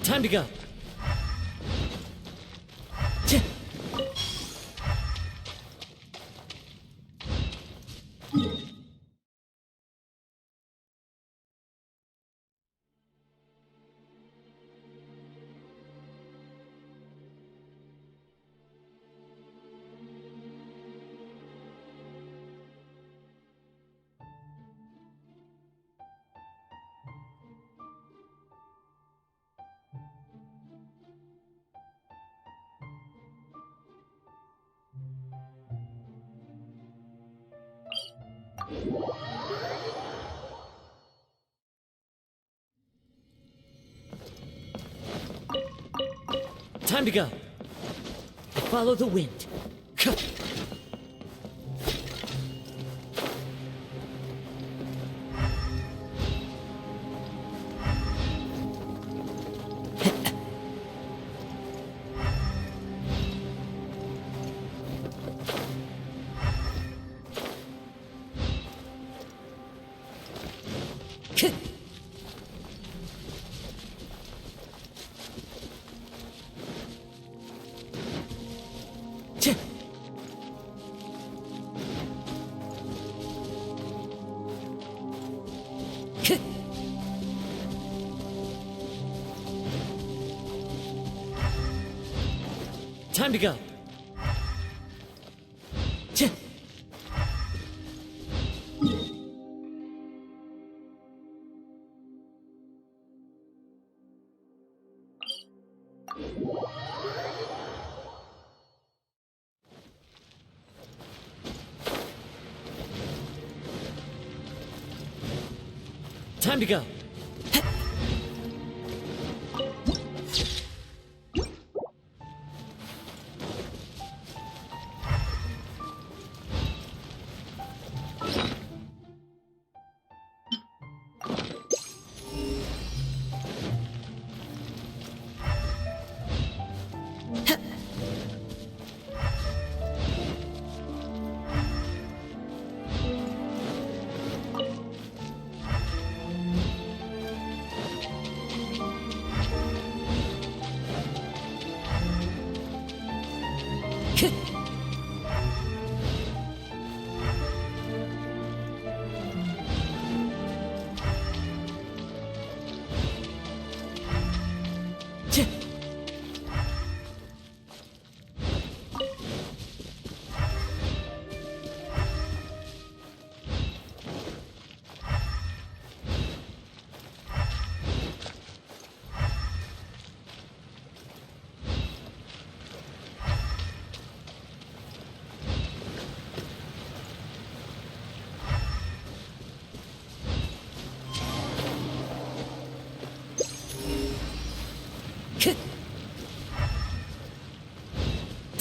Time to go. Time to go. Follow the wind. Time to go. Time to go.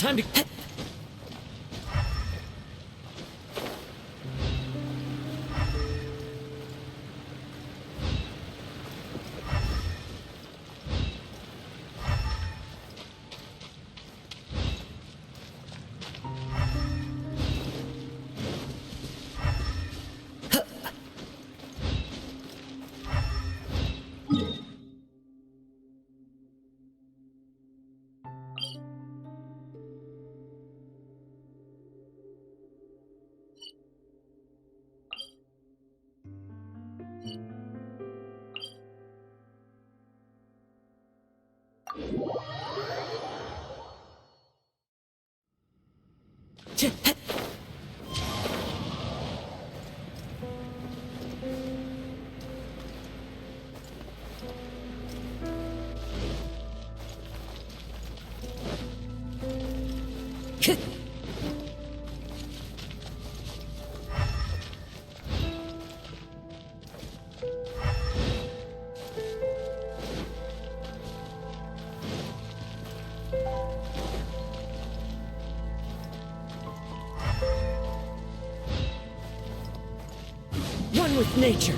Time to... One with nature.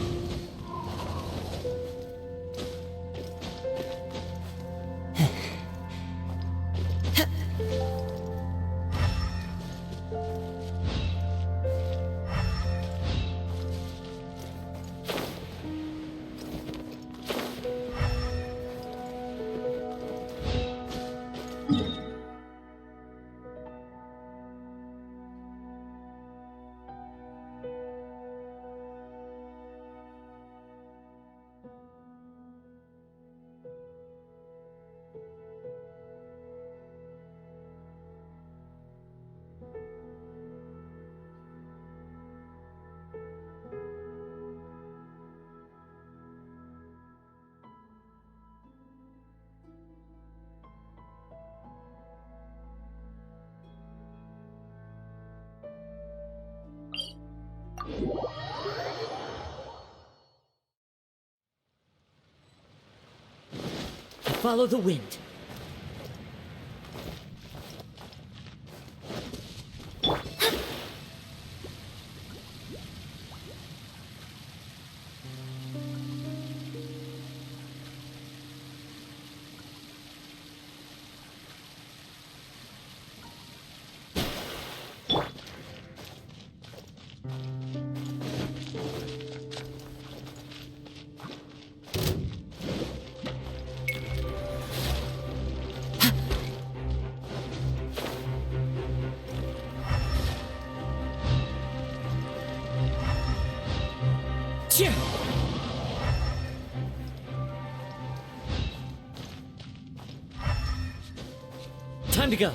Follow the wind. Time to go.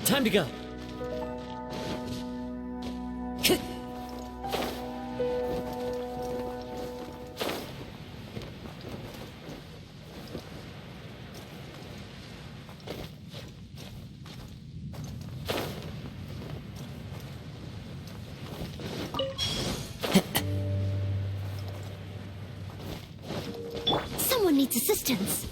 Time to go. Someone needs assistance.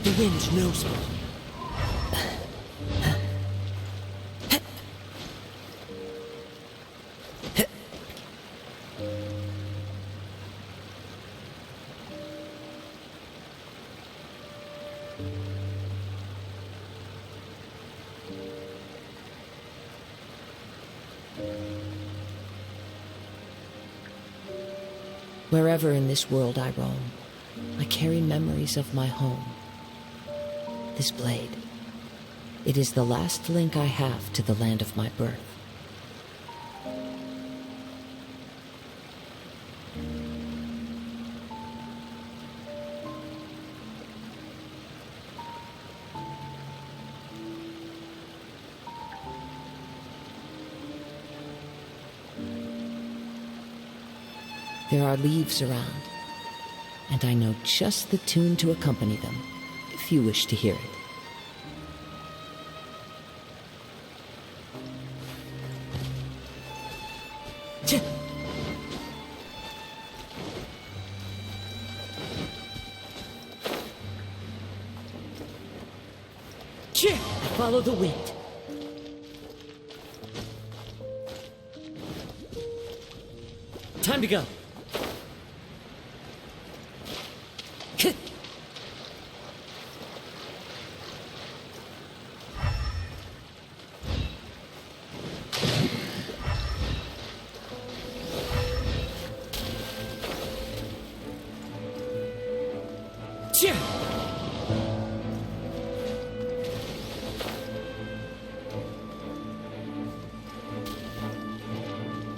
The wind knows me. Wherever in this world I roam, I carry memories of my home. This blade, it is the last link I have to the land of my birth. There are leaves around, and I know just the tune to accompany them, if you wish to hear it. Follow the wind. Time to go.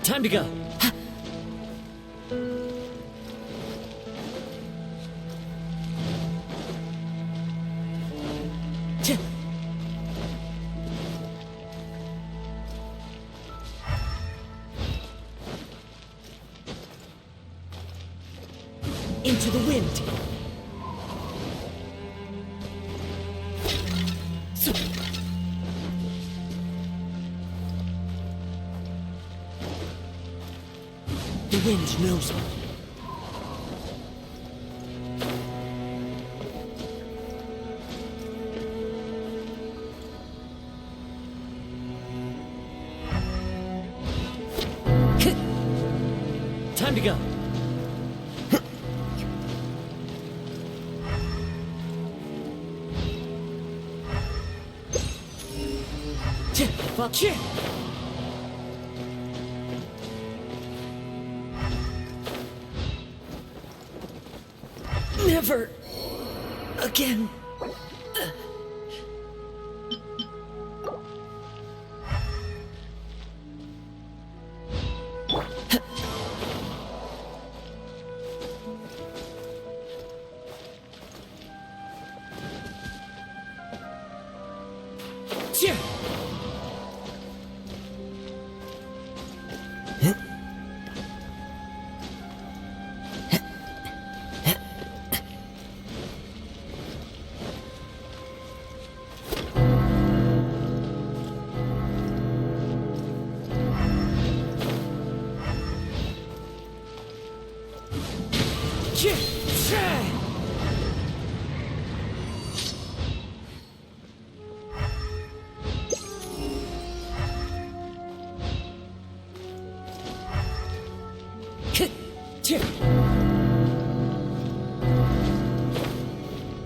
Time to go. Into the wind. The wind knows me. Time to go. Fuck you. Never again.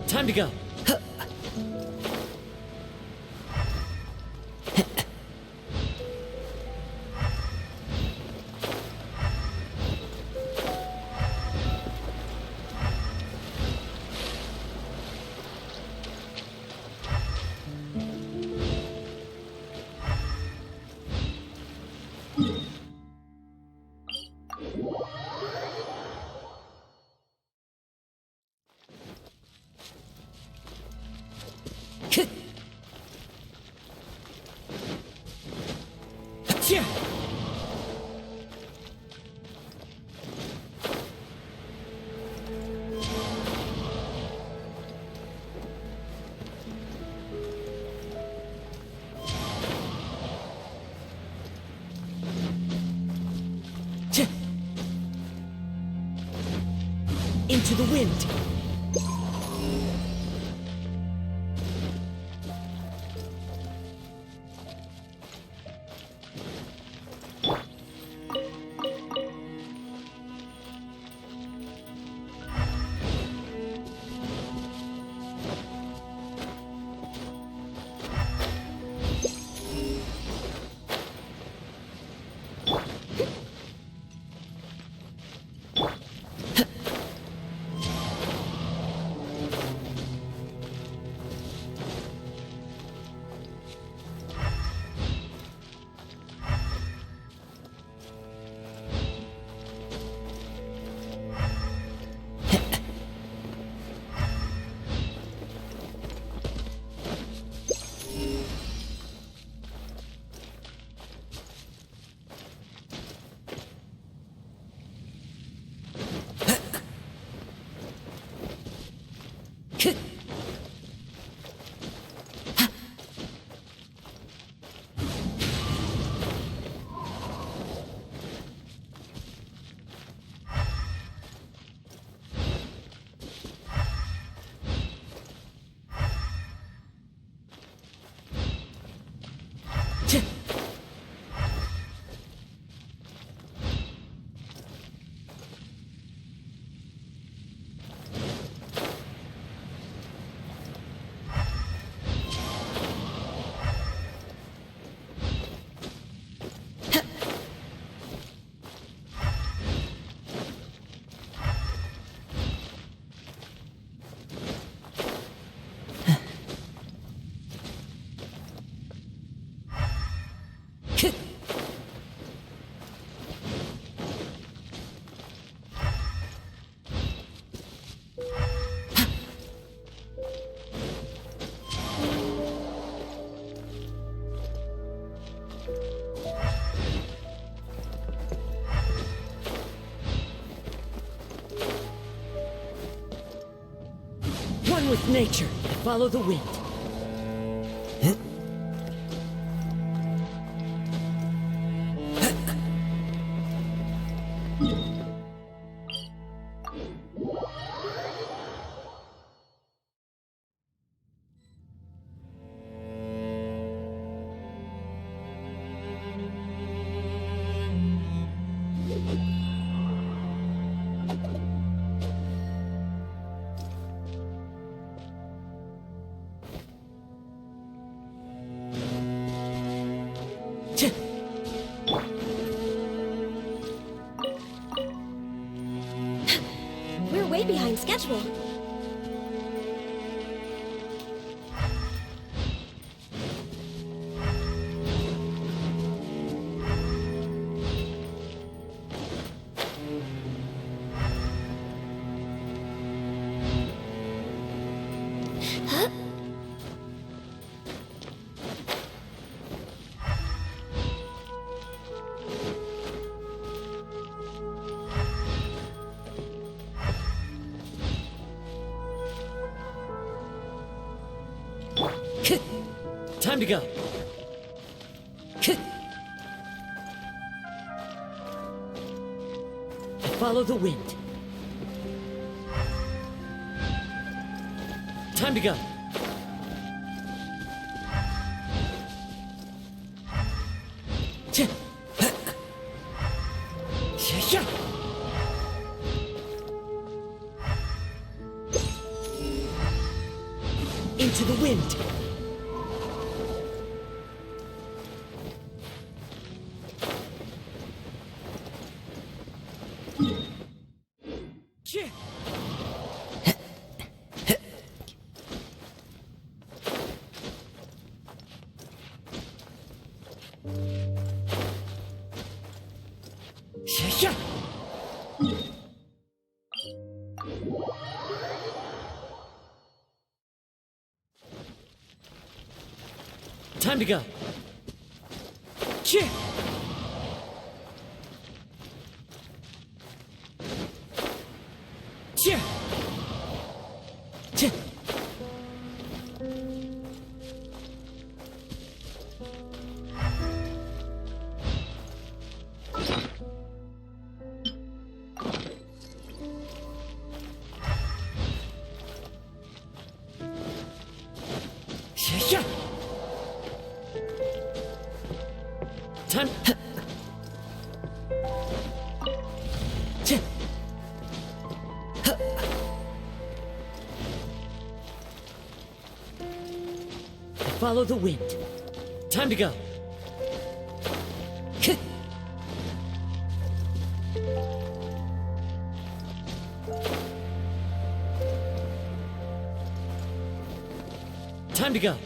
Time to go. Into the wind. One with nature. Follow the wind. way behind schedule. Huh? Time to go. Follow the wind. Time to go. Into the wind. Time to go. Time. Follow the wind. Time to go. Time to go.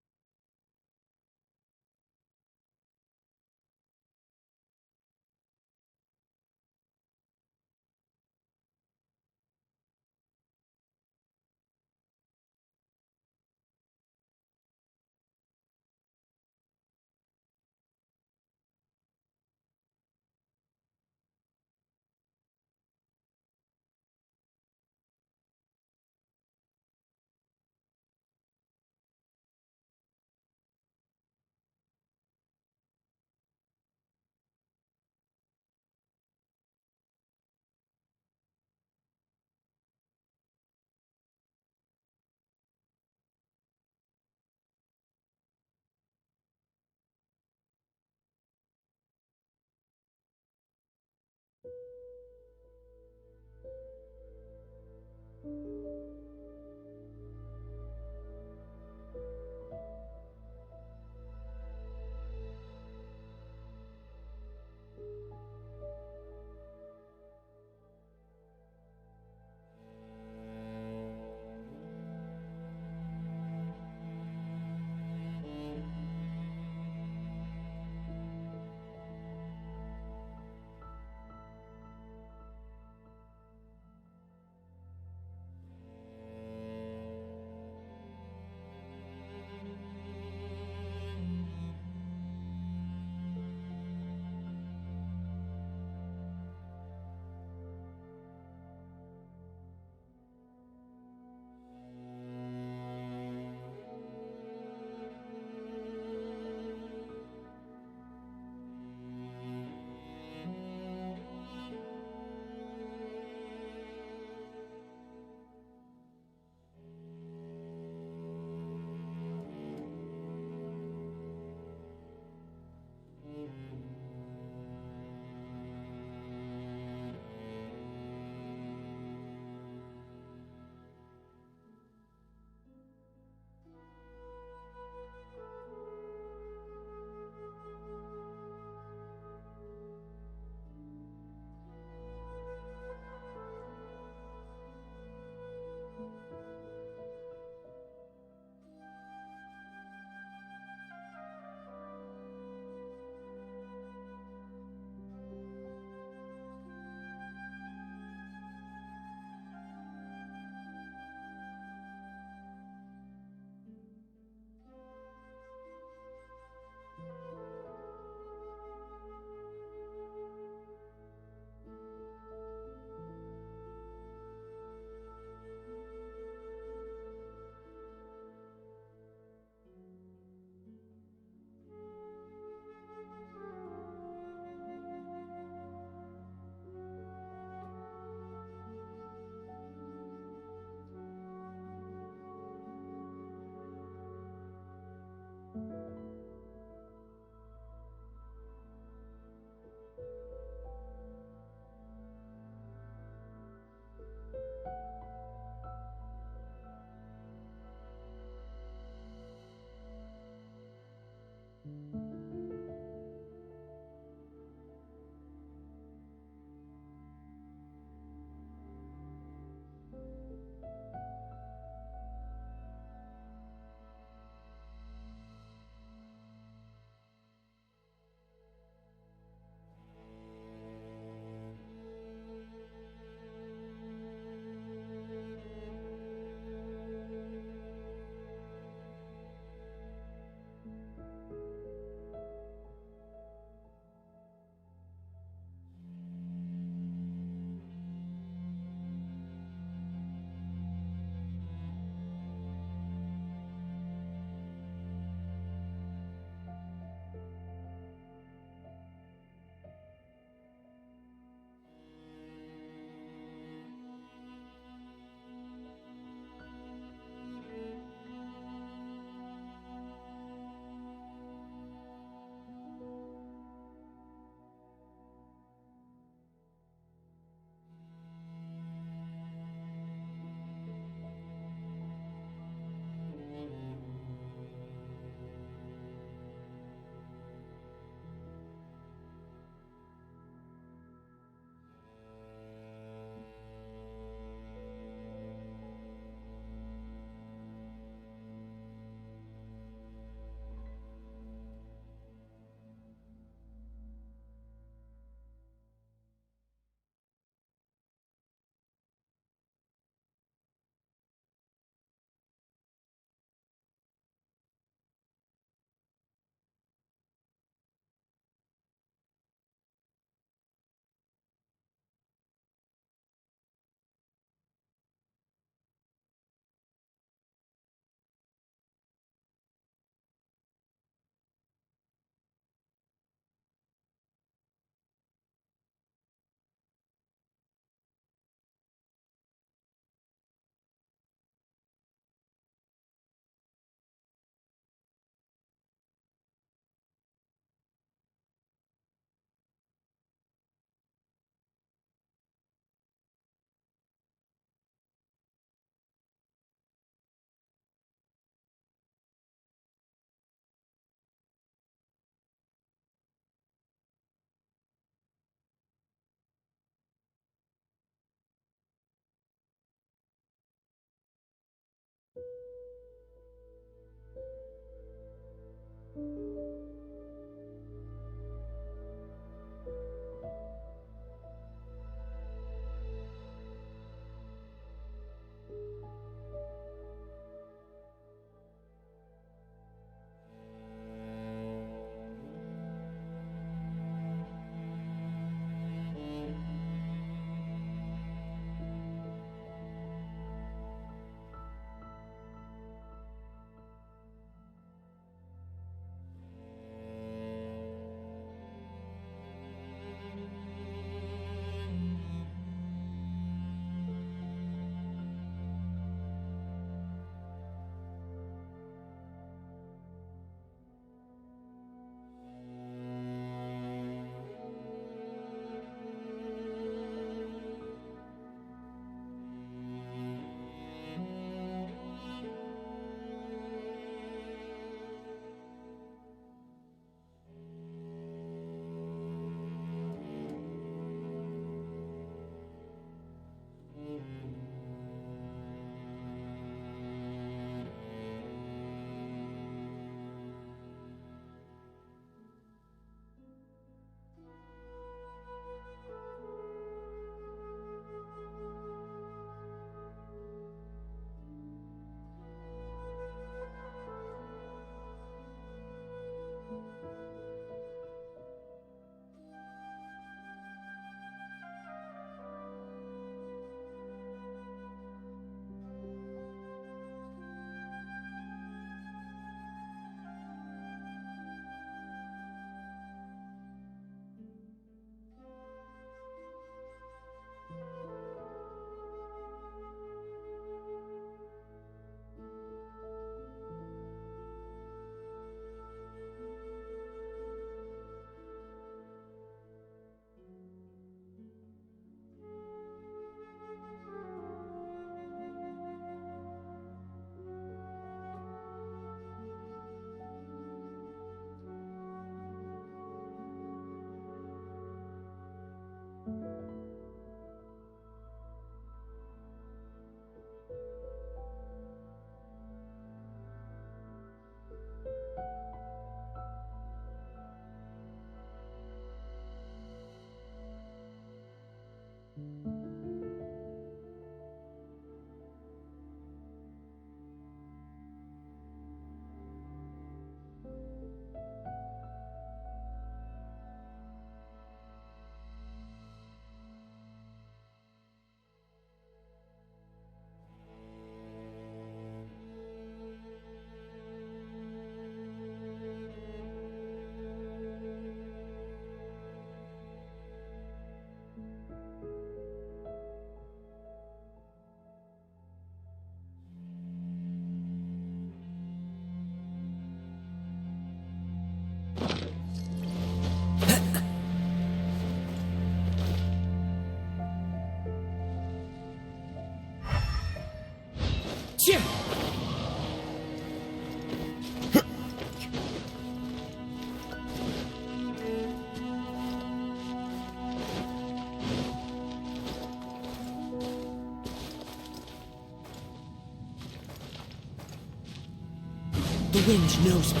The wind knows me.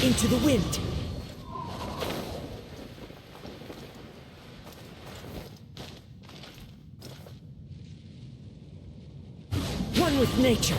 Into the wind. One with nature.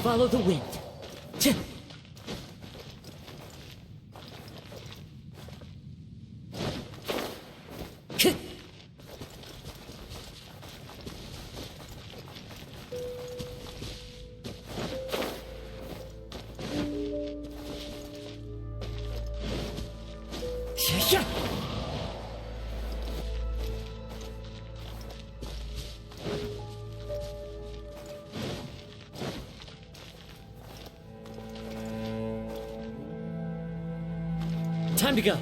follow the wind. Time to go.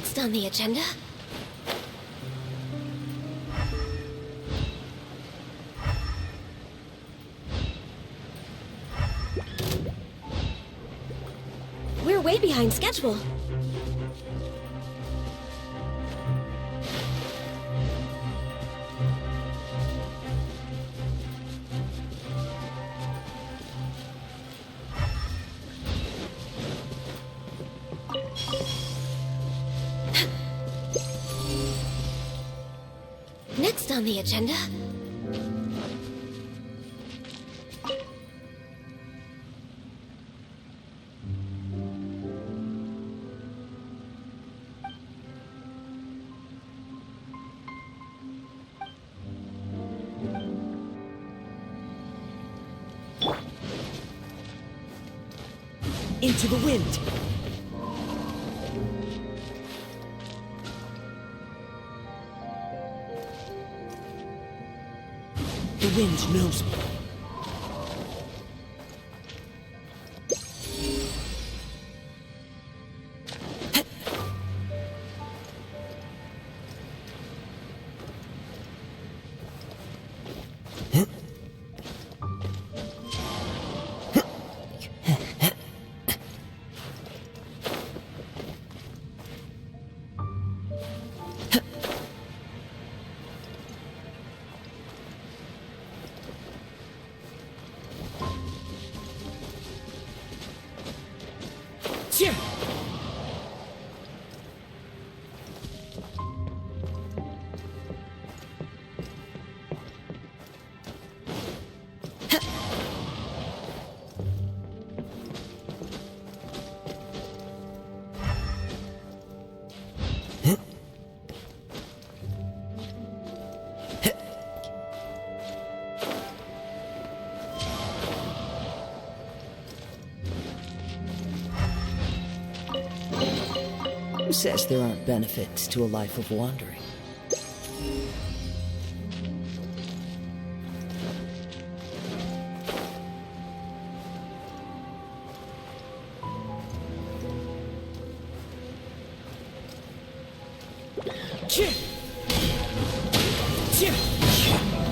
Next on the agenda... We're way behind schedule. Next on the agenda... Into the wind. The wind knows me. Who says there aren't benefits to a life of wandering?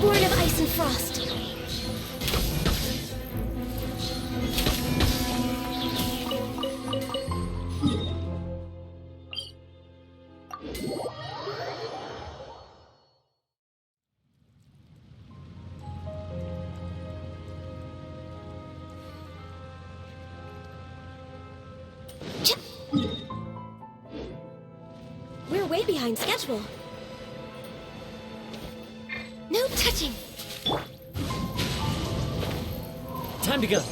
Born of ice and frost. We're way behind schedule. No touching. Time to go.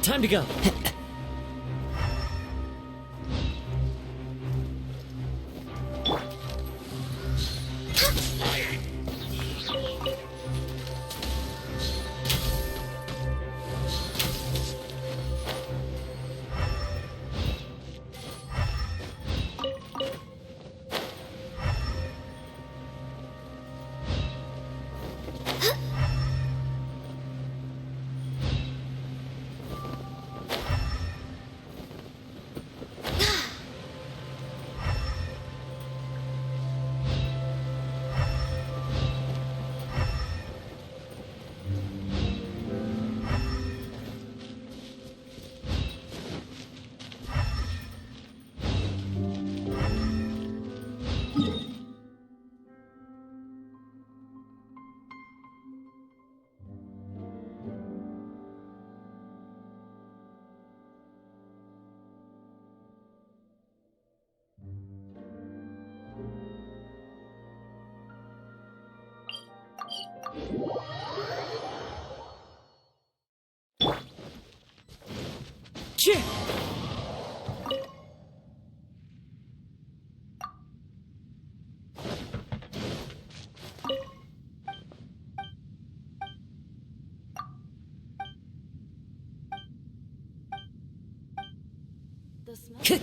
Time to go. The smell.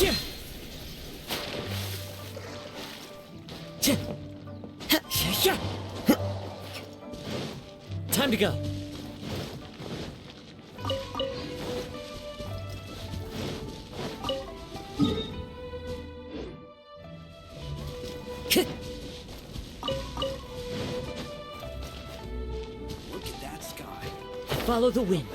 Yeah. Time to go. Look at that sky. Follow the wind.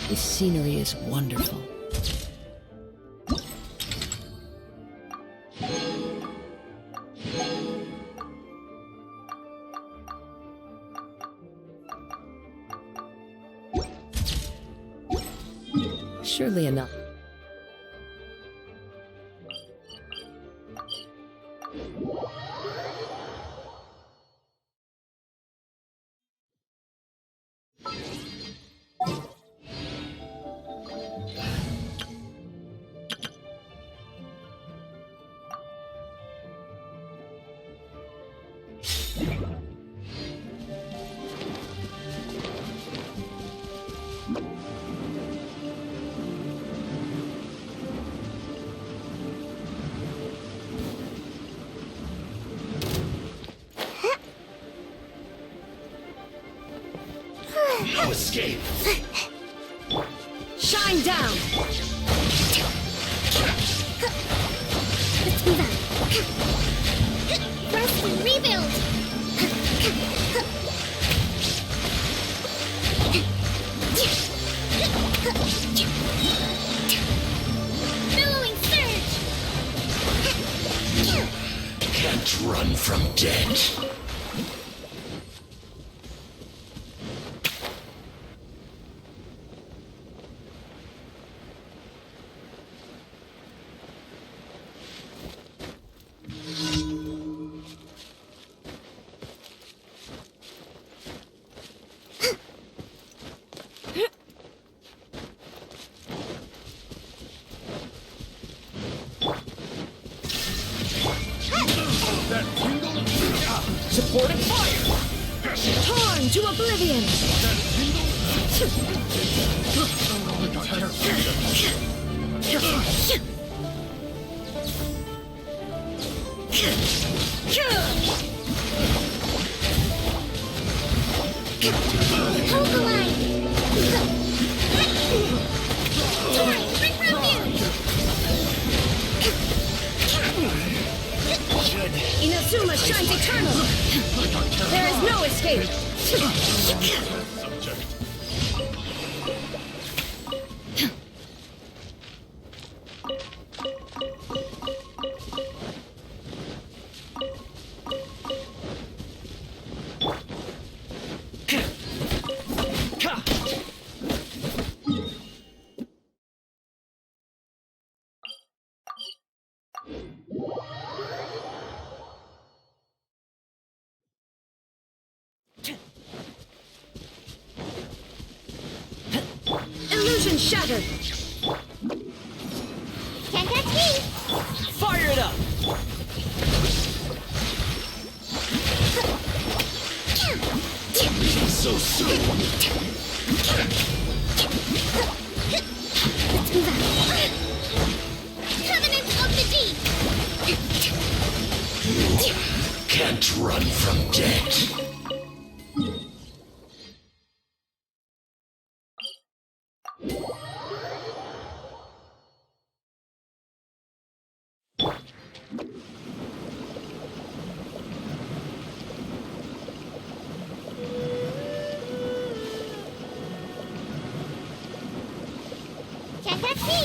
This scenery is wonderful. Surely enough. No escape! Shine down! Let's move on. Rest and rebuild. Billowing surge. Can't run from death. Supporting fire! Torn to oblivion! Hold the line. Torn, bring refuge. Inazuma shines eternal! There is no escape! Illusion shattered! Can't catch me. Fire it up! So soon. Let's move on. Covenant of the Deep. You can't run from death. Can't catch me.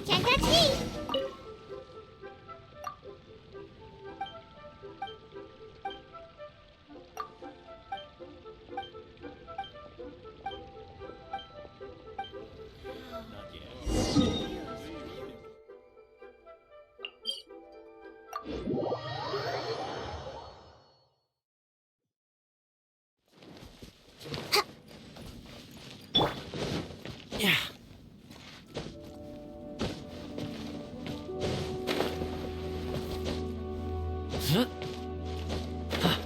Can't catch me. Yeah. Huh? Huh.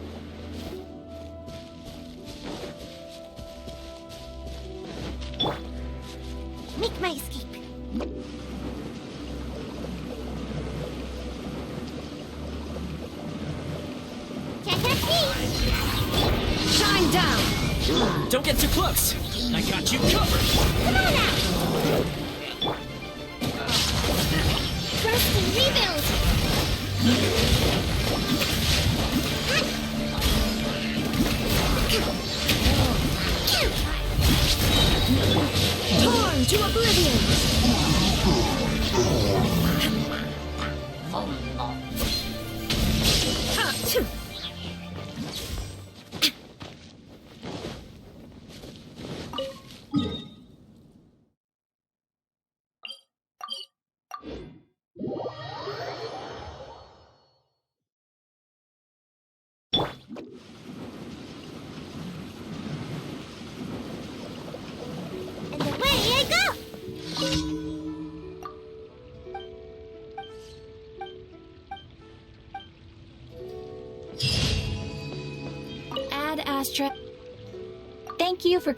Make my escape. Can't catch me. Shine down! Don't get too close! I got you covered! Come on now. Rest and rebuild. Torn to oblivion! And away I go! Ad Astra. Thank you for